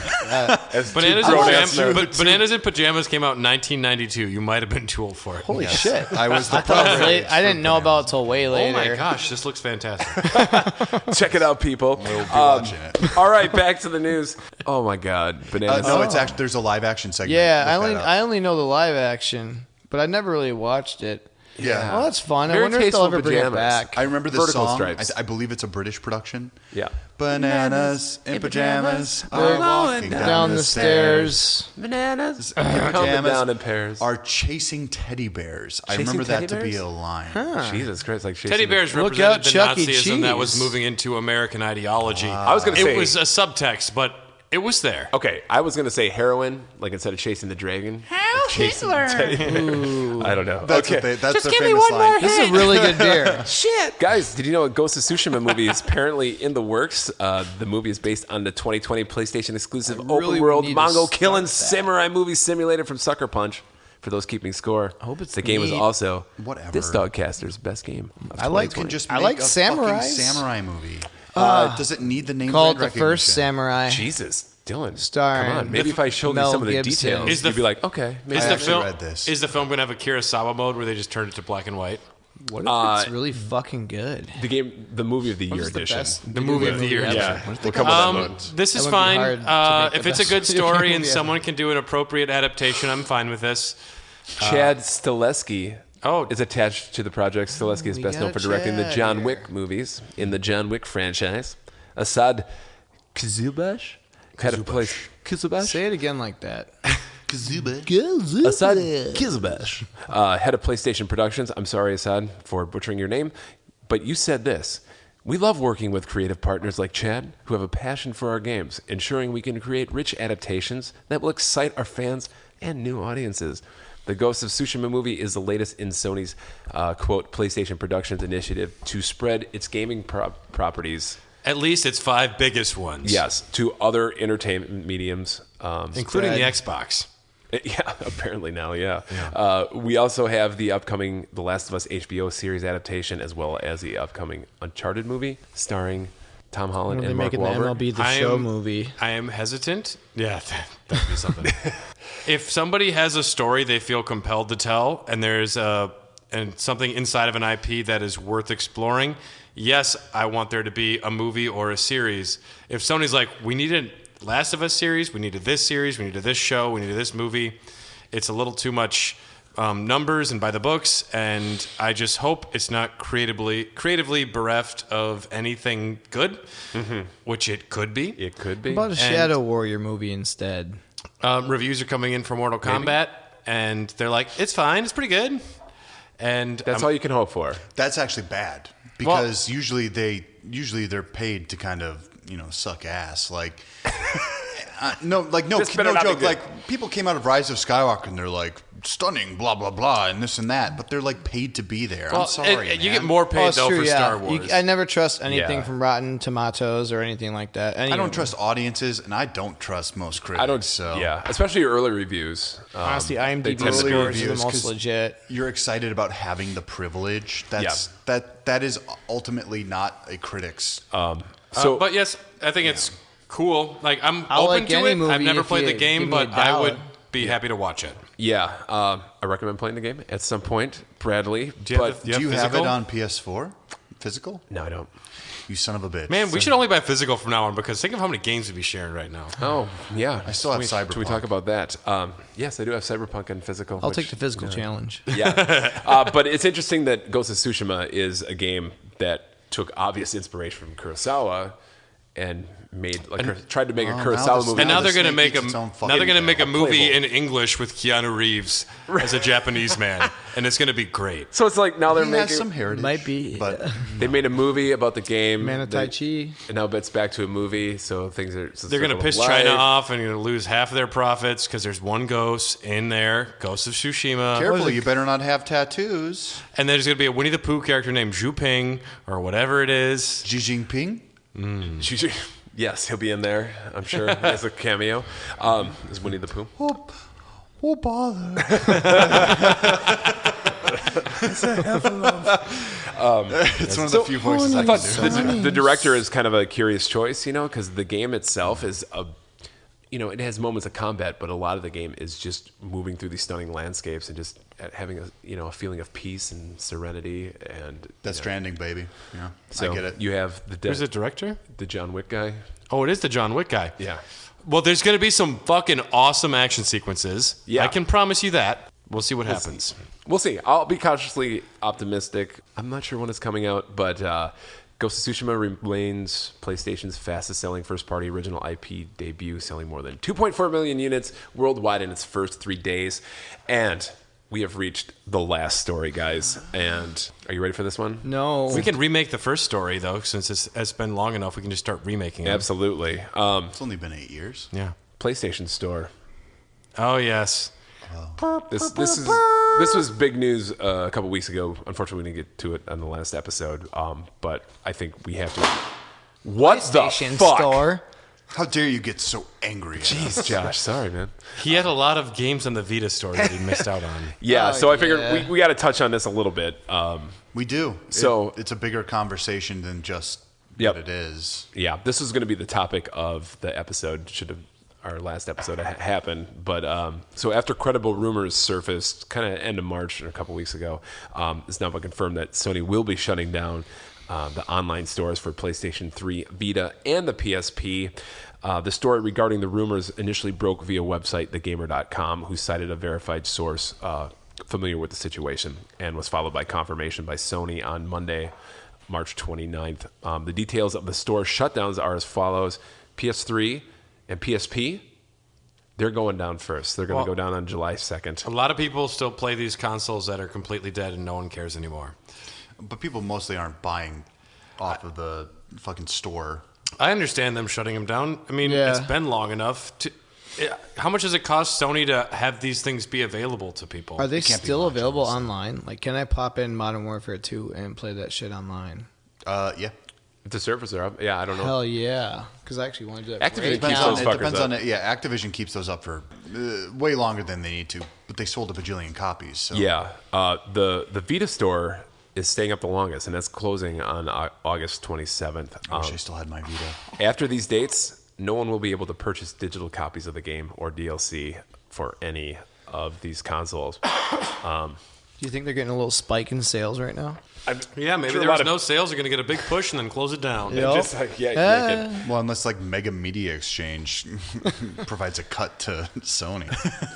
S3: Bananas in Pajamas came out in 1992. You might have been too old for it.
S5: Holy shit.
S6: I was the
S5: I didn't know about it till way later.
S3: Oh my gosh, this looks fantastic.
S2: Check it out, people.
S6: We'll be watching it.
S2: All right, back to the news. Oh my God, Bananas.
S6: No, it's actually there's a live action segment.
S5: Yeah,
S6: Look that up.
S5: I only know the live action, but I never really watched it.
S6: Yeah.
S5: Well, that's fun. I
S2: Very
S5: wonder if they'll
S2: tasteful
S5: ever bring it
S2: pajamas.
S5: back.
S6: I remember this
S2: Vertical
S6: song.
S2: stripes.
S6: I believe it's a British production.
S2: Yeah.
S6: Bananas in pajamas
S5: They're
S6: are walking
S5: down the stairs.
S2: Bananas.
S6: Pajamas
S2: down in pairs.
S6: are chasing teddy bears. I
S2: Chasing
S6: remember that
S2: teddy
S6: to be
S2: bears?
S6: a line.
S2: Jesus Christ, like
S3: Teddy bears
S5: Look
S3: represented
S5: out,
S3: the
S5: Chuck E.
S3: Nazism that was
S5: Cheese.
S3: moving into American ideology.
S2: I was going to say.
S3: It was a subtext, but it was there.
S2: Okay, I was going to say heroin, like instead of chasing the dragon. Chasing Teddy. I don't know.
S6: That's
S2: okay.
S6: that's their famous line.
S5: This is a really good beer.
S2: Shit. Guys, did you know a Ghost of Tsushima movie is apparently in the works? The movie is based on the 2020 PlayStation exclusive
S5: really
S2: open world
S5: need to
S2: Mongol
S5: start
S2: killing
S5: that.
S2: samurai movie simulator from Sucker Punch. For those keeping score,
S5: I hope it's
S2: the game is
S5: neat.
S2: also
S6: Whatever.
S2: this Dogcaster's best game. Of
S5: I like
S2: 2020.
S6: Just
S5: I
S6: make
S5: like
S6: a
S5: samurais.
S6: fucking samurai movie. Does it need the name
S5: Called
S6: brand
S5: The First
S6: recognition?
S5: Samurai.
S2: Jesus, Dylan.
S5: Starring
S2: Come on. Maybe if I showed
S5: Mel
S2: you some of the
S5: Gibson.
S2: details,
S3: Is the-
S2: you'd be like, okay. Maybe
S3: Is
S6: I
S3: the
S6: actually
S3: film
S6: read this.
S3: Is the film going to have a Kurosawa mode where they just turned it to black and white?
S5: What if it's really fucking good?
S2: the movie of the year
S5: is the
S2: edition.
S5: best
S3: The movie of the year.
S5: ever?
S2: Yeah, we'll come with that mode.
S3: This is
S5: That wouldn't be
S3: fine.
S5: hard to make
S3: If
S5: the
S3: it's a
S5: best
S3: good
S5: video game
S3: story and
S5: movie
S3: someone can do an appropriate adaptation, I'm fine with this.
S2: Chad Stileski
S3: Oh.
S2: is attached to the project. Stileski is
S5: we
S2: best
S5: got
S2: known for directing the
S5: Chad
S2: John
S5: here.
S2: Wick movies in the John Wick franchise. Assad Kazubas had a place. Kazubas?
S5: Say it again like that.
S2: Assad Kazubas head of PlayStation Productions. I'm sorry, Assad, for butchering your name, but you said this. We love working with creative partners like Chad, who have a passion for our games, ensuring we can create rich adaptations that will excite our fans and new audiences. The Ghost of Tsushima movie is the latest in Sony's, quote, PlayStation Productions initiative to spread its gaming properties.
S3: At least its 5 biggest ones.
S2: Yes, to other entertainment mediums.
S3: Including the Xbox.
S2: Yeah, apparently now, yeah. We also have the upcoming The Last of Us HBO series adaptation, as well as the upcoming Uncharted movie starring Tom Holland
S5: They're
S2: and Mark
S5: making the
S2: Wahlberg.
S5: MLB The Show movie.
S3: I am hesitant. Yeah, that'd be something. If somebody has a story they feel compelled to tell, and there's something inside of an IP that is worth exploring, yes, I want there to be a movie or a series. If Sony's like, we need a Last of Us series, we needed this series, we needed this show, we needed this movie, it's a little too much numbers and by the books, and I just hope it's not creatively bereft of anything good, which it could be.
S2: It could be.
S5: What about a Shadow Warrior movie instead?
S3: Reviews are coming in for Mortal Kombat, and they're like, it's fine, it's pretty good. And
S2: That's all you can hope for.
S6: That's actually bad because usually they're paid to kind of suck ass. Like no joke. Like people came out of Rise of Skywalker and they're like stunning, blah blah blah, and this and that, but they're like paid to be there. I'm sorry,
S3: you
S6: man.
S3: get more paid
S5: it's
S3: though
S5: true,
S3: for
S5: yeah.
S3: Star Wars.
S5: I never trust anything
S2: Yeah.
S5: from Rotten Tomatoes or anything like that.
S6: I don't trust audiences, and I don't trust most critics.
S2: I don't.
S6: So
S2: Yeah, especially early reviews.
S5: Honestly,
S2: they
S5: IMDb
S2: tend to
S5: scores
S2: be-
S5: are the
S6: reviews,
S5: most
S6: 'cause
S5: legit.
S6: you're excited about having the privilege. That is ultimately not a critic's.
S3: But yes, I think it's cool. Like I'm
S5: I'll
S3: open
S5: like
S3: to
S5: any
S3: it.
S5: movie
S3: I've never
S5: if
S3: played the
S5: you
S3: game,
S5: give me
S3: but
S5: a
S3: I would
S5: dollar.
S3: be happy to watch it.
S2: Yeah, I recommend playing the game at some point, Bradley.
S3: Do you
S2: but
S3: have
S6: Do you have it
S3: physical?
S6: on PS4? Physical?
S2: no, I don't.
S6: You son of a bitch.
S3: Man, we should only buy physical from now on because think of how many games we'd be sharing right now.
S2: Oh, yeah.
S6: I still have
S2: Should we
S6: Cyberpunk.
S2: talk about that? Yes, I do have Cyberpunk and physical.
S5: I'll
S2: which-
S5: take the physical challenge.
S2: Yeah, but it's interesting that Ghost of Tsushima is a game that took obvious inspiration from Kurosawa and tried to make a Kurosawa movie.
S3: And now they're going to
S6: Snake
S3: make
S6: eats its own
S3: now they're going to make a movie
S2: playable.
S3: in English with Keanu Reeves as a Japanese man, and it's going to be great.
S2: So it's like now they're
S6: He
S2: making
S6: has some heritage.
S5: Might be.
S6: But
S2: they made a movie about the game.
S5: Man of Tai Chi.
S2: And now it's back to a movie, so things are.
S3: They're going to piss China off and going to lose half of their profits because there's one ghost in there, Ghost of Tsushima.
S6: careful, you better not have tattoos.
S3: And there's going to be a Winnie the Pooh character named Zhu Ping or whatever it is.
S6: Xi Jinping?
S2: Yes, he'll be in there, I'm sure, as a cameo. As Winnie the Pooh.
S6: Oh, bother. It's one of the few voices I
S2: thought
S6: can do.
S2: the director is kind of a curious choice, because the game itself is it has moments of combat, but a lot of the game is just moving through these stunning landscapes and just having a feeling of peace and serenity. And
S6: Death Stranding, baby. Yeah,
S2: so
S6: I get it.
S2: You have
S3: Who's the director?
S2: the John Wick guy.
S3: Oh, it is the John Wick guy.
S2: Yeah.
S3: Well, there's going to be some fucking awesome action sequences.
S2: Yeah.
S3: I can promise you that. We'll see what happens.
S2: We'll see. I'll be cautiously optimistic. I'm not sure when it's coming out, but Ghost of Tsushima remains PlayStation's fastest-selling first-party original IP debut, selling more than 2.4 million units worldwide in its first 3 days. And we have reached the last story, guys. And are you ready for this one?
S5: No.
S3: We can remake the first story, though, since it's been long enough. We can just start remaking it.
S2: Absolutely.
S6: It's only been 8 years.
S3: Yeah.
S2: PlayStation Store.
S3: Oh, yes.
S2: This was big news a couple weeks ago. Unfortunately, we didn't get to it on the last episode. But I think we have to. What the
S5: PlayStation
S2: fuck?
S5: Store.
S6: How dare you get so angry at
S2: Jeez,
S6: us?
S2: Josh. Sorry, man.
S3: He had a lot of games on the Vita store that he missed out on.
S2: Yeah, so I figured we got to touch on this a little bit.
S6: We do.
S2: So
S6: it's a bigger conversation than just
S2: Yep.
S6: what it is.
S2: Yeah, this is going to be the topic of the episode. Our last episode happened, but so after credible rumors surfaced, kind of end of March or a couple weeks ago, it's now been confirmed that Sony will be shutting down the online stores for PlayStation 3, Vita, and the PSP. The story regarding the rumors initially broke via website thegamer.com, who cited a verified source familiar with the situation, and was followed by confirmation by Sony on Monday, March 29th. The details of the store shutdowns are as follows. PS3 and PSP, they're going down first. They're going to go down on July 2nd.
S3: A lot of people still play these consoles that are completely dead and no one cares anymore.
S6: But people mostly aren't buying off of the fucking store.
S3: I understand them shutting them down. I mean,
S5: Yeah.
S3: it's been long enough. How much does it cost Sony to have these things be available to people?
S5: Are they
S6: It can't be
S5: still
S6: much,
S5: available
S6: honestly.
S5: online? Like, can I pop in Modern Warfare 2 and play that shit online?
S6: Yeah.
S2: If the servers are up, yeah, I don't know.
S5: Hell yeah. Because I actually want to do that.
S2: Activision
S5: right
S2: keeps
S5: now.
S2: those
S6: It
S2: fuckers
S6: depends
S2: up.
S6: on it. Yeah, Activision keeps those up for way longer than they need to, but they sold a bajillion copies. So.
S2: Yeah, the Vita store is staying up the longest, and that's closing on August 27th.
S6: I wish I still had my Vita.
S2: After these dates, no one will be able to purchase digital copies of the game or DLC for any of these consoles.
S5: Do you think they're getting a little spike in sales right now?
S3: Yeah, maybe
S2: sure a
S3: there
S2: lot
S3: was
S2: of-
S3: no sales. They're going to get a big push and then close it down.
S5: Yep.
S2: Just like, yeah,
S6: Well, unless like Mega Media Exchange provides a cut to Sony.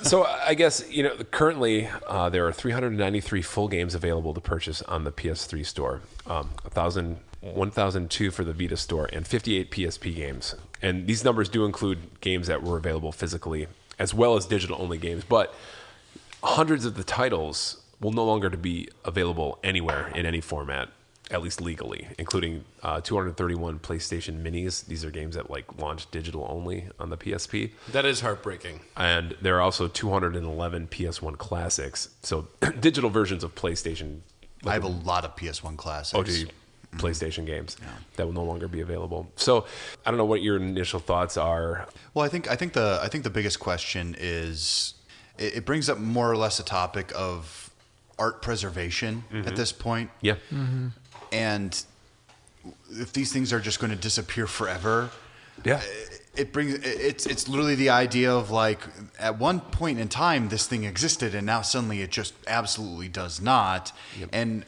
S2: So I guess, currently there are 393 full games available to purchase on the PS3 store, 1,002 for the Vita store, and 58 PSP games. And these numbers do include games that were available physically, as well as digital-only games. But hundreds of the titles will no longer be available anywhere in any format, at least legally, including 231 PlayStation Minis. These are games that launched digital only on the PSP.
S3: That is heartbreaking.
S2: And there are also 211 PS1 classics, so digital versions of PlayStation.
S6: I have a lot of PS1 classics.
S2: OG PlayStation games that will no longer be available. So I don't know what your initial thoughts are.
S6: Well, I think the biggest question is it brings up more or less a topic of art preservation at this point.
S2: Yeah.
S5: Mm-hmm.
S6: And if these things are just going to disappear forever,
S2: Yeah.
S6: it's literally the idea of at one point in time this thing existed and now suddenly it just absolutely does not.
S2: Yep.
S6: And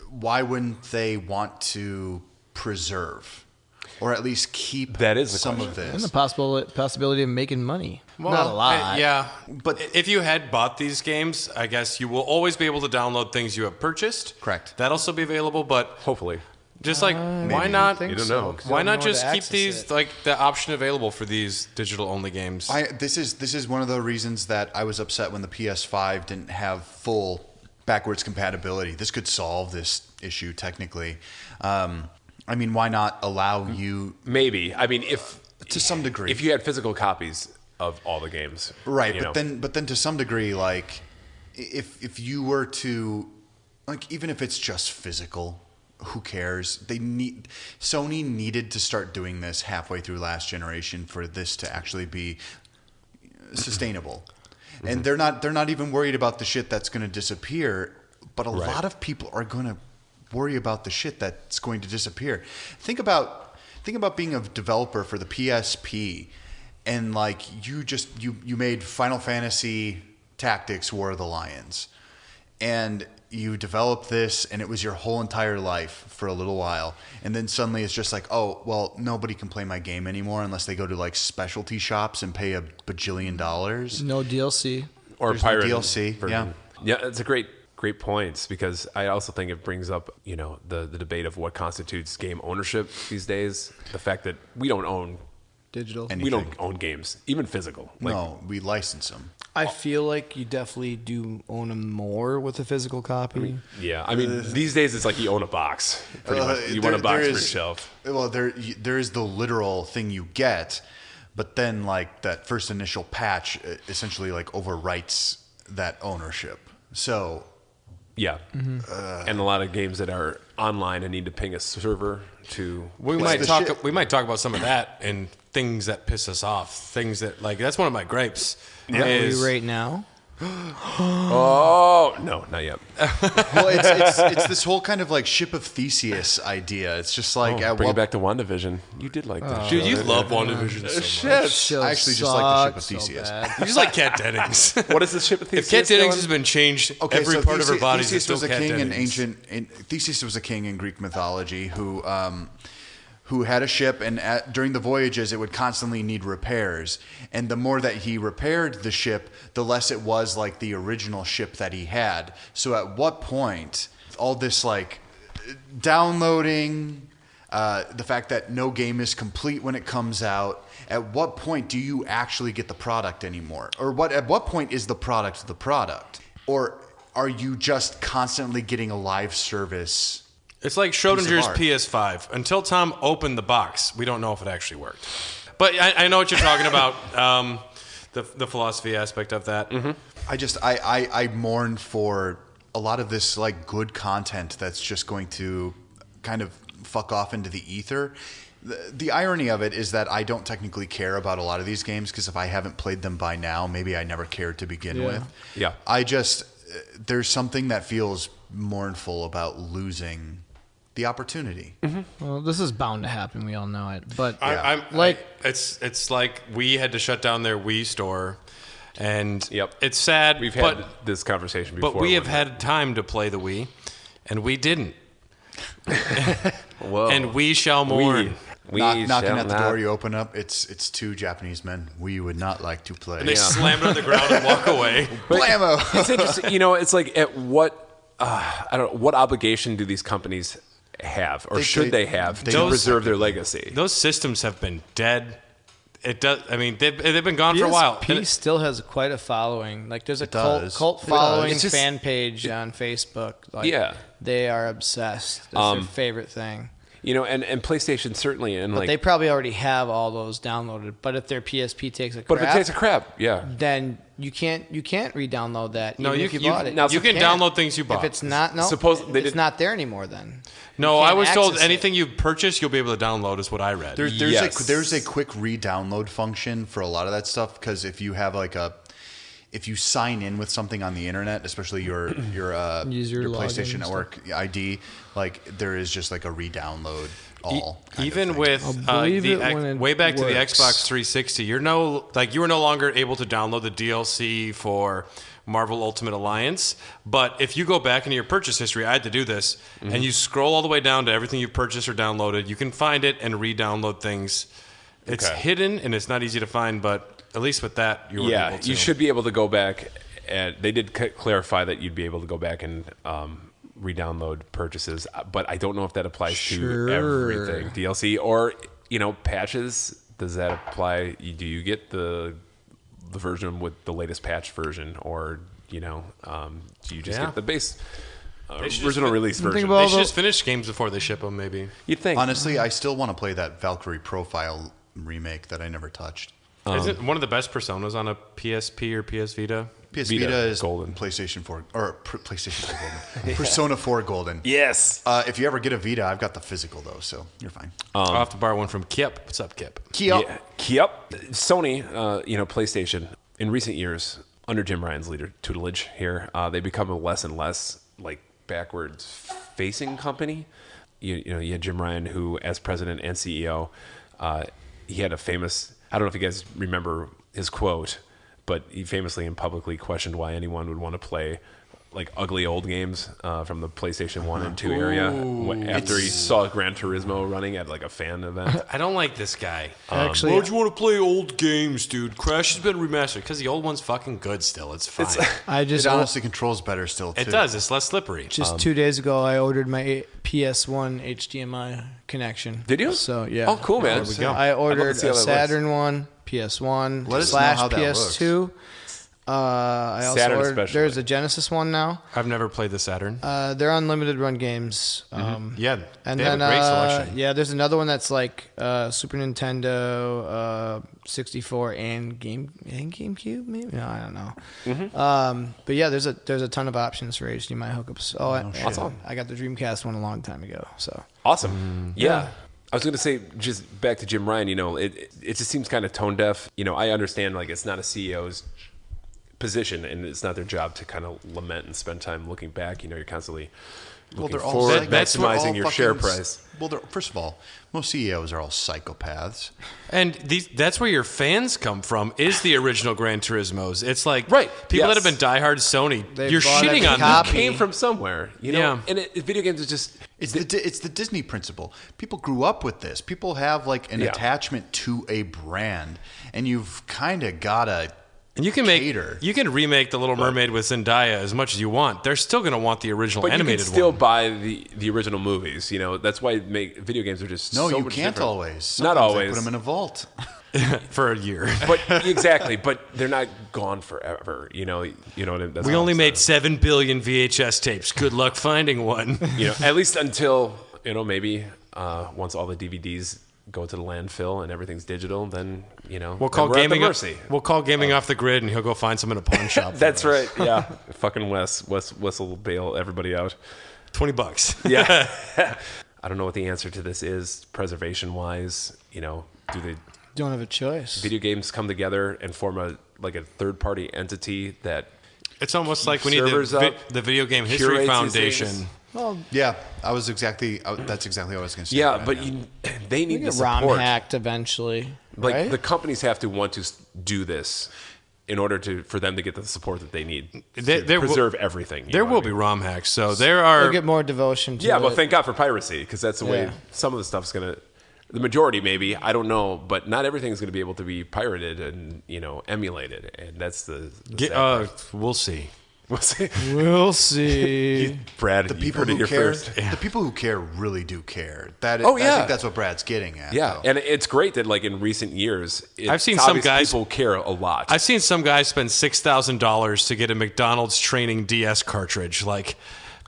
S6: why wouldn't they want to preserve or at least keep
S2: That is the
S6: some
S2: question.
S6: of this?
S5: And the possibility of making money.
S3: Well,
S5: Not a lot.
S3: Yeah,
S6: But-
S3: if you had bought these games, I guess you will always be able to download things you have purchased.
S6: Correct.
S3: That'll still be available, but
S2: Hopefully.
S3: Just like, why not?
S2: You don't know.
S3: Why not just keep
S5: access
S3: these
S5: it.
S3: like the option available for these digital only games?
S6: This is one of the reasons that I was upset when the PS5 didn't have full backwards compatibility. This could solve this issue technically. I mean, why not allow you?
S2: Maybe. I mean, if
S6: to some degree,
S2: if you had physical copies of all the games,
S6: right?
S2: you
S6: But then to some degree, like if you were to, like, even if it's just physical, who cares? Sony needed to start doing this halfway through last generation for this to actually be sustainable. And they're not even worried about the shit that's going to disappear, but a lot of people are going to worry about the shit that's going to disappear. Think about being a developer for the PSP, and like you made Final Fantasy Tactics War of the Lions, and you developed this, and it was your whole entire life for a little while, and then suddenly it's just like, oh well, nobody can play my game anymore unless they go to like specialty shops and pay $1 bajillion.
S5: No DLC
S2: or
S6: There's
S2: pirate
S6: no DLC.
S2: version. Yeah, it's a great points, because I also think it brings up, the debate of what constitutes game ownership these days. The fact that we don't own
S5: digital.
S6: Anything.
S2: We don't own games, even physical.
S6: No, we license them.
S5: I feel like you definitely do own them more with a physical copy.
S2: I mean, these days it's like you own a box. Pretty much, you want a box for your shelf.
S6: Well, there is the literal thing you get, but then like that first initial patch essentially like overwrites that ownership. So.
S2: Yeah, and a lot of games that are online and need to ping a server to.
S3: We might talk about some of that and things that piss us off. Things that, like, that's one of my gripes.
S5: Is, right now?
S2: Oh no, not yet.
S6: Well, it's this whole kind of like ship of Theseus idea. It's just like
S2: bring it back to WandaVision. You did like that,
S3: dude. You love WandaVision so much.
S6: I actually just like the ship of Theseus.
S3: You just like Kat Dennings.
S2: What is the ship of Theseus?
S3: If Kat Dennings has been changed, every part of her body is still
S6: was a
S3: Kat
S6: king
S3: Dennings.
S6: Theseus was a king in Greek mythology who had a ship, and during the voyages it would constantly need repairs, and the more that he repaired the ship, the less it was like the original ship that he had. So at what point all this like downloading, the fact that no game is complete when it comes out, at what point do you actually get the product anymore? Or at what point is the product the product? Or are you just constantly getting a live service?
S3: It's like Schrodinger's PS5. Until Tom opened the box, we don't know if it actually worked. But I know what you're talking about, the philosophy aspect of that.
S6: Mm-hmm. I mourn for a lot of this like good content that's just going to kind of fuck off into the ether. The irony of it is that I don't technically care about a lot of these games, because if I haven't played them by now, maybe I never cared to begin with.
S2: Yeah.
S6: There's something that feels mournful about losing the opportunity.
S5: Mm-hmm. Well, this is bound to happen. We all know it. But
S3: it's like we had to shut down their Wii store, and it's sad.
S2: We've had this conversation before.
S3: But we have had time to play the Wii, and we didn't.
S2: Whoa.
S3: And we shall mourn.
S6: Knocking at the door, you open up. It's two Japanese men. We would not like to play.
S3: And they slam it on the ground and walk away.
S6: Blammo!
S2: It's interesting. It's like at what I don't know, what obligation do these companies have, or should they have, to preserve their legacy?
S3: Those systems have been dead. It does. I mean, they've been gone for a while.
S5: PSP still has quite a following. Like, there's a cult following fan page on Facebook. Like, they are obsessed. It's their favorite thing.
S2: And PlayStation certainly, and
S5: but they probably already have all those downloaded. But if their PSP takes a crap,
S2: but if it takes a crap,
S5: then you can't re-download that.
S3: No,
S5: you bought it.
S3: Now, you can download things you bought.
S5: If it's not, it's not there anymore. Then
S3: no, I was told anything you purchase, you'll be able to download. Is what I read.
S6: There's a quick re-download function for a lot of that stuff, because if you have if you sign in with something on the internet, especially your PlayStation Network ID, like there is just like a re-download
S3: even with way back to the Xbox 360, you were no longer able to download the DLC for Marvel Ultimate Alliance. But if you go back into your purchase history, I had to do this, and you scroll all the way down to everything you've purchased or downloaded, you can find it and re-download things. It's hidden and it's not easy to find, but at least with that, you were able to.
S2: You should be able to go back, and they did clarify that you'd be able to go back and re-download purchases, but I don't know if that applies to everything. DLC or patches. Does that apply? Do you get the version with the latest patch version, or do you just get the base original release version?
S3: They should just finish games before they ship them. Maybe
S2: you'd think.
S6: Honestly, I still want to play that Valkyrie Profile remake that I never touched.
S3: Is it one of the best Personas on a PSP or PS Vita?
S6: PS Vita is golden. PlayStation 4 or PlayStation 4 golden. Persona 4 golden.
S2: Yes.
S6: If you ever get a Vita, I've got the physical though, so you're fine.
S3: I'll have to borrow one from Kip. What's up, Kip?
S6: Kip.
S2: Yeah. Sony, PlayStation, in recent years, under Jim Ryan's tutelage here, they become a less and less like backwards facing company. You had Jim Ryan, who, as president and CEO, he had a famous. I don't know if you guys remember his quote, but he famously and publicly questioned why anyone would want to play like ugly old games from the PlayStation 1 and 2 area after he saw Gran Turismo running at like a fan event.
S3: I don't like this guy.
S5: Actually,
S3: why'd you want to play old games, dude? Crash has been remastered because the old one's fucking good still. It's fine.
S6: It honestly controls better still, too.
S3: It does. It's less slippery.
S5: Just 2 days ago, I ordered my PS1 HDMI connection.
S2: Did you?
S5: So, yeah.
S2: Oh, cool, man.
S5: There we go. I ordered a Saturn one, PS1 / PS2. I also
S2: Saturn
S5: ordered,
S2: especially.
S5: there's a Genesis one now.
S3: I've never played the Saturn.
S5: They're unlimited run games.
S3: Yeah,
S5: and
S3: they
S5: then
S3: have a great selection.
S5: Yeah, there's another one that's like Super Nintendo, 64, and GameCube. Maybe I don't know. But yeah, there's a ton of options for HDMI hookups.
S2: Awesome.
S5: I got the Dreamcast one a long time ago. So
S2: awesome. Yeah. I was going to say, just back to Jim Ryan. It just seems kind of tone deaf. I understand like it's not a CEO's position, and it's not their job to kind of lament and spend time looking back. You're constantly looking forward, maximizing your share price.
S6: Well, first of all, most CEOs are all psychopaths,
S3: and that's where your fans come from. Is the original Gran Turismos? It's like people that have been diehard Sony. You're shitting on them.
S2: It came from somewhere, And video games is just
S6: it's the Disney principle. People grew up with this. People have like an attachment to a brand, and you've kind of gotta.
S3: And you can remake The Little Mermaid with Zendaya as much as you want. They're still going to want the original animated one.
S2: But you can still buy the original movies. That's why video games are just so much different.
S6: No, you can't always. Sometimes
S2: not always.
S6: They put them in a vault.
S3: For a year.
S2: But exactly. But they're not gone forever.
S3: We only made 7 billion VHS tapes. Good luck finding one.
S2: At least until maybe once all the DVDs go to the landfill and everything's digital, then
S3: we'll call gaming off the grid, and he'll go find some in a pawn shop.
S2: That's right. Yeah, fucking Wes will bail everybody out.
S3: $20.
S2: Yeah. I don't know what the answer to this is, preservation wise. Do they
S5: don't have a choice?
S2: Video games come together and form a third party entity that.
S3: It's almost like we need the Video Game History Foundation.
S6: Well, yeah, that's exactly what I was going to say.
S2: Yeah, but they need the support.
S5: ROM hacked eventually.
S2: Like the companies have to want to do this in order for them to get the support that they need to preserve everything.
S3: There will be ROM hacks, so there are.
S5: They'll get more devotion to it.
S2: Yeah, well, thank God for piracy, because that's the way some of the stuff's going to. The majority, maybe, I don't know, but not everything's going to be able to be pirated and emulated, and that's the
S3: we'll see.
S5: We'll see.
S2: Brad,
S6: the people who care, the people who care really do care. I think that's what Brad's getting at.
S2: Yeah, and it's great that in recent years,
S3: I've seen some guys
S2: people care a lot.
S3: I've seen some guys spend $6,000 to get a McDonald's training DS cartridge,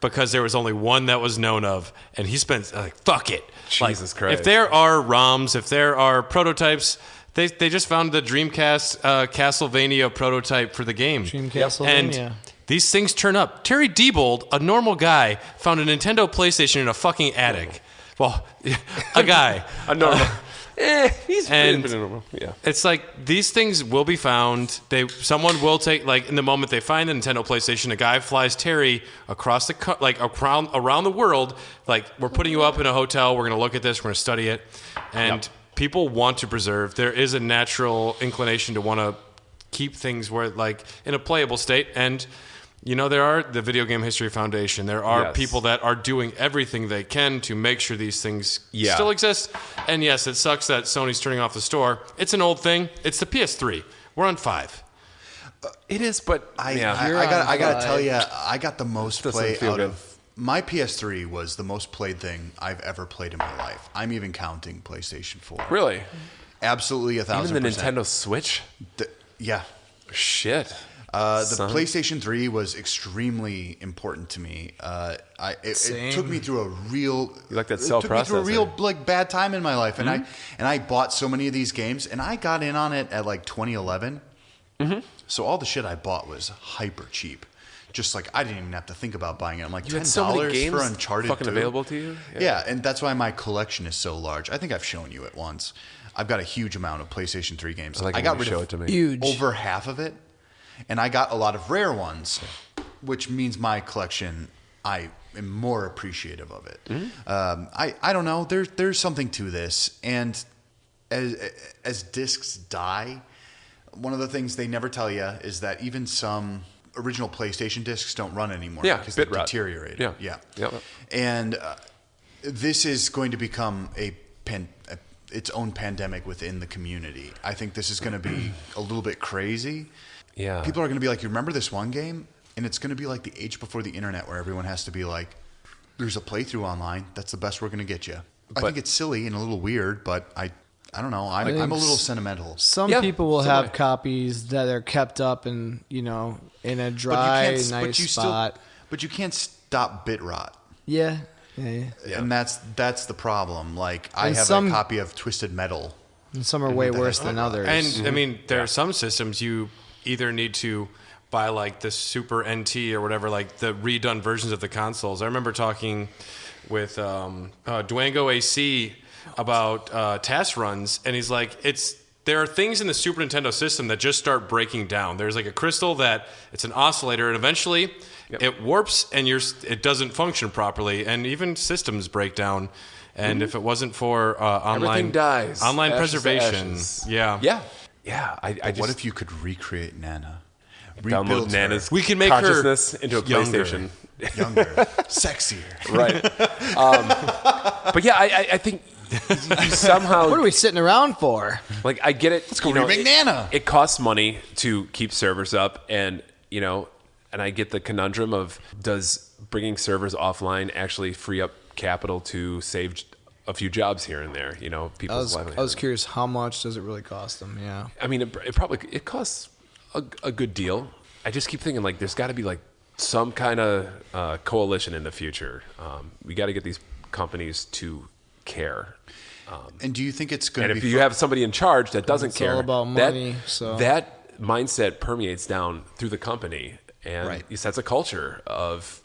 S3: because there was only one that was known of, and he spent fuck it.
S2: Jesus Christ!
S3: If there are ROMs, if there are prototypes. They just found the Dreamcast Castlevania prototype for the game.
S5: Castlevania.
S3: And these things turn up. Terry Diebold, a normal guy, found a Nintendo PlayStation in a fucking attic. Well, a guy.
S2: A normal.
S3: He's pretty normal. Yeah. It's like these things will be found. Someone will take in the moment they find the Nintendo PlayStation, a guy flies Terry across around the world. We're putting you up in a hotel. We're going to look at this. We're going to study it, and people want to preserve. There is a natural inclination to want to keep things where in a playable state, and there are the Video Game History Foundation. There are people that are doing everything they can to make sure these things still exist. And yes, it sucks that Sony's turning off the store. It's an old thing. It's the PS3. We're on 5.
S2: It is, but
S6: I got to tell you, I got the most play out of My PS3 was the most played thing I've ever played in my life. I'm even counting PlayStation 4.
S2: Really?
S6: Absolutely 1,000%.
S2: Even the Nintendo Switch?
S6: Yeah.
S2: Shit.
S6: The PlayStation 3 was extremely important to me. It took me through a real
S2: you like that cell
S6: took me through a
S2: processor.
S6: real bad time in my life, and I bought so many of these games, and I got in on it at like 2011. So all the shit I bought was hyper cheap. Just like I didn't even have to think about buying it. I'm like, $10 for Uncharted
S2: fucking
S6: 2?
S2: available to you.
S6: Yeah, and that's why my collection is so large. I think I've shown you it once. I've got a huge amount of PlayStation 3 games. I got rid of over half of it, and I got a lot of rare ones, which means my collection, I am more appreciative of it. I don't know. There's something to this, and as discs die, one of the things they never tell you is that even some original PlayStation discs don't run anymore because they deteriorate. Yeah. And this is going to become its own pandemic within the community. I think this is going to be a little bit crazy.
S2: Yeah.
S6: People are going to be like, you remember this one game? And it's going to be like the age before the internet where everyone has to be like, there's a playthrough online. That's the best we're going to get you. I think it's silly and a little weird, but I don't know. I'm a little sentimental.
S5: Some people will have copies that are kept up in a dry, nice spot.
S6: But you can't stop bit rot.
S5: Yeah.
S6: And that's the problem. Like I have a copy of Twisted Metal.
S5: And some are way worse than others.
S3: And I mean, there are some systems you either need to buy like the Super NT or whatever, like the redone versions of the consoles. I remember talking with Dwango AC about test runs, and he's like, there are things in the Super Nintendo system that just start breaking down. There's like a crystal that it's an oscillator, and eventually it warps and it doesn't function properly, and even systems break down. And if it wasn't for online preservation,
S6: what if you could recreate Nana?
S2: Download Nana's
S3: we can make
S2: consciousness
S3: her
S2: into a PlayStation.
S6: Younger, sexier.
S2: Right. But yeah, I think you somehow...
S5: What are we sitting around for?
S2: Like, I get it.
S6: Let's go remake Nana.
S2: It costs money to keep servers up, and I get the conundrum of, does bringing servers offline actually free up capital to save a few jobs here and there? People's livelihood.
S5: I was curious, how much does it really cost them? Yeah.
S2: I mean, it costs a good deal. I just keep thinking, like, there's got to be like some kind of coalition in the future. We got to get these companies to care.
S6: And do you think it's going to be...
S2: And if you have somebody in charge that doesn't care,
S5: all about money,
S2: that mindset permeates down through the company, and it sets a culture of,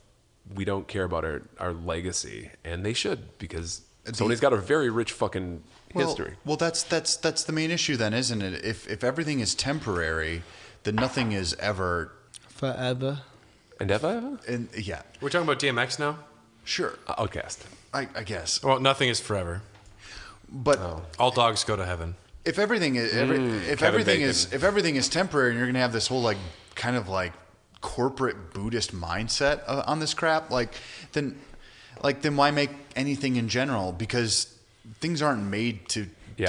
S2: we don't care about our legacy, and they should, because Sony's got a very rich fucking history.
S6: Well, that's the main issue then, isn't it? If everything is temporary, then nothing is ever
S5: forever.
S2: And ever?
S6: And yeah,
S3: we're talking about DMX now.
S6: Sure,
S2: Outcast.
S6: I guess.
S3: Well, nothing is forever,
S6: but
S3: all dogs go to heaven.
S6: If everything is if everything is temporary, and you're going to have this whole kind of corporate Buddhist mindset on this crap, then why make anything in general? Because things aren't made to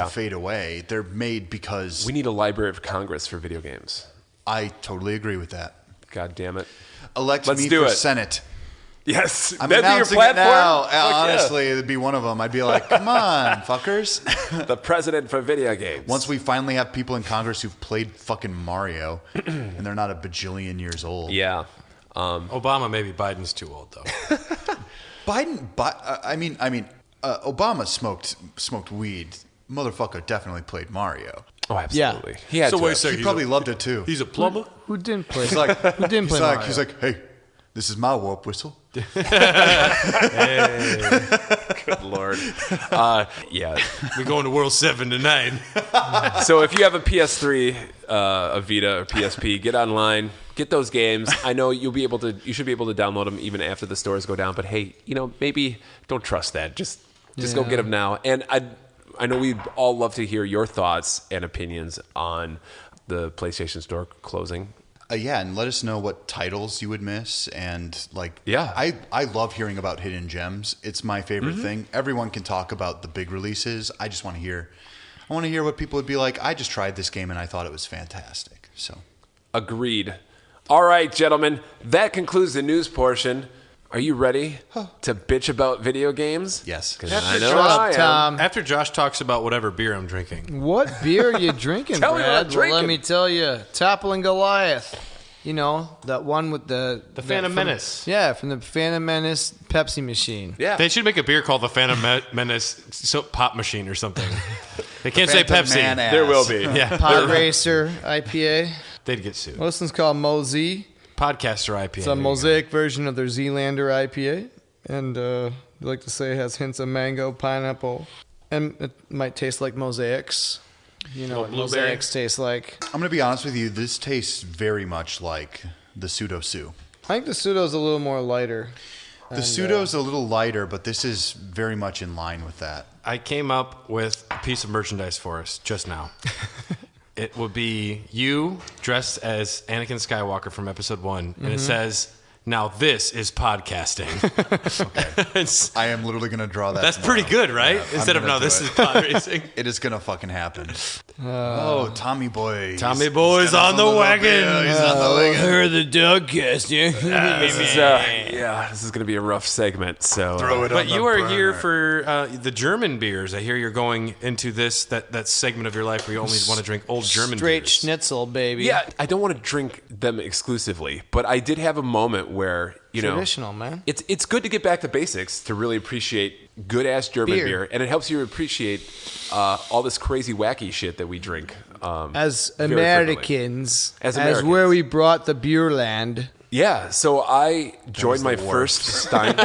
S6: fade away. They're made because
S2: we need a Library of Congress for video games.
S6: I totally agree with that.
S2: God damn it!
S6: Let's me for Senate.
S2: Yes,
S6: I'm
S2: that'd be your
S6: announcing
S2: platform.
S6: It now. Honestly, it'd be one of them. I'd be like, "Come on, fuckers!"
S2: The president for video games.
S6: Once we finally have people in Congress who've played fucking Mario, and they're not a bajillion years old.
S2: Yeah.
S3: Obama, maybe. Biden's too old though.
S6: Obama smoked weed. Motherfucker definitely played Mario.
S2: Oh, absolutely.
S5: Yeah.
S2: He had
S6: to. He probably loved it too.
S3: He's a plumber.
S5: Who didn't play?
S6: Who
S5: didn't play Mario?
S6: He's like, hey, this is my warp whistle.
S2: Good Lord. Yeah.
S3: We're going to World 7 tonight.
S2: So if you have a PS3, a Vita, or PSP, get online, get those games. I know you should be able to download them even after the stores go down. But hey, maybe don't trust that. Just go get them now. And I know we'd all love to hear your thoughts and opinions on the PlayStation Store closing.
S6: And let us know what titles you would miss. And I love hearing about hidden gems. It's my favorite thing. Everyone can talk about the big releases. I just want to hear what people would be like. I just tried this game and I thought it was fantastic. So,
S2: agreed. All right, gentlemen, that concludes the news portion. Are you ready to bitch about video games?
S6: Yes.
S2: I know
S5: Shut up,
S2: I am.
S5: Tom.
S3: After Josh talks about whatever beer I'm drinking.
S5: What beer are you drinking,
S2: Tell me what I'm
S5: Brad? Well, let
S2: drinking.
S5: me tell you. Toppling Goliath. You know, that one with the
S3: Phantom Menace.
S5: Yeah, from the Phantom Menace Pepsi machine.
S2: Yeah.
S3: They should make a beer called the Phantom Menace Pop Machine or something. They can't say
S6: Phantom
S3: Pepsi.
S6: Man-ass.
S2: There will be.
S3: Yeah,
S5: Pod Racer IPA.
S3: they'd get sued.
S5: Well, this one's called Mosey.
S3: Podcaster IPA.
S5: It's a mosaic version of their Zealander IPA. And they like to say it has hints of mango, pineapple, and it might taste like mosaics. You know what
S3: blueberry.
S5: mosaics taste like.
S6: I'm going to be honest with you. This tastes very much like the Pseudo Sue.
S5: I think the pseudo's a little more lighter.
S6: The Pseudo's a little lighter, but this is very much in line with that.
S3: I came up with a piece of merchandise for us just now. It would be you dressed as Anakin Skywalker from Episode 1, and it says, "Now this is podcasting." It's-
S6: I am literally going to draw that.
S3: that's
S6: tomorrow.
S3: pretty good, right?
S6: Yeah, I'm
S3: Instead of
S6: gonna
S3: "No,
S6: do
S3: this
S6: it."
S3: is pod racing."
S6: It is going to fucking happen. Tommy Boy.
S3: Tommy Boy's on the wagon.
S6: He's on the wagon.
S5: Heard the Dogcast, yeah.
S2: This is going to be a rough segment. So
S6: Throw it
S3: But
S6: on
S3: you
S6: the
S3: are
S6: burner.
S3: here for the German beers. I hear you're going into that segment of your life where you only want to drink old German
S5: Straight
S3: beers.
S5: schnitzel, baby.
S2: Yeah, I don't want to drink them exclusively, but I did have a moment where,
S5: Traditional, man.
S2: It's good to get back to basics to really appreciate good ass German beer, and it helps you appreciate all this crazy wacky shit that we drink.
S5: As
S2: very
S5: Americans,
S2: As
S5: as
S2: Americans.
S5: where we brought the beer land.
S2: Yeah, so I joined my first Stein.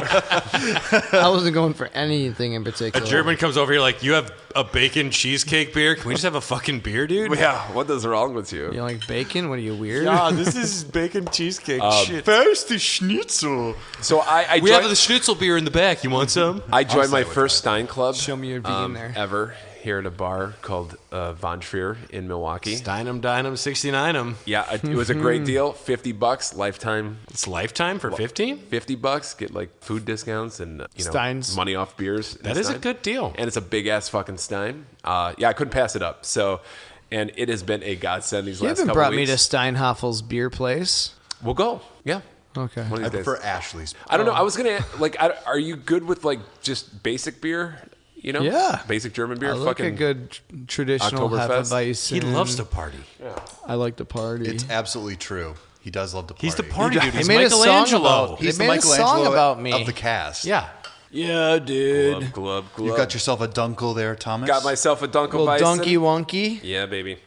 S5: I wasn't going for anything in
S3: A
S5: particular.
S3: German comes over here like, "You have a bacon cheesecake beer? Can we just have a fucking beer, dude?"
S2: Yeah, what is wrong with you?
S5: You like bacon? What are you, weird?
S3: This is bacon cheesecake shit.
S6: First the schnitzel.
S2: So I
S3: We
S2: joined,
S3: have the schnitzel beer in the back. You want some?
S2: I joined
S6: say
S2: my
S6: which
S2: first Stein Club.
S5: Show me your vegan there.
S2: Ever here at a bar called Von Trier in Milwaukee.
S3: Dynam, 69'em.
S2: Yeah, it was a great deal. $50 lifetime.
S3: It's lifetime for 15?
S2: $50, get like food discounts and
S5: Steins.
S2: money off beers.
S3: That is a good deal.
S2: And it's a big ass fucking Stein. I couldn't pass it up. So, and it has been a godsend these
S5: You
S2: last
S5: haven't
S2: couple
S5: brought me
S2: weeks.
S5: to Steinhoffel's beer place.
S2: We'll go. Yeah.
S5: Okay.
S2: One
S6: I
S2: of these
S6: prefer
S2: days.
S6: Ashley's.
S2: I don't know. I was gonna are you good with like just basic beer?
S5: Yeah.
S2: Basic German beer.
S5: I like a
S2: fucking
S5: good traditional
S2: Oktoberfest.
S5: Hefeweizen.
S3: He loves to party.
S5: I like to party.
S6: It's absolutely true. He does love to party.
S3: He's the party dude.
S5: He
S3: He's
S5: made a song
S3: Michelangelo.
S5: about-
S6: He's
S5: They
S6: the
S5: made a song
S6: Michelangelo
S5: about me.
S6: of the cast.
S3: Yeah.
S5: Yeah, dude.
S2: glub.
S6: You've got yourself a dunkel there, Thomas.
S2: Got myself a Dunkel
S5: Little
S2: Bison.
S5: donkey wonky.
S2: Yeah, baby.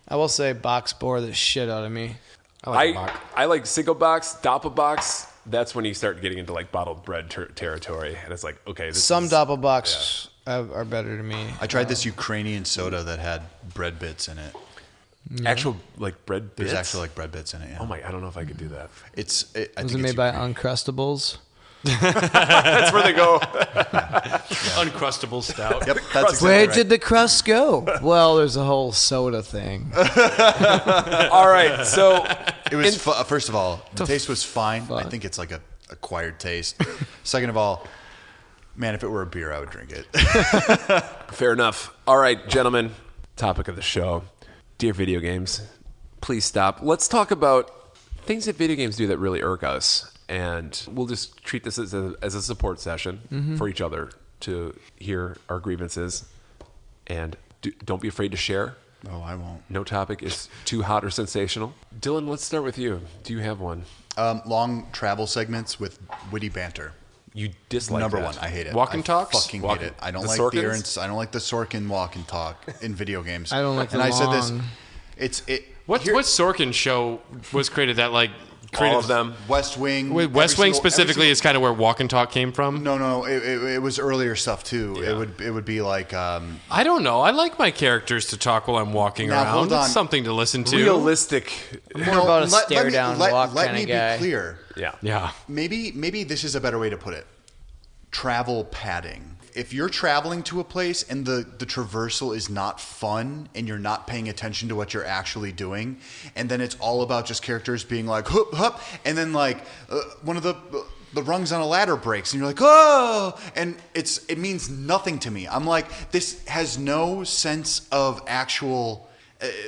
S5: I will say box bore the shit out of me.
S2: I like single box, doppelbox. That's when you start getting into like bottled bread territory, and it's like, okay, this
S5: Some
S2: is,
S5: doppelbox are better to me.
S6: I tried this Ukrainian soda that had bread bits in it.
S2: actual like bread bits.
S6: There's actually like bread bits in it. Yeah.
S2: Oh my, I don't know if I could do that.
S6: I
S5: Was
S6: think
S5: it
S6: it's
S5: made by
S6: Ukrainian.
S5: Uncrustables?
S2: That's where they go.
S3: Uncrustable stout.
S6: Yep, that's exactly
S5: Where
S6: right.
S5: did the crust go? Well, there's a whole soda thing.
S2: All right, so
S6: It was first of all, the taste was fine. I think it's like a acquired taste. Second of all, man, if it were a beer, I would drink it.
S2: fair enough. All right, gentlemen, topic of the show. Dear video games, please stop. Let's talk about things that video games do that really irk us. And we'll just treat this as a support session for each other to hear our grievances. And don't be afraid to share.
S6: Oh, I won't.
S2: No topic is too hot or sensational. Dylan, let's start with you. Do you have one?
S6: Long travel segments with witty banter.
S2: You dislike
S6: Number
S2: that.
S6: one, I hate it.
S3: Walk and
S6: I
S3: talks?
S6: fucking
S2: Walk-
S6: hate it. I don't
S2: the
S6: like
S2: Sorkins?
S6: I don't like the Sorkin walk and talk in video games.
S5: I don't like
S6: and
S5: the
S6: I said
S5: long-
S6: this.
S3: What Sorkin show was created that like created
S2: All of them.
S6: West Wing.
S3: West
S6: every
S3: Wing
S6: single-
S3: specifically is kind of where Walk and Talk came from.
S6: No. It was earlier stuff too. It would be like.
S3: I don't know. I like my characters to talk while I'm walking
S6: Now,
S3: around.
S6: hold on.
S3: It's something to listen to.
S2: Realistic.
S5: More about a stare down walk
S6: Let
S5: kind
S6: me
S5: of guy.
S6: be clear.
S2: Yeah.
S3: Yeah.
S6: Maybe this is a better way to put it. Travel padding. If you're traveling to a place and the traversal is not fun and you're not paying attention to what you're actually doing, and then it's all about just characters being like hup hup, and then like one of the rungs on a ladder breaks and you're like oh, and it means nothing to me. I'm like, this has no sense of actual.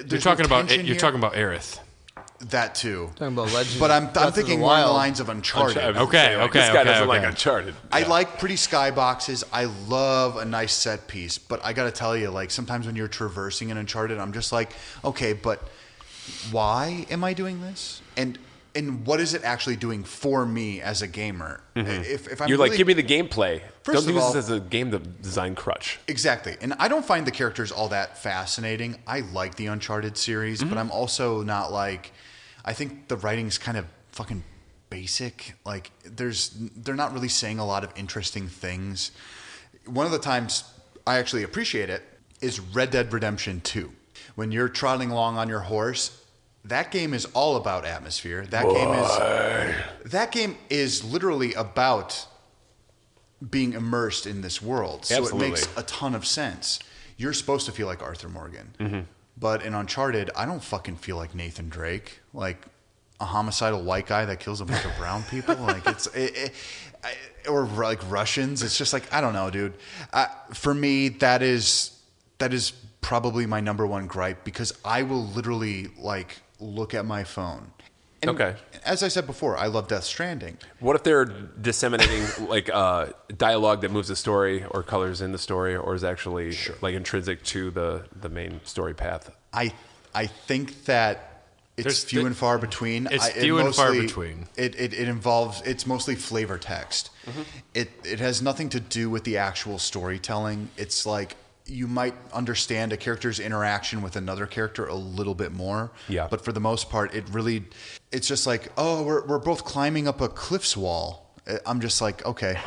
S3: You're talking about Aerith.
S6: That too.
S5: Talking about Legend.
S6: But I'm thinking more along the lines of Uncharted.
S3: Okay.
S2: This guy doesn't
S3: okay.
S2: like Uncharted.
S6: I like pretty skyboxes. I love a nice set piece. But I got to tell you, like, sometimes when you're traversing in Uncharted, I'm just like, okay, but why am I doing this? And what is it actually doing for me as a gamer? If I'm
S2: You're
S6: really,
S2: like, give me the gameplay.
S6: First
S2: Don't
S6: of
S2: use
S6: all-
S2: this as a game design crutch.
S6: Exactly. And I don't find the characters all that fascinating. I like the Uncharted series, but I'm also not like... I think the writing's kind of fucking basic. Like, they're not really saying a lot of interesting things. One of the times I actually appreciate it is Red Dead Redemption 2. When you're trotting along on your horse, that game is all about atmosphere. That game is literally about being immersed in this world. So
S2: Absolutely.
S6: it makes a ton of sense. You're supposed to feel like Arthur Morgan. But in Uncharted, I don't fucking feel like Nathan Drake. Like a homicidal white guy that kills a bunch of brown people. Like or like Russians. It's just like, I don't know, dude. For me, that is probably my number one gripe, because I will literally like look at my phone. And
S2: Okay.
S6: As I said before, I love Death Stranding.
S2: What if they're disseminating like dialogue that moves the story or colors in the story, or is actually like intrinsic to the main story path?
S6: I think that it's few and far between.
S3: It's few and far between.
S6: It's mostly flavor text. It has nothing to do with the actual storytelling. It's like you might understand a character's interaction with another character a little bit more.
S2: Yeah.
S6: But for the most part, it's just like, oh, we're both climbing up a cliff's wall. I'm just like, okay.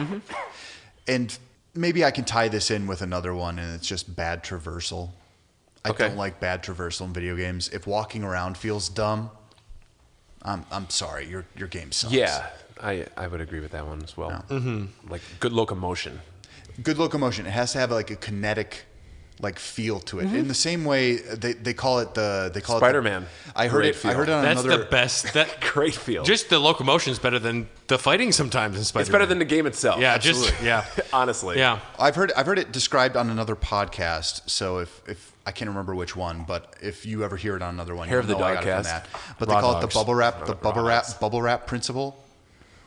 S6: And maybe I can tie this in with another one, and it's just bad traversal. I don't like bad traversal in video games. If walking around feels dumb, I'm sorry, your game sucks.
S2: Yeah, I would agree with that one as well. Like good locomotion.
S6: Good locomotion. It has to have like a kinetic like feel to it. In the same way they call it
S2: Spider-Man.
S6: I heard it on
S3: That's
S6: another.
S3: the best.
S2: Great feel.
S3: Just the locomotion is better than the fighting sometimes in Spider-Man.
S2: It's better than the game itself.
S3: Yeah,
S2: Absolutely. Honestly.
S3: Yeah.
S6: I've heard it described on another podcast. So if I can't remember which one, but if you ever hear it on another one,
S2: Hair of the
S6: you'll know I got it from
S2: Dogcast.
S6: that. But they
S3: Raw
S6: call it
S3: dogs.
S6: the bubble wrap principle,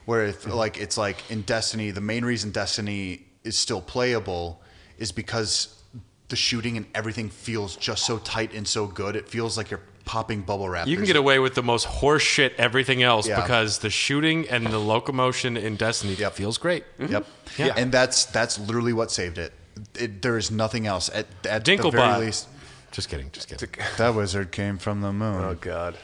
S6: where it's like in Destiny, the main reason Destiny is still playable is because the shooting and everything feels just so tight and so good. It feels like you're popping bubble wrap.
S3: You can get away with the most horse shit everything else
S6: Yeah.
S3: because the shooting and the locomotion in Destiny feels great.
S6: Yep.
S3: Yeah.
S6: And that's literally what saved it. There is nothing else at the
S3: Dinklebot.
S6: very least.
S3: Just kidding.
S6: That wizard came from the moon.
S2: Oh God.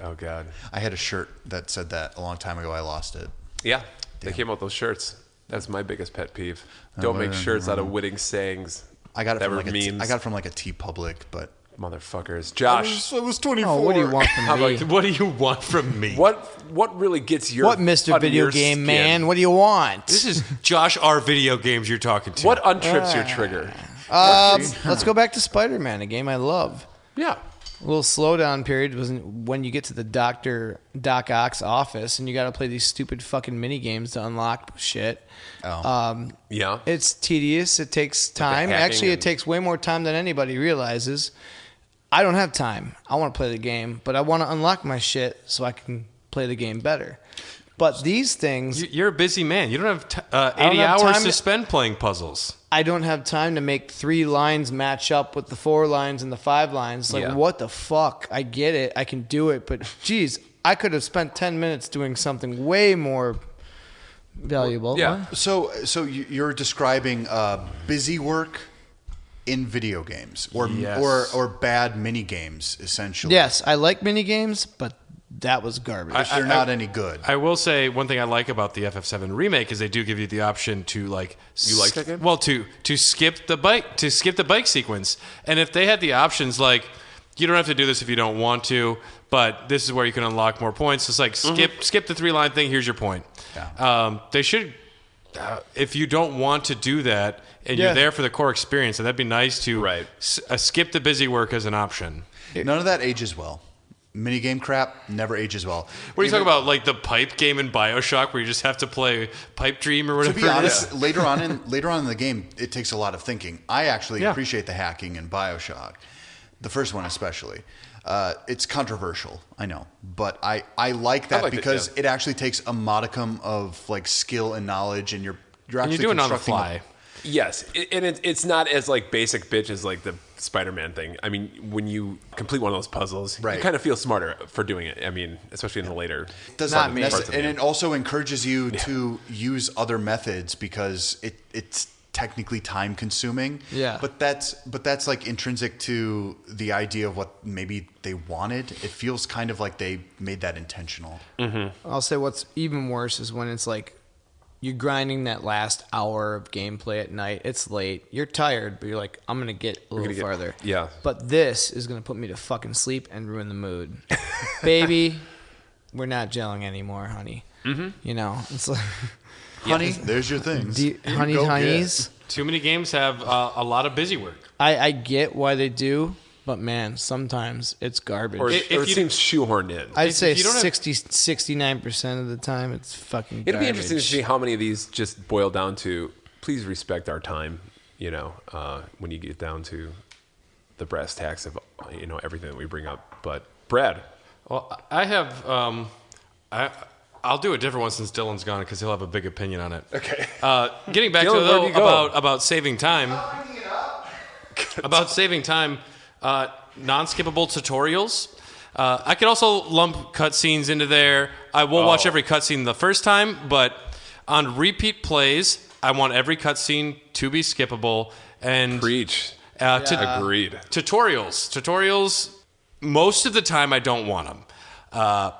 S2: Oh God.
S6: I had a shirt that said that a long time ago. I lost it.
S2: Yeah. They came out with those shirts. That's my biggest pet peeve. Don't make shirts out of witting sayings.
S6: I got it
S2: that
S6: from
S2: were
S6: like
S2: memes.
S6: I got it from like a T Public, but
S2: motherfuckers. Josh,
S6: I was 24.
S5: Oh, what do you want from me?
S3: What do you want from me?
S2: what really gets your
S5: What, Mr.
S2: under
S5: Video
S2: your
S5: Game
S2: skin?
S5: Man? What do you want?
S3: This is Josh R. Video Games you're talking to.
S2: What untrips your trigger?
S5: Let's go back to Spider-Man, a game I love.
S2: Yeah.
S5: A little slowdown period was when you get to the Doc Ock's office and you got to play these stupid fucking mini games to unlock shit.
S2: Yeah.
S5: It's tedious. It takes time.
S2: hacking
S5: Actually, it
S2: and-
S5: takes way more time than anybody realizes. I don't have time. I want to play the game, but I want to unlock my shit so I can play the game better. But these things,
S3: You're a busy man. You don't have
S5: don't
S3: 80
S5: have
S3: hours
S5: time
S3: to
S5: to-
S3: spend playing puzzles.
S5: I don't have time to make 3 lines match up with the 4 lines and the 5 lines. Like,
S2: Yeah.
S5: what the fuck? I get it. I can do it. But, geez, I could have spent 10 minutes doing something way more valuable.
S2: Yeah.
S5: What?
S6: So you're describing busy work in video games or bad mini games essentially.
S5: Yes, I like mini games, but that was garbage.
S6: They're not any good.
S3: I will say one thing I like about the FF7 remake is they do give you the option to like
S2: You like that game?
S3: Well, to skip the bike sequence. And if they had the options like you don't have to do this if you don't want to, but this is where you can unlock more points. It's like skip the 3-line thing. Here's your point.
S6: Yeah.
S3: They should. If you don't want to do that and you're there for the core experience, then that'd be nice to skip the busy work as an option.
S6: None of that ages well. Minigame crap never ages well.
S3: What are you talking about? Like the pipe game in BioShock where you just have to play Pipe Dream or whatever?
S6: To be honest, later on in the game, it takes a lot of thinking. I actually appreciate the hacking in BioShock, the first one especially. It's controversial, I know, but I like that because it actually takes a modicum of like skill and knowledge, and you're actually
S3: doing it on the
S6: constructing
S3: fly.
S2: Yes, and it's not as like basic bitch as like the Spider-Man thing. I mean, when you complete one of those puzzles, you kind of feel smarter for doing it. I mean, especially in the later.
S6: Does not and it also encourages you to use other methods because it's technically time consuming.
S5: Yeah.
S6: But that's like intrinsic to the idea of what maybe they wanted. It feels kind of like they made that intentional.
S2: Mm-hmm.
S5: I'll say what's even worse is when it's like you're grinding that last hour of gameplay at night. It's late. You're tired, but you're like, I'm going to get a little farther.
S2: Yeah.
S5: But this is going to put me to fucking sleep and ruin the mood. Baby, we're not gelling anymore, honey.
S2: Mm-hmm.
S5: You know, it's like...
S6: Honey, there's your things.
S5: Honeys.
S3: Too many games have a lot of busy work.
S5: I get why they do, but man, sometimes it's garbage.
S2: Or it seems shoehorned in.
S5: I'd say 69% of the time it's fucking garbage.
S2: It'll be interesting to see how many of these just boil down to, please respect our time, you know, when you get down to the brass tacks of, you know, everything that we bring up. But, Brad.
S3: Well, I have... I'll do a different one since Dylan's gone because he'll have a big opinion on it.
S2: Okay.
S3: Getting back
S2: Dylan,
S3: to it, though, about saving time. About saving time, non-skippable tutorials. I could also lump cutscenes into there. I will watch every cutscene the first time, but on repeat plays, I want every cutscene to be skippable. And
S2: Preach.
S3: Agreed. Tutorials, most of the time I don't want them.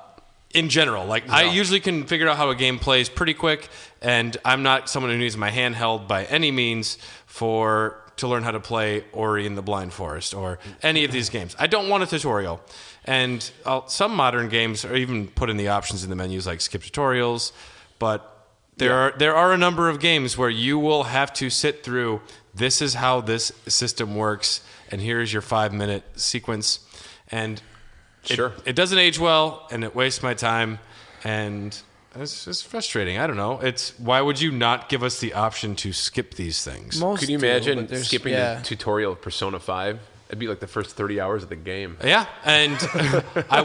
S3: In general, I usually can figure out how a game plays pretty quick, and I'm not someone who needs my hand held by any means to learn how to play Ori in the Blind Forest or any of these games. I don't want a tutorial. And some modern games are even put in the options in the menus like skip tutorials, but there are a number of games where you will have to sit through, this is how this system works, and here's your 5-minute sequence. And it doesn't age well, and it wastes my time, and it's frustrating. I don't know. Why would you not give us the option to skip these things?
S2: Could you imagine skipping the tutorial of Persona 5? It'd be like the first 30 hours of the game.
S3: Yeah, and I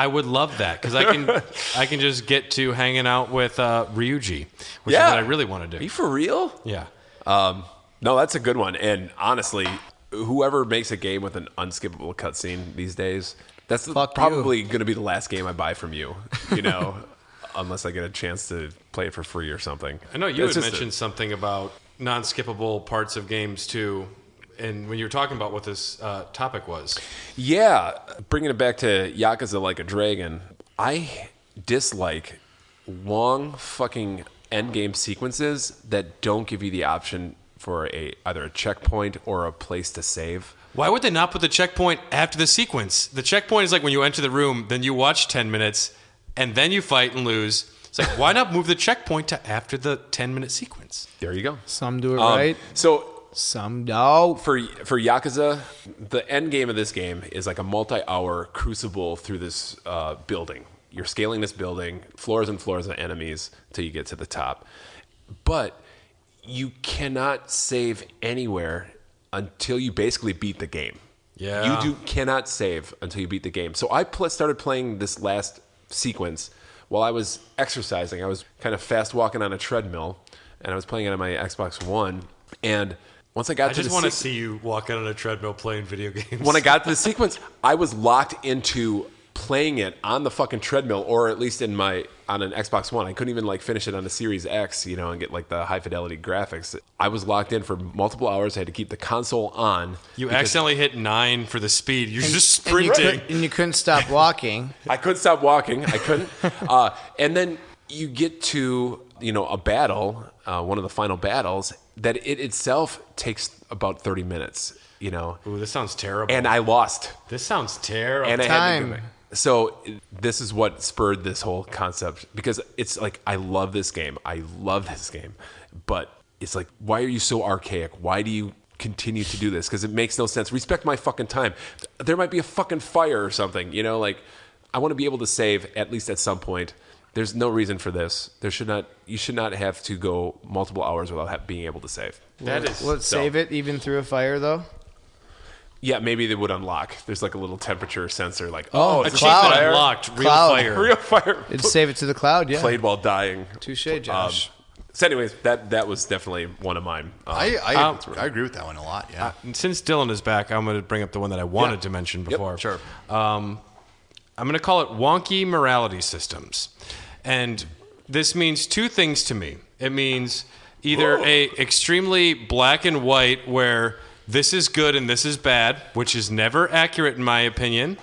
S3: would love that because I can just get to hanging out with Ryuji, which is what I really want to do.
S2: Are you for real?
S3: Yeah.
S2: No, that's a good one. And honestly, whoever makes a game with an unskippable cutscene these days, that's probably going to be the last game I buy from you, you know, unless I get a chance to play it for free or something.
S3: I know you had mentioned something about non-skippable parts of games too, and when you were talking about what this topic was.
S2: Yeah, bringing it back to Yakuza Like a Dragon, I dislike long fucking endgame sequences that don't give you the option for either a checkpoint or a place to save.
S3: Why would they not put the checkpoint after the sequence? The checkpoint is like when you enter the room, then you watch 10 minutes, and then you fight and lose. It's like, why not move the checkpoint to after the 10-minute sequence?
S2: There you go.
S5: Some do it right. Some don't.
S2: For Yakuza, the end game of this game is like a multi-hour crucible through this building. You're scaling this building, floors and floors of enemies until you get to the top. But you cannot save anywhere until you basically beat the game.
S3: Yeah.
S2: You cannot save until you beat the game. So I started playing this last sequence while I was exercising. I was kind of fast walking on a treadmill, and I was playing it on my Xbox One. And once I got to the
S3: I just want to see you walking on a treadmill playing video games.
S2: When I got to the sequence, I was locked into playing it on the fucking treadmill, or at least on an Xbox One. I couldn't even like finish it on the Series X, you know, and get like the high fidelity graphics. I was locked in for multiple hours. I had to keep the console on.
S3: You accidentally hit 9 for the speed. You're just sprinting.
S5: And you couldn't stop walking.
S2: I couldn't stop walking. I couldn't. And then you get to, you know, a battle, one of the final battles, that it itself takes about 30 minutes, you know.
S3: Ooh, this sounds terrible.
S2: And I lost.
S3: This sounds terrible.
S2: And I had to go back. So this is what spurred this whole concept, because it's like, I love this game. But it's like, why are you so archaic? Why do you continue to do this? Because it makes no sense. Respect my fucking time. There might be a fucking fire or something, you know, like I want to be able to save at least at some point. There's no reason for this. You should not have to go multiple hours without being able to save.
S5: Will it save it even through a fire though?
S2: Yeah, maybe they would unlock. There's like a little temperature sensor, like
S5: Oh,
S2: it's
S5: cloud.
S3: Achievement unlocked. Real
S5: Cloud.
S3: fire.
S2: real fire.
S5: It'd save it to the cloud, yeah.
S2: Played while dying.
S5: Touche, Josh.
S2: So, anyways, that was definitely one of mine.
S6: I agree with that one a lot. Yeah.
S3: Since Dylan is back, I'm going to bring up the one that I wanted to mention before.
S2: Sure.
S3: I'm going to call it wonky morality systems. And this means two things to me. It means either a extremely black and white where this is good and this is bad, which is never accurate in my opinion,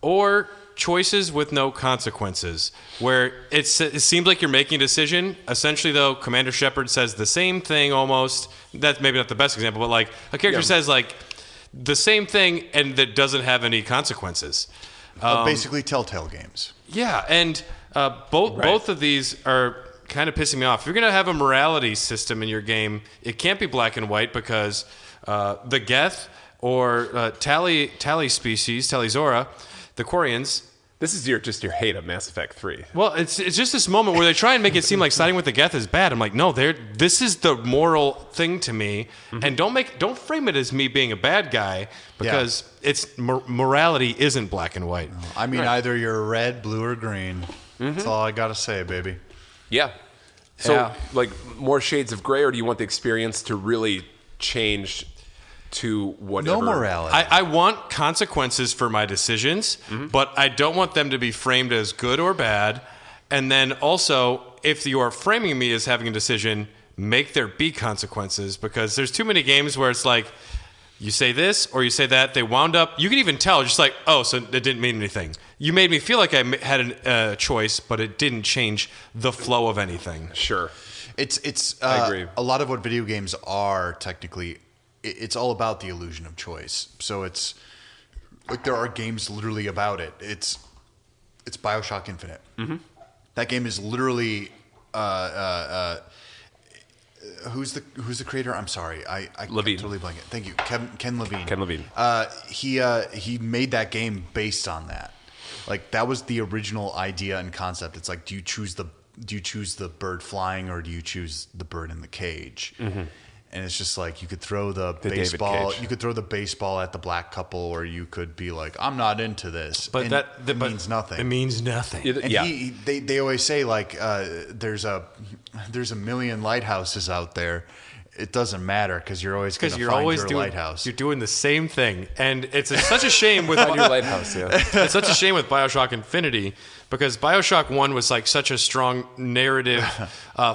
S3: or choices with no consequences, where it seems like you're making a decision. Essentially, though, Commander Shepard says the same thing almost. That's maybe not the best example, but like a character says like the same thing and that doesn't have any consequences.
S6: Basically, Telltale games.
S3: Yeah, and both of these are kind of pissing me off. If you're going to have a morality system in your game, it can't be black and white because the Geth or Tally species, Talizora, the Quarians.
S2: This is just your hate of Mass Effect 3.
S3: Well, it's just this moment where they try and make it seem like siding with the Geth is bad. I'm like, no, this is the moral thing to me, and don't frame it as me being a bad guy because it's morality isn't black and white.
S6: I mean, either you're red, blue, or green. That's all I gotta say, baby.
S2: Yeah. So, like, more shades of gray, or do you want the experience to really change to whatever?
S6: No morality.
S3: I want consequences for my decisions, but I don't want them to be framed as good or bad. And then also, if you are framing me as having a decision, make there be consequences, because there's too many games where it's like, you say this or you say that, they wound up, you can even tell, just like, oh, so it didn't mean anything. You made me feel like I had a choice, but it didn't change the flow of anything.
S2: Sure.
S6: It's
S2: I agree.
S6: A lot of what video games are technically, it's all about the illusion of choice. So it's like there are games literally about it. It's BioShock Infinite. That game is literally who's the creator? I'm sorry, I
S2: Levine.
S6: totally blank it. Thank you, Ken Levine.
S2: Ken Levine.
S6: He made that game based on that. Like that was the original idea and concept. It's like, do you choose the bird flying or do you choose the bird in the cage? And it's just like you could throw the baseball. You could throw the baseball at the black couple, or you could be like, "I'm not into this."
S3: But
S6: that means nothing.
S3: It means nothing.
S6: And they always say like, "There's a million lighthouses out there." It doesn't matter because you're always going to find your lighthouse.
S3: You're doing the same thing, and it's such a shame with
S2: your lighthouse. Yeah,
S3: it's such a shame with BioShock Infinity because BioShock 1 was like such a strong narrative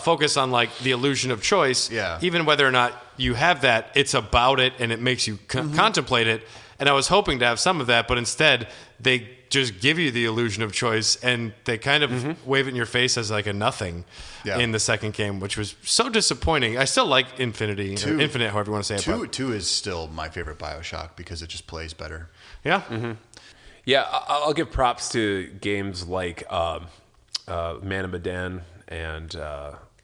S3: focus on like the illusion of choice.
S6: Yeah.
S3: Even whether or not you have that, it's about it and it makes you contemplate it. And I was hoping to have some of that, but instead they just give you the illusion of choice and they kind of wave it in your face as like a nothing in the second game, which was so disappointing. I still like Infinite, however you want to say it.
S6: 2 is still my favorite BioShock because it just plays better.
S3: Yeah.
S2: Yeah, I'll give props to games like Man of Medan and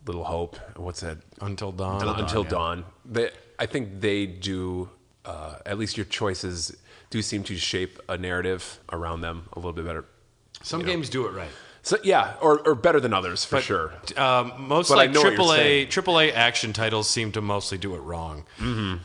S2: Little Hope. What's that?
S3: Until Dawn.
S2: Until Dawn. I think they do, at least your choices do seem to shape a narrative around them a little bit better.
S3: Some games do it right.
S2: So yeah, or better than others for sure.
S3: Most
S2: but
S3: like AAA action titles seem to mostly do it wrong,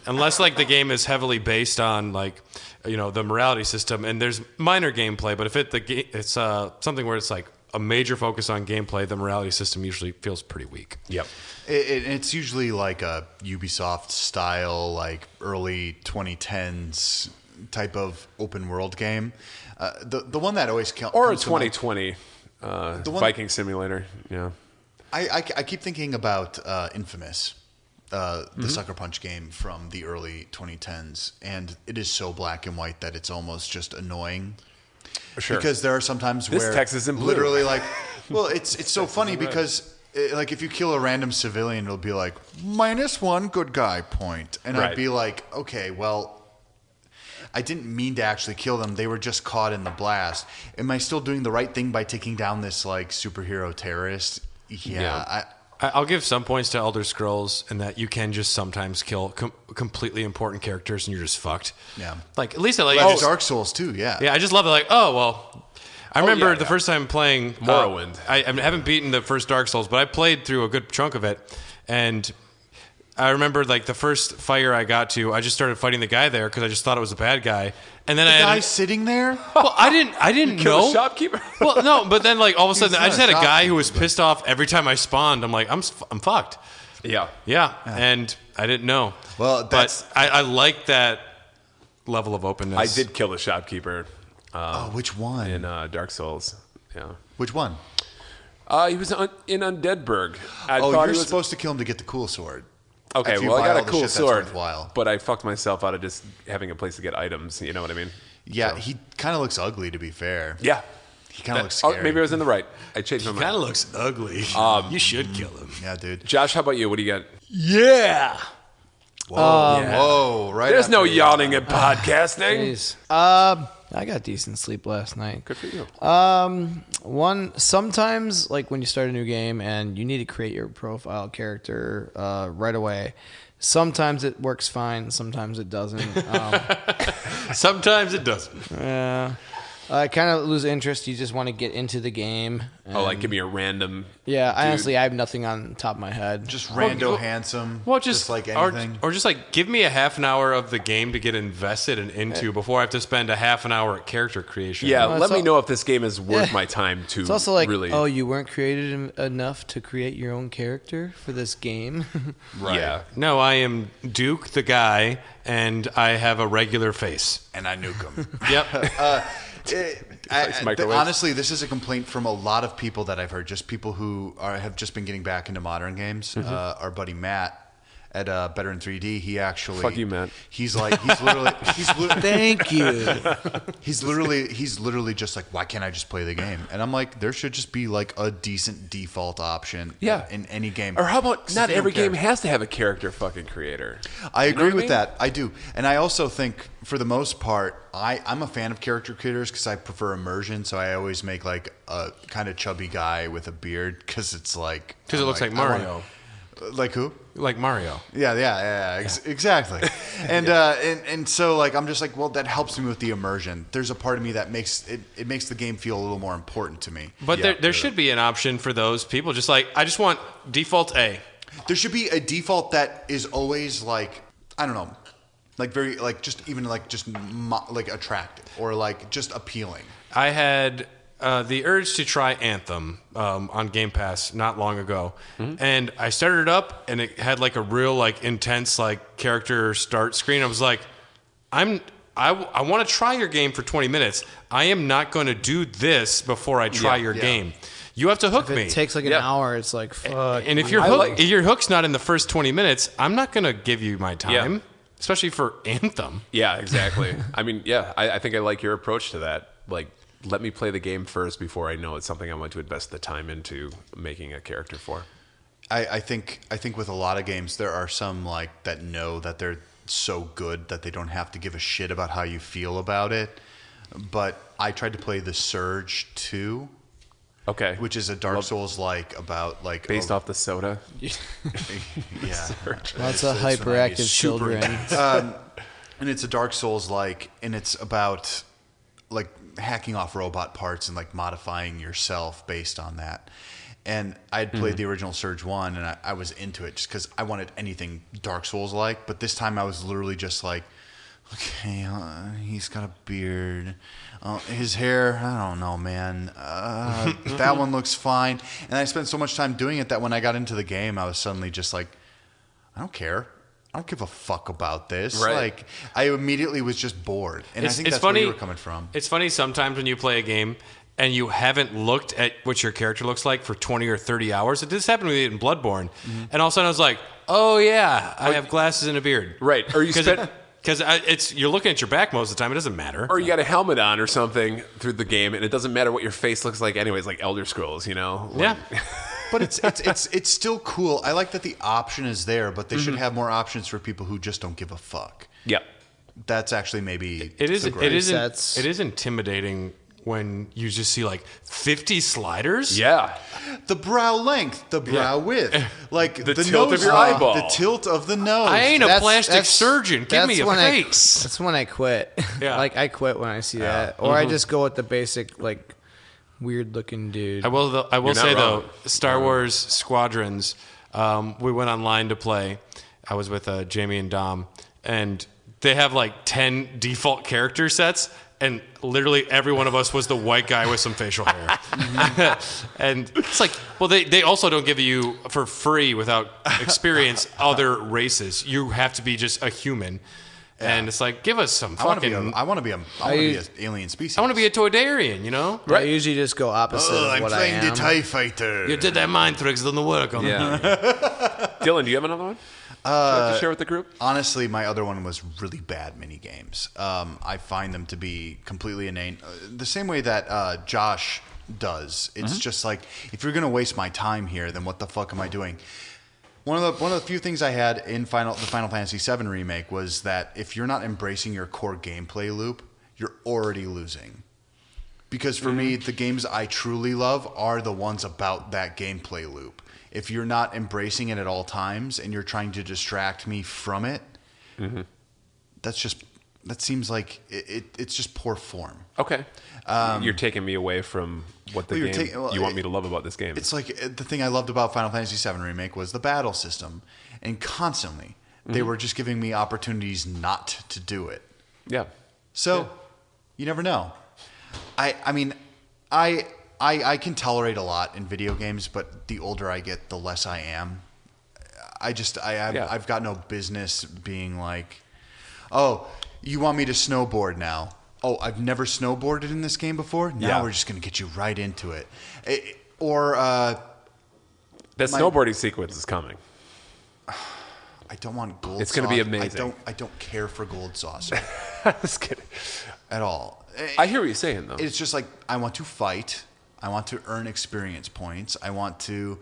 S3: unless like the game is heavily based on like the morality system and there's minor gameplay. But if it's something where it's like a major focus on gameplay, the morality system usually feels pretty weak.
S2: Yep.
S6: It's usually like a Ubisoft style, like early 2010s type of open world game. The one that always counts,
S2: or a 2020 Viking Simulator. Yeah.
S6: I keep thinking about Infamous, the Sucker Punch game from the early 2010s, and it is so black and white that it's almost just annoying.
S2: Sure.
S6: Because there are sometimes where
S2: text is in blue.
S6: Literally like, well, it's so funny because like if you kill a random civilian, it'll be like -1 good guy point, and I'd be like, okay, well, I didn't mean to actually kill them. They were just caught in the blast. Am I still doing the right thing by taking down this like superhero terrorist? Yeah.
S3: I'll give some points to Elder Scrolls in that you can just sometimes kill completely important characters and you're just fucked.
S6: Yeah.
S3: Like at least I like
S6: Dark Souls too. Yeah.
S3: Yeah, I just love it. Like, oh well. I remember the first time playing
S2: Morrowind.
S3: I haven't beaten the first Dark Souls, but I played through a good chunk of it, and I remember like the first fire I got to, I just started fighting the guy there because I just thought it was a bad guy. And then
S6: The guy sitting there?
S3: Well, I didn't
S2: Kill
S3: know.
S2: the shopkeeper.
S3: Well, no, but then like all of a sudden,
S6: He's
S3: I just
S6: not
S3: had
S6: a
S3: a guy who
S6: shopkeeper,
S3: was pissed off every time I spawned. I'm like, I'm fucked.
S2: Yeah.
S3: Yeah, and I didn't know.
S6: Well, that's-
S3: but I like that level of openness.
S2: I did kill the shopkeeper
S6: Which one?
S2: in Dark Souls. Yeah.
S6: Which one?
S2: He was in Undeadburg.
S6: You're supposed to kill him to get the cool sword.
S2: Okay,
S6: After you
S2: well, I
S6: buy
S2: got
S6: all
S2: a
S6: the
S2: cool
S6: shit that's
S2: sword,
S6: worthwhile.
S2: but I fucked myself out of just having a place to get items. You know what I mean?
S6: Yeah,
S2: So-
S6: he kind of looks ugly, to be fair.
S2: Yeah.
S6: He kind of looks
S2: Oh,
S6: scary.
S2: maybe I was in the right. I changed my mind.
S3: Kind of looks ugly. You should kill him.
S6: Yeah, dude.
S2: Josh, how about you? What do you got?
S5: Yeah.
S6: Whoa, right.
S2: There's no
S6: after-
S2: yawning at podcasting.
S5: Jeez. I got decent sleep last night.
S2: Good for you.
S5: Sometimes like when you start a new game and you need to create your profile character right away. Sometimes it works fine. Sometimes it doesn't.
S3: Sometimes it doesn't.
S5: Yeah. I kind of lose interest. You just want to get into the game.
S2: Oh, like give me a random.
S5: Yeah, honestly, I have nothing on top of my head.
S6: Just rando handsome.
S3: Well,
S6: just like anything.
S3: or just like give me a half an hour of the game to get invested and into before I have to spend a half an hour at character creation.
S2: Yeah,
S5: Well,
S2: let
S5: it's
S2: me
S5: all-
S2: know if this game is worth my time to.
S5: It's also like,
S2: really.
S5: oh, you weren't created enough to create your own character for this game.
S2: Right. Yeah.
S3: No, I am Duke the guy, and I have a regular face.
S6: And I nuke him.
S3: Yep.
S2: microwaves.
S6: Honestly, this is a complaint from a lot of people that I've heard. Just people who have just been getting back into modern games. Our buddy Matt at Better in 3D, he actually.
S2: Fuck you, Matt.
S6: He's like, he's literally.
S5: Thank you.
S6: He's literally just like, why can't I just play the game? And I'm like, there should just be like a decent default option.
S2: Yeah.
S6: In any game.
S2: Or how about
S6: Because
S2: not
S6: if you
S2: every
S6: don't care-
S2: game has to have a character fucking creator?
S6: I
S2: You know
S6: agree
S2: what I
S6: with
S2: mean?
S6: that. I do. And I also think, for the most part, I'm a fan of character creators because I prefer immersion. So I always make like a kind of chubby guy with a beard because it's like...
S3: Because it looks like
S6: I wanna-
S3: Mario.
S6: Like who?
S3: Like Mario.
S6: Yeah, exactly. And so like I'm just like, well, that helps me with the immersion. There's a part of me that makes it makes the game feel a little more important to me.
S3: But there should be an option for those people. Just like, I just want default A.
S6: There should be a default that is always like, I don't know, like very like just even like just like attractive or like just appealing.
S3: I had the urge to try Anthem on Game Pass not long ago, and I started it up, and it had like a real like intense like character start screen. I was like, I want to try your game for 20 minutes. I am not going to do this before I try your game. You have to hook
S5: If
S3: me.
S5: it takes like an hour, it's like, fuck.
S3: And if your hook's not in the first 20 minutes, I'm not going to give you my time, especially for Anthem.
S2: Yeah, exactly. I mean, yeah, I think I like your approach to that. Like, let me play the game first before I know it's something I want to invest the time into making a character for.
S6: I think with a lot of games there are some like that know that they're so good that they don't have to give a shit about how you feel about it. But I tried to play the Surge 2.
S2: Okay.
S6: Which is a Dark Souls like about like
S2: based off the soda.
S6: Yeah.
S5: Lots of hyperactive children.
S6: And it's a Dark Souls like, and it's about like hacking off robot parts and like modifying yourself based on that. And I had played the original Surge 1 and I was into it just because I wanted anything Dark Souls like. But this time I was literally just like, okay, he's got a beard. His hair, I don't know, man. That one looks fine. And I spent so much time doing it that when I got into the game, I was suddenly just like, I don't care. I don't give a fuck about this.
S2: Right.
S6: Like, I immediately was just bored. And I think that's
S3: funny,
S6: where you were coming from.
S3: It's funny sometimes when you play a game and you haven't looked at what your character looks like for 20 or 30 hours. It just happened to me in Bloodborne. And all of a sudden I was like, oh yeah, I have glasses and a beard.
S2: Right. Or you spent...
S3: Because you're looking at your back most of the time. It doesn't matter.
S2: Or you got a helmet on or something through the game, and it doesn't matter what your face looks like anyways, like Elder Scrolls, you know?
S3: Yeah.
S6: But it's still cool. I like that the option is there, but they should have more options for people who just don't give a fuck.
S2: Yep.
S6: That's actually maybe
S3: It is
S5: Sets.
S3: intimidating when you just see like 50 sliders.
S2: Yeah.
S6: the brow length, the brow width, like the
S2: tilt
S6: nose
S2: of your
S6: line,
S2: eyeball.
S6: the tilt of the nose.
S3: I ain't a
S5: That's-
S3: plastic
S5: that's-
S3: surgeon. Give me a
S5: when
S3: face.
S5: That's when I quit.
S3: Yeah.
S5: Like I quit when I see that, or I just go with the basic like weird looking dude.
S3: I will
S2: You're not
S3: say
S2: wrong.
S3: though, Star Wars Squadrons. We went online to play. I was with Jamie and Dom, and they have like 10 default character sets, and literally every one of us was the white guy with some facial hair. And it's like, well, they also don't give you for free without experience other races. You have to be just a human. Yeah. And it's like, give us some fucking...
S6: I want to be an alien species.
S3: I want to be a Toydarian, you know?
S5: Right. I usually just go opposite of what I am.
S6: I'm playing the TIE Fighter.
S3: You did that mind tricks, doesn't work on me.
S2: Dylan, do you have another one? To share with the group?
S6: Honestly, my other one was really bad mini games. I find them to be completely inane. The same way that Josh does. It's just like, if you're going to waste my time here, then what the fuck am I doing? One of the few things I had in the Final Fantasy VII Remake was that if you're not embracing your core gameplay loop, you're already losing. Because for me, the games I truly love are the ones about that gameplay loop. If you're not embracing it at all times and you're trying to distract me from it, that seems like it's just poor form.
S2: Okay. You're taking me away from what the game you want me to love about this game.
S6: It's like the thing I loved about Final Fantasy VII Remake was the battle system. And constantly, they were just giving me opportunities not to do it.
S2: Yeah.
S6: So, you never know. I mean, I can tolerate a lot in video games, but the older I get, the less I am. I've got no business being like, oh, you want me to snowboard now? Oh, I've never snowboarded in this game before? Now we're just going to get you right into it.
S2: That snowboarding sequence is coming.
S6: I don't want gold saucer.
S2: It's going to be amazing.
S6: I don't care for gold saucer.
S2: Just kidding.
S6: At all.
S2: I hear what you're saying, though.
S6: It's just like, I want to fight. I want to earn experience points. I want to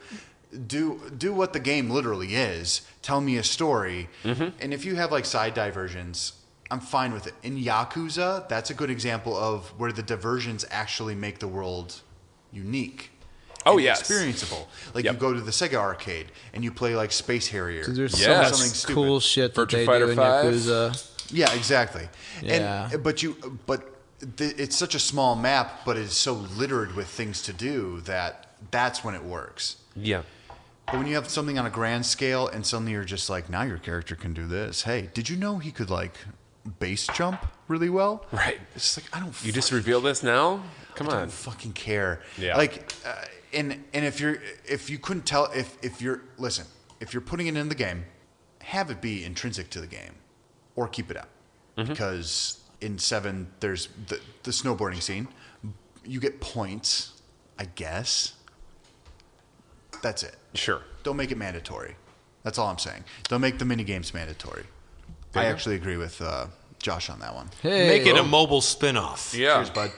S6: do what the game literally is. Tell me a story. And if you have like side diversions, I'm fine with it. In Yakuza, that's a good example of where the diversions actually make the world unique.
S2: Oh, yes.
S6: Experienceable. Like you go to the Sega arcade and you play like Space Harrier.
S5: There's so much cool shit that they do in Yakuza.
S6: Yeah, exactly.
S5: Yeah.
S6: But it's such a small map, but it's so littered with things to do that's when it works.
S2: Yeah.
S6: But when you have something on a grand scale and suddenly you're just like, now your character can do this. Hey, did you know he could like base jump really well?
S2: Right.
S6: It's just like, I don't.
S2: You just reveal this now? Come on.
S6: I don't fucking care.
S2: Yeah.
S6: Like, and if you couldn't tell if you're putting it in the game, have it be intrinsic to the game, or keep it out, because in 7 there's the snowboarding scene. You get points, I guess. That's it.
S2: Sure.
S6: Don't make it mandatory. That's all I'm saying. Don't make the mini games mandatory. I actually agree with Josh on that one.
S3: Make it a mobile spin-off.
S2: Yeah.
S6: Cheers, bud.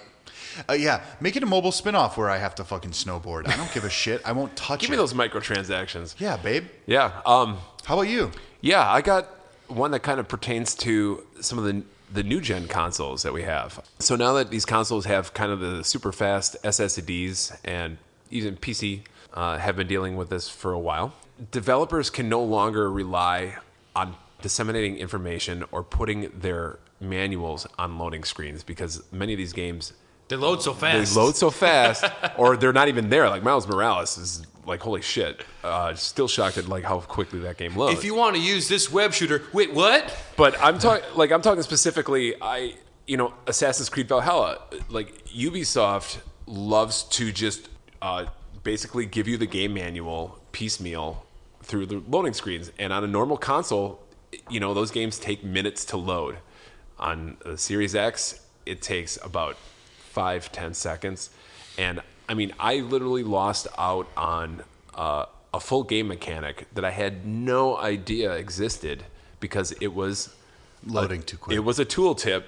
S6: Make it a mobile spin-off where I have to fucking snowboard. I don't give a shit. I won't touch it.
S2: Give me those microtransactions.
S6: Yeah, babe.
S2: Yeah.
S6: How about you?
S2: Yeah, I got one that kind of pertains to some of the new gen consoles that we have. So now that these consoles have kind of the super fast SSDs, and even PC have been dealing with this for a while, developers can no longer rely on disseminating information or putting their manuals on loading screens, because many of these games,
S3: they load so fast.
S2: Or they're not even there. Like Miles Morales is like, holy shit. Still shocked at like how quickly that game loads.
S3: If you want to use this web shooter, wait, what?
S2: But I'm talking specifically, Assassin's Creed Valhalla. Like, Ubisoft loves to just basically give you the game manual piecemeal through the loading screens. And on a normal console, those games take minutes to load. On the Series X, it takes about 5-10 seconds. And I mean, I literally lost out on a full game mechanic that I had no idea existed, because it was
S6: loading too quick.
S2: It was a tooltip,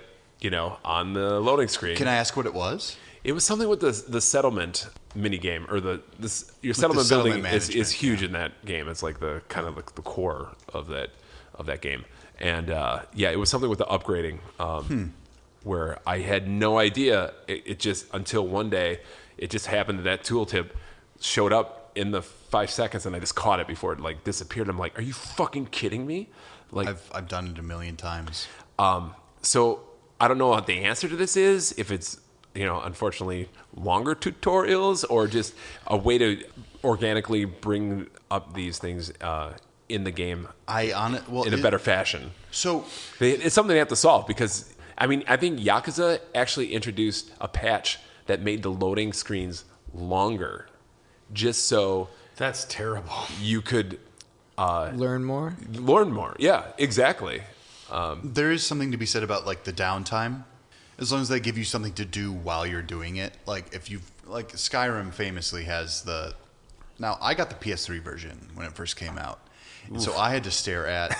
S2: on the loading screen.
S6: Can I ask what it was?
S2: It was something with the settlement minigame, or your settlement building is huge in that game. It's like the kind of the core of that game. And it was something with the upgrading where I had no idea. It just, until one day, it just happened that tooltip showed up in the 5 seconds, and I just caught it before it like disappeared. I'm like, are you fucking kidding me? Like,
S6: I've done it a million times.
S2: So I don't know what the answer to this is. If it's unfortunately longer tutorials, or just a way to organically bring up these things in the game
S6: well,
S2: in a better fashion.
S6: So
S2: it's something they have to solve because, I mean, I think Yakuza actually introduced a patch that made the loading screens longer just so...
S3: That's terrible.
S2: You could...
S5: learn more?
S2: Learn more, yeah, exactly.
S6: There is something to be said about like the downtime. As long as they give you something to do while you're doing it. Like if you've... Like Skyrim famously has the... Now, I got the PS3 version when it first came out. And so I had to stare at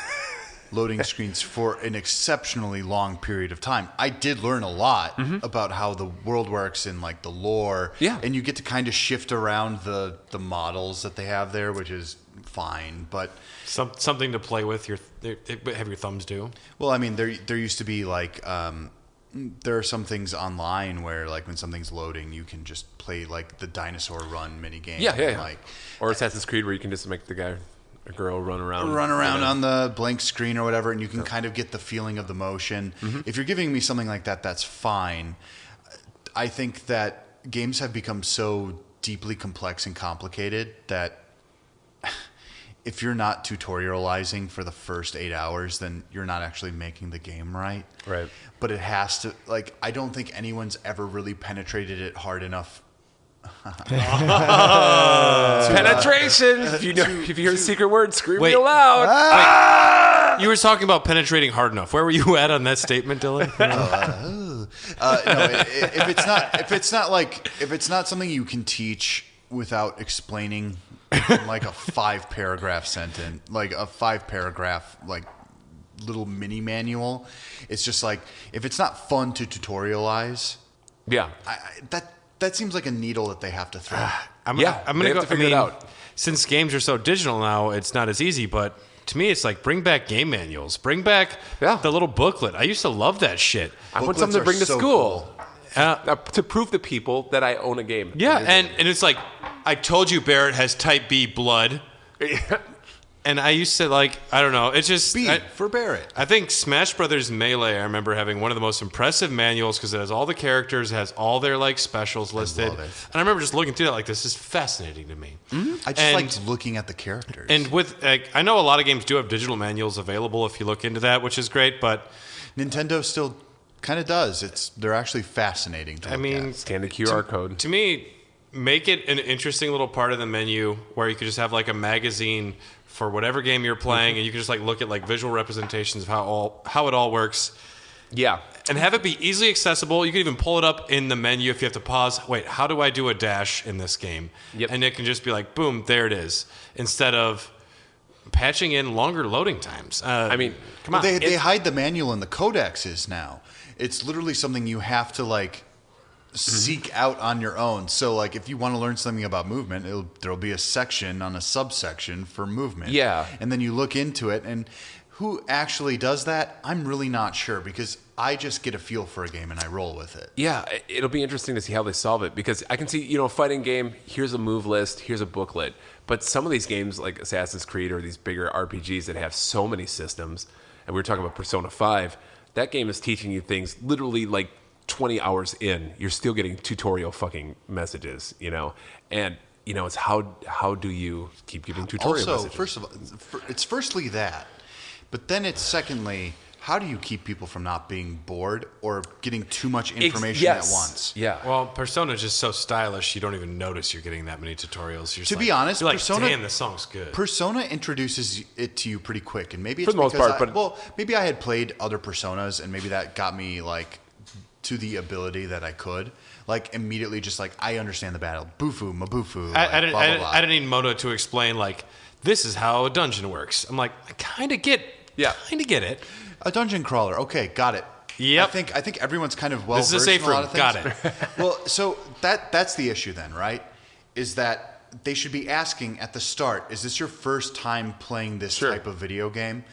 S6: loading screens for an exceptionally long period of time. I did learn a lot about how the world works and like the lore.
S2: Yeah.
S6: And you get to kind of shift around the models that they have there, which is fine. But
S3: something to play with, have your thumbs do.
S6: Well, I mean, there used to be like... there are some things online where, like, when something's loading, you can just play like the dinosaur run mini game.
S2: Yeah.
S6: Like,
S2: or Assassin's Creed, where you can just make the guy or girl run around
S6: on the blank screen or whatever, and you can kind of get the feeling of the motion. If you're giving me something like that, that's fine. I think that games have become so deeply complex and complicated that if you're not tutorializing for the first 8 hours, then you're not actually making the game right.
S2: Right.
S6: But it has to, like, I don't think anyone's ever really penetrated it hard enough.
S2: Penetration! If you hear the secret word, scream real loud.
S3: Wait, you were talking about penetrating hard enough. Where were you at on that statement, Dylan?
S6: If it's not something you can teach without explaining in like a 5-paragraph sentence, like a 5-paragraph like little mini manual, it's just like if it's not fun to tutorialize, that seems like a needle that they have to throw.
S3: I'm gonna go figure it out. Since games are so digital now, it's not as easy. But to me, it's like bring back game manuals, bring back the little booklet. I used to love that shit.
S2: I want something to bring to school. To prove to people that I own a game.
S3: Yeah, and it's like, I told you Barrett has type B blood. And I used to like, I don't know, it's just...
S6: B for Barrett.
S3: I think Smash Brothers Melee, I remember having one of the most impressive manuals because it has all the characters, it has all their like specials listed.
S6: love it.
S3: And I remember just looking through that like, this is fascinating to me.
S6: I just like looking at the characters.
S3: And with, like, I know a lot of games do have digital manuals available if you look into that, which is great, but...
S6: Nintendo still kind of does. They're actually fascinating to look at.
S2: Scan the QR code.
S3: To me, make it an interesting little part of the menu where you could just have like a magazine for whatever game you're playing, and you can just like look at like visual representations of how it all works.
S2: Yeah.
S3: And have it be easily accessible. You can even pull it up in the menu if you have to pause. Wait, how do I do a dash in this game?
S2: Yep.
S3: And it can just be like, boom, there it is. Instead of patching in longer loading times.
S2: I mean, come on.
S6: They hide the manual in the codexes now. It's literally something you have to like seek out on your own. So like if you want to learn something about movement, there'll be a section on a subsection for movement.
S2: Yeah.
S6: And then you look into it, and who actually does that? I'm really not sure, because I just get a feel for a game and I roll with it.
S2: Yeah, it'll be interesting to see how they solve it, because I can see, a fighting game, here's a move list, here's a booklet. But some of these games like Assassin's Creed or these bigger RPGs that have so many systems, and we were talking about Persona 5, that game is teaching you things literally like 20 hours in. You're still getting tutorial fucking messages, And, it's how do you keep giving tutorial messages?
S6: Also, first of all, it's firstly that. But then it's secondly, how do you keep people from not being bored or getting too much information at once?
S2: Yeah.
S3: Well, Persona is just so stylish, you don't even notice you're getting that many tutorials. You're
S6: to be honest,
S3: you're like,
S6: Persona,
S3: damn, this song's good.
S6: Persona introduces it to you pretty quick, and maybe it's
S2: for the most part.
S6: Maybe I had played other Personas, and maybe that got me like to the ability that I could. Like immediately, just like I understand the battle. Bufu, mabufu.
S3: I
S6: I
S3: didn't need Moto to explain like this is how a dungeon works. I'm like, I kind of get it.
S6: A dungeon crawler. Okay, got it.
S3: Yep.
S6: I think everyone's kind of well
S3: This is a
S6: versed
S3: safe
S6: in a lot
S3: room.
S6: of things.
S3: Got it.
S6: Well, so that's the issue then, right? Is that they should be asking at the start, is this your first time playing this type of video game?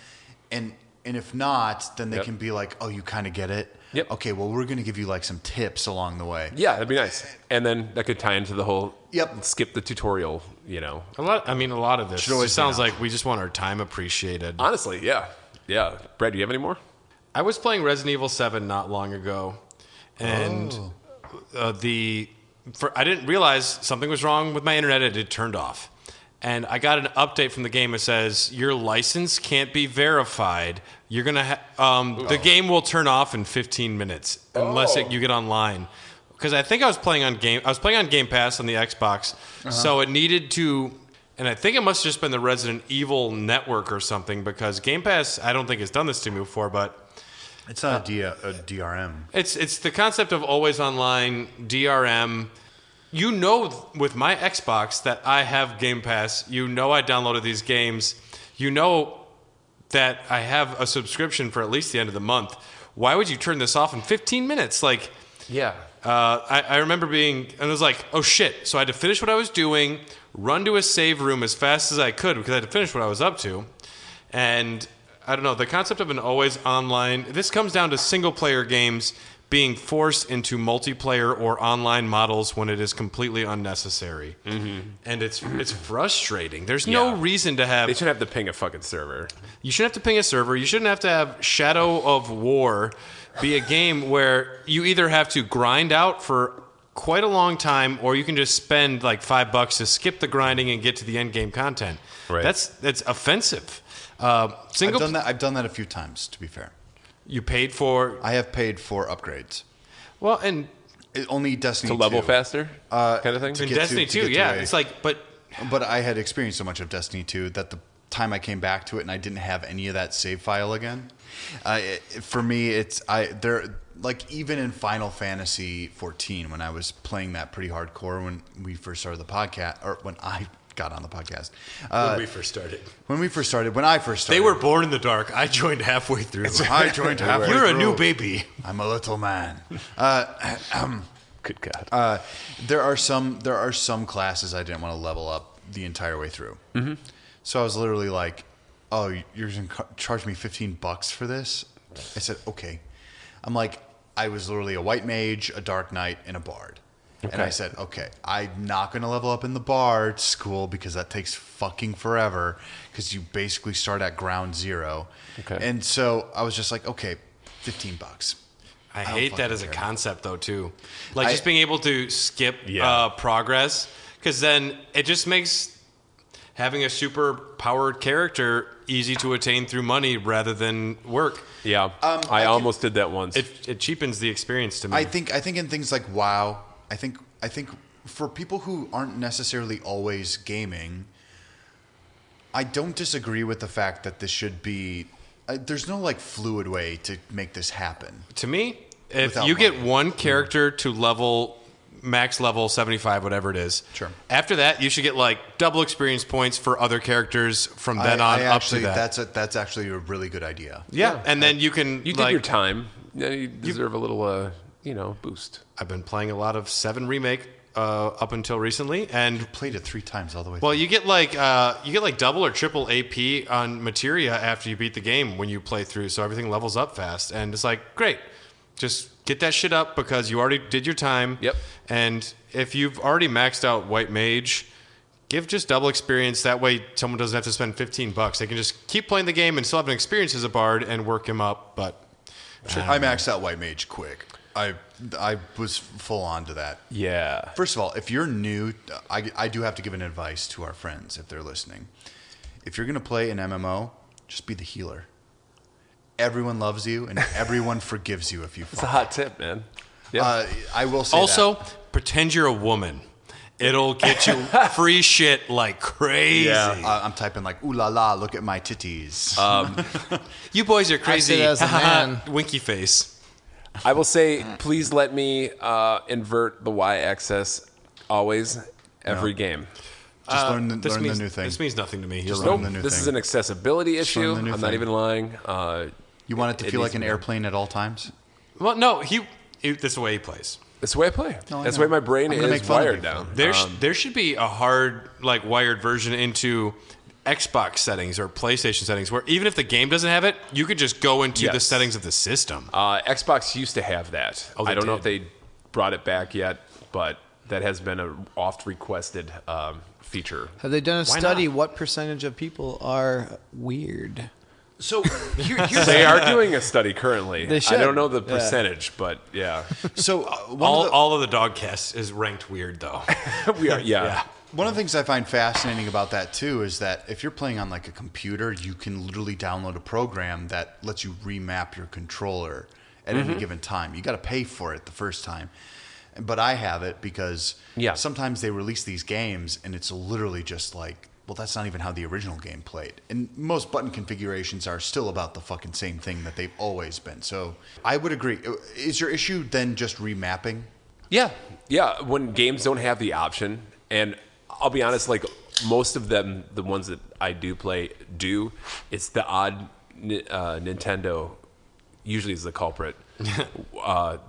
S6: And if not, then they can be like, oh, you kind of get it?
S2: Yep.
S6: Okay, well, we're going to give you like some tips along the way.
S2: Yeah, that'd be nice. And then that could tie into the whole skip the tutorial,
S3: A lot of this
S6: Should always
S3: just sounds like we just want our time appreciated.
S2: Honestly, yeah. Yeah. Brad, do you have any more?
S3: I was playing Resident Evil 7 not long ago, and I didn't realize something was wrong with my internet. It had turned off. and I got an update from the game that says your license can't be verified. You're gonna the game will turn off in 15 minutes unless you get online. Because I think I was playing on Game Pass on the Xbox, so it needed to. And I think it must have just been the Resident Evil network or something, because Game Pass I don't think has done this to me before, but.
S6: It's not a DRM.
S3: It's the concept of always online DRM. You know, with my Xbox that I have Game Pass. You know I downloaded these games. You know that I have a subscription for at least the end of the month. Why would you turn this off in 15 minutes? Like,
S2: yeah.
S3: I remember and I was like, oh shit. So I had to finish what I was doing, run to a save room as fast as I could because I had to finish what I was up to, and. I don't know, the concept of an always online, this comes down to single player games being forced into multiplayer or online models when it is completely unnecessary. Mm-hmm. And it's frustrating. There's no reason to have...
S2: They shouldn't have to ping a fucking server.
S3: You shouldn't have to ping a server. You shouldn't have to have Shadow of War be a game where you either have to grind out for quite a long time or you can just spend like $5 to skip the grinding and get to the end game content.
S2: Right.
S3: That's offensive.
S6: I've done that a few times, to be fair.
S3: You paid for...
S6: I have paid for upgrades.
S3: Well, and...
S6: Only Destiny 2.
S2: To level faster? Kind of thing?
S3: In Destiny 2, yeah. It's like, but...
S6: But I had experienced so much of Destiny 2 that the time I came back to it and I didn't have any of that save file again. For me, like even in Final Fantasy 14, when I was playing that pretty hardcore when we first started the podcast, or when I... got on the podcast.
S3: When we first started.
S6: When I first started.
S3: They were born in the dark. I joined halfway through.
S6: I joined halfway through.
S3: You're a new baby.
S6: I'm a little man.
S2: Good God.
S6: There are some classes I didn't want to level up the entire way through. Mm-hmm. So I was literally like, oh, you're going to charge me $15 for this? I said, okay. I'm like, I was literally a white mage, a dark knight, and a bard. Okay. And I said, okay, I'm not going to level up in the bard school because that takes fucking forever because you basically start at ground zero. Okay. And so I was just like, okay, $15.
S3: I hate that as a concept, though, too. Like, just being able to skip progress, because then it just makes having a super powered character easy to attain through money rather than work.
S2: Yeah, I almost did that once.
S3: It cheapens the experience to me.
S6: I think in things like WoW, I think for people who aren't necessarily always gaming, I don't disagree with the fact that this should be. There's no like fluid way to make this happen.
S3: To me, if you get one character to max level 75, whatever it is,
S6: sure.
S3: After that, you should get like double experience points for other characters from then on up to that.
S6: That's actually a really good idea.
S3: Yeah, and then you can
S2: did your time. You deserve a little boost.
S3: I've been playing a lot of 7 Remake up until recently, and
S6: you played it 3 times all the way.
S3: Well, you get like double or triple AP on materia after you beat the game when you play through, so everything levels up fast, and it's like great. Just get that shit up because you already did your time.
S2: Yep.
S3: And if you've already maxed out White Mage, give just double experience. That way, someone doesn't have to spend $15. They can just keep playing the game and still have an experience as a bard and work him up. But
S6: I maxed out White Mage quick. I was full on to that.
S2: Yeah.
S6: First of all, if you're new, I do have to give an advice to our friends if they're listening. If you're going to play an MMO, just be the healer. Everyone loves you, and everyone forgives you if you fall.
S2: It's a hot tip, man. Yeah.
S6: I will say
S3: also, pretend you're a woman. It'll get you free shit like crazy.
S6: Yeah. I'm typing like, ooh la la, look at my titties.
S3: You boys are crazy.
S5: I say that as a man.
S3: Winky face.
S2: I will say, please let me invert the y-axis always, every game.
S6: Just learn the new thing.
S3: This means nothing to me.
S2: This is an accessibility issue. I'm not even lying.
S6: You want it to feel like an airplane at all times?
S3: Well, no. That's the way he plays.
S2: That's the way I play. That's the way my brain is wired down.
S3: There should be a hard, like, wired version into Xbox settings or PlayStation settings where even if the game doesn't have it, you could just go into the settings of the system.
S2: Xbox used to have that. I don't know if they brought it back yet, but that has been an oft requested feature.
S5: Have they done a study? What percentage of people are weird?
S6: So
S2: they are doing a study currently.
S5: They should.
S2: I don't know the percentage, but yeah.
S6: So
S3: all of the Dogcast is ranked weird, though.
S2: We are, yeah.
S6: One of the things I find fascinating about that too is that if you're playing on like a computer, you can literally download a program that lets you remap your controller at any given time. You got to pay for it the first time. But I have it because sometimes they release these games and it's literally just like, well, that's not even how the original game played. And most button configurations are still about the fucking same thing that they've always been. So I would agree. Is your issue then just remapping?
S2: Yeah. Yeah. When games don't have the option, and I'll be honest, like most of them, the ones that I do play it's the odd Nintendo usually is the culprit.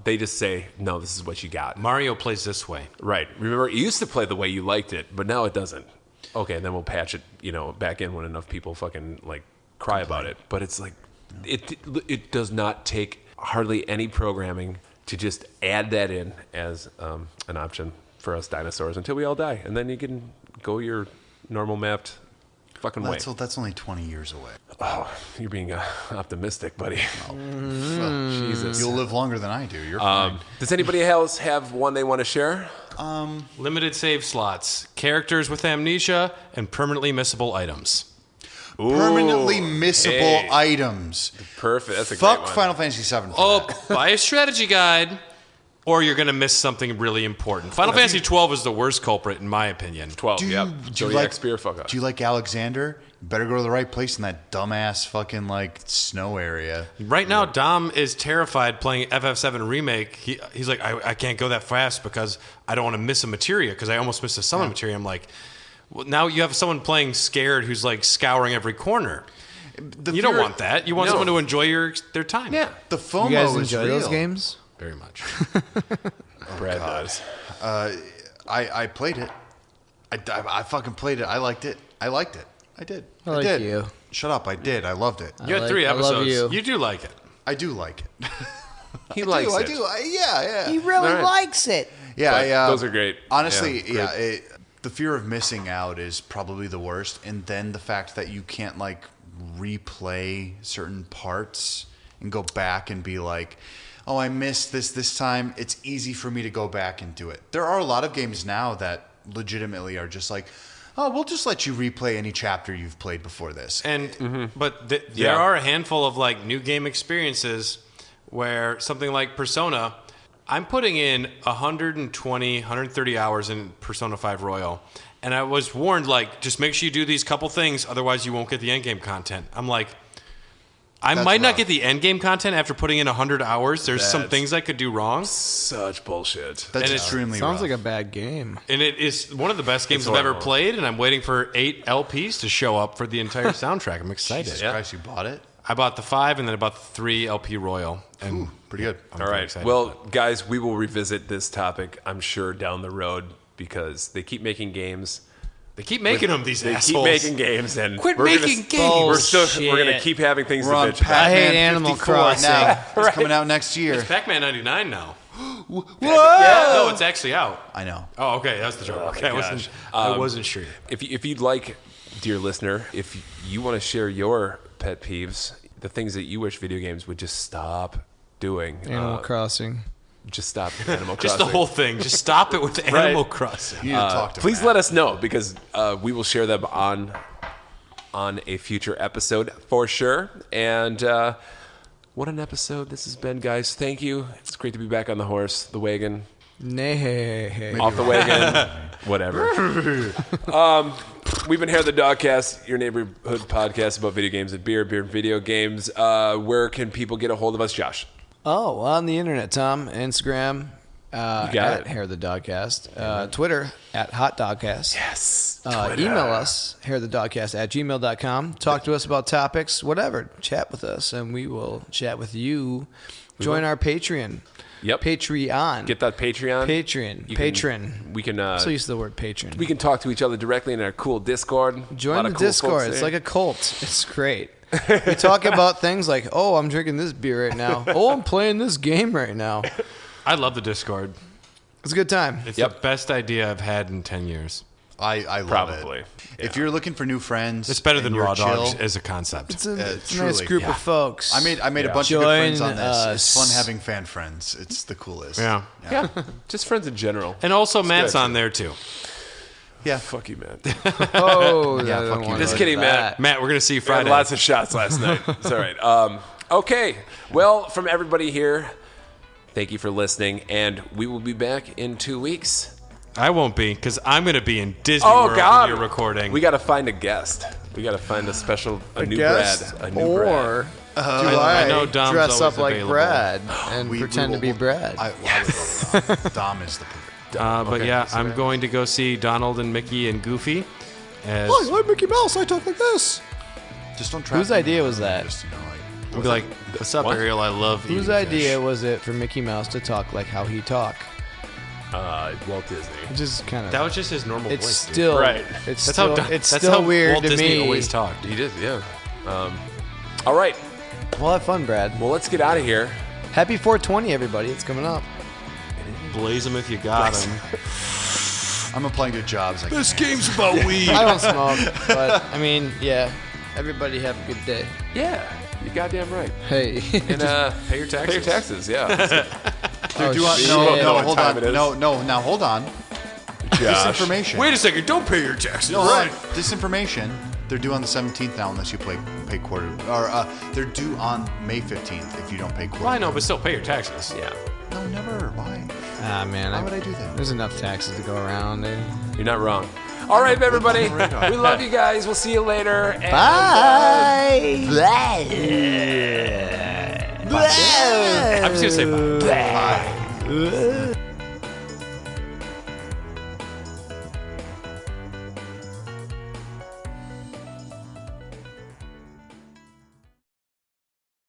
S2: They just say, no, this is what you got.
S3: Mario plays this way.
S2: Right. Remember, it used to play the way you liked it, but now it doesn't. Okay, and then we'll patch it, back in when enough people fucking like cry about it. But it's like, it does not take hardly any programming to just add that in as an option for us dinosaurs until we all die, and then you can go your normal mapped fucking way.
S6: That's only 20 years away.
S2: Oh, you're being optimistic, buddy. Jesus.
S6: You'll live longer than I do. You're fine.
S2: Does anybody else have one they want to share?
S3: Limited save slots, characters with amnesia, and permanently missable items.
S6: Permanently missable items.
S2: Perfect. That's a
S6: Fuck
S2: great one.
S6: Final Fantasy VII.
S3: Buy a strategy guide, or you're going to miss something really important. Final Fantasy 12 is the worst culprit, in my opinion.
S2: 12,
S6: Do you like Alexander? You better go to the right place in that dumbass fucking like snow area.
S3: Right now, Dom is terrified playing FF7 Remake. He's like, I can't go that fast because I don't want to miss a materia because I almost missed a summon materia. I'm like, well, now you have someone playing scared who's like scouring every corner. You don't want that. You want someone to enjoy their time.
S2: Yeah.
S6: The FOMO
S5: You guys
S6: is
S5: enjoy
S6: real.
S5: those games?
S3: Very much.
S2: Brad does.
S6: I played it. I fucking played it. I liked it. I did.
S5: I like
S6: did.
S5: you.
S6: Shut up. I did. I loved it.
S3: You had 3 episodes.
S5: I love you.
S3: You do like it.
S6: I do like it.
S2: He likes it.
S6: I do. Yeah.
S4: He really likes it.
S6: Yeah.
S2: Those are great.
S6: Honestly,
S2: Yeah,
S6: the fear of missing out is probably the worst. And then the fact that you can't like replay certain parts and go back and be like, oh, I missed this time. It's easy for me to go back and do it. There are a lot of games now that legitimately are just like, oh, we'll just let you replay any chapter you've played before this.
S3: And but there are a handful of like new game experiences where something like Persona, I'm putting in 120, 130 hours in Persona 5 Royal. And I was warned, like, just make sure you do these couple things, otherwise you won't get the endgame content. I'm like, I might not get the endgame content after putting in 100 hours. There's some things I could do wrong.
S2: Such bullshit.
S6: That's extremely
S5: Sounds
S6: rough.
S5: like a bad game.
S3: And it is one of the best games I've ever played, and I'm waiting for 8 LPs to show up for the entire soundtrack. I'm excited.
S6: Jesus Christ, you bought it?
S3: I bought the 5, and then I bought the 3 LP Royal. And
S6: pretty good.
S3: I'm
S2: All
S3: very
S2: right.
S3: excited
S2: Well,
S3: about it.
S2: guys, we will revisit this topic, I'm sure, down the road because they keep making games.
S3: They keep making them, these
S2: They
S3: assholes.
S2: keep making games, and
S3: Quit
S2: we're
S3: making games.
S2: We're going to keep having things
S6: We're
S2: to
S6: on
S2: bitch about.
S6: Pac-Man
S5: I hate Animal
S6: 54
S5: Crossing.
S6: now. It's coming out next year.
S3: It's Pac-Man 99 now.
S6: Whoa!
S3: Yeah, no, it's actually out.
S6: I know.
S3: Oh, okay, that's the joke. Okay, I wasn't sure.
S2: If you'd like, dear listener, if you want to share your pet peeves, the things that you wish video games would just stop doing.
S5: Animal Crossing.
S2: Just stop Animal Crossing.
S3: Just the whole thing. Just stop it with the Animal Crossing.
S6: You need to talk to
S2: please
S6: Matt.
S2: let us know because we will share them on a future episode for sure. And what an episode this has been, guys. Thank you. It's great to be back on the horse, the wagon,
S5: Nay.
S2: off the wagon, whatever. We've been here at the Dogcast, your neighborhood podcast about video games and beer and video games. Where can people get a hold of us, Josh?
S5: Oh, on the internet, Tom. Instagram,
S2: got
S5: at
S2: it.
S5: Hair the Dogcast. Twitter, at Hot Dogcast.
S2: Yes.
S5: Email us, hairthedogcast@gmail.com. Talk to us about topics, whatever. Chat with us, and we will chat with you. Join our Patreon.
S2: Yep.
S5: Patreon.
S2: Get that Patreon.
S5: Patron.
S2: We can.
S5: I'm so used to the word patron.
S2: We can talk to each other directly in our cool Discord.
S5: Join the Discord. It's like a cult. It's great. We talk about things like, oh, I'm drinking this beer right now. Oh, I'm playing this game right now.
S3: I love the Discord.
S5: It's a good time.
S3: It's the best idea I've had in 10 years.
S6: I love it. If you're looking for new friends,
S3: It's better than
S6: and you're
S3: Raw Dogs
S6: chill,
S3: as a concept.
S5: It's a nice
S6: truly.
S5: group of folks.
S6: I made a bunch
S5: Join
S6: of good friends on this.
S5: us.
S6: It's fun having fan friends. It's the coolest.
S3: Yeah.
S2: Just friends in general.
S3: And also Matt's on there too.
S6: Yeah.
S2: Fuck you, man.
S5: Oh,
S6: Yeah,
S5: I don't
S6: fuck you.
S5: wanna
S2: Just
S5: do
S2: kidding,
S5: that.
S3: Matt, we're gonna see you
S2: I had
S3: Friday.
S2: lots of shots last night. It's all right. Okay. Well, from everybody here, thank you for listening, and we will be back in 2 weeks.
S3: I won't be, because I'm gonna be in Disney
S2: Oh,
S3: World
S2: God.
S3: when you're recording.
S2: We got to find a guest. We got to find a new
S5: guest,
S2: Brad. A new
S5: or
S2: Brad.
S5: do
S3: I
S5: I,
S3: know Dom's
S5: dress up
S3: always
S5: like
S3: available.
S5: Brad and pretend to be Brad?
S6: I would go with Dom. Dom is the perfect.
S3: But yeah, I'm going to go see Donald and Mickey and Goofy. As
S5: Hi, I'm Mickey Mouse. I talk like this.
S6: Just don't try.
S5: Whose idea was that?
S6: Just,
S3: I'll be like, "What's up, Ariel? I love
S5: Whose
S3: eating
S5: idea
S3: fish."
S5: was it for Mickey Mouse to talk like how he talk?
S2: Walt Disney.
S5: Which is kind of.
S3: That was just his normal
S5: It's
S3: voice. dude.
S5: still
S2: Right.
S5: It's
S3: That's
S5: still.
S3: how.
S5: It's
S3: That's
S5: still
S3: how
S5: weird
S3: Walt
S5: to
S3: Disney
S5: me.
S3: always talked.
S2: He did, yeah. All right.
S5: Well, have fun, Brad.
S2: Well, let's get out of here.
S5: Happy 420, everybody! It's coming up.
S3: Blaze them if you got them.
S6: I'm applying to jobs.
S2: This game's about weed.
S5: I don't smoke, but I mean, yeah. Everybody have a good day.
S2: Yeah, you're goddamn right.
S5: Hey.
S2: And
S3: Pay your taxes.
S2: pay your taxes, yeah.
S5: Oh,
S6: Do
S5: shit.
S6: no, hold
S2: time
S6: on.
S2: it is.
S6: No, now hold on. This information.
S3: Wait a second! Don't pay your taxes.
S6: No, right. This information, they're due on the 17th now unless you pay quarter. Or they're due on May 15th if you don't pay quarter.
S3: Well, I know, but still pay your taxes.
S2: Yeah.
S6: No, never. Why?
S5: Ah, man.
S6: Why would I do that?
S5: There's enough taxes to go around.
S2: You're not wrong. All right, everybody. We love you guys. We'll see you later. And,
S5: Bye.
S3: I'm just gonna say bye.
S6: Bye.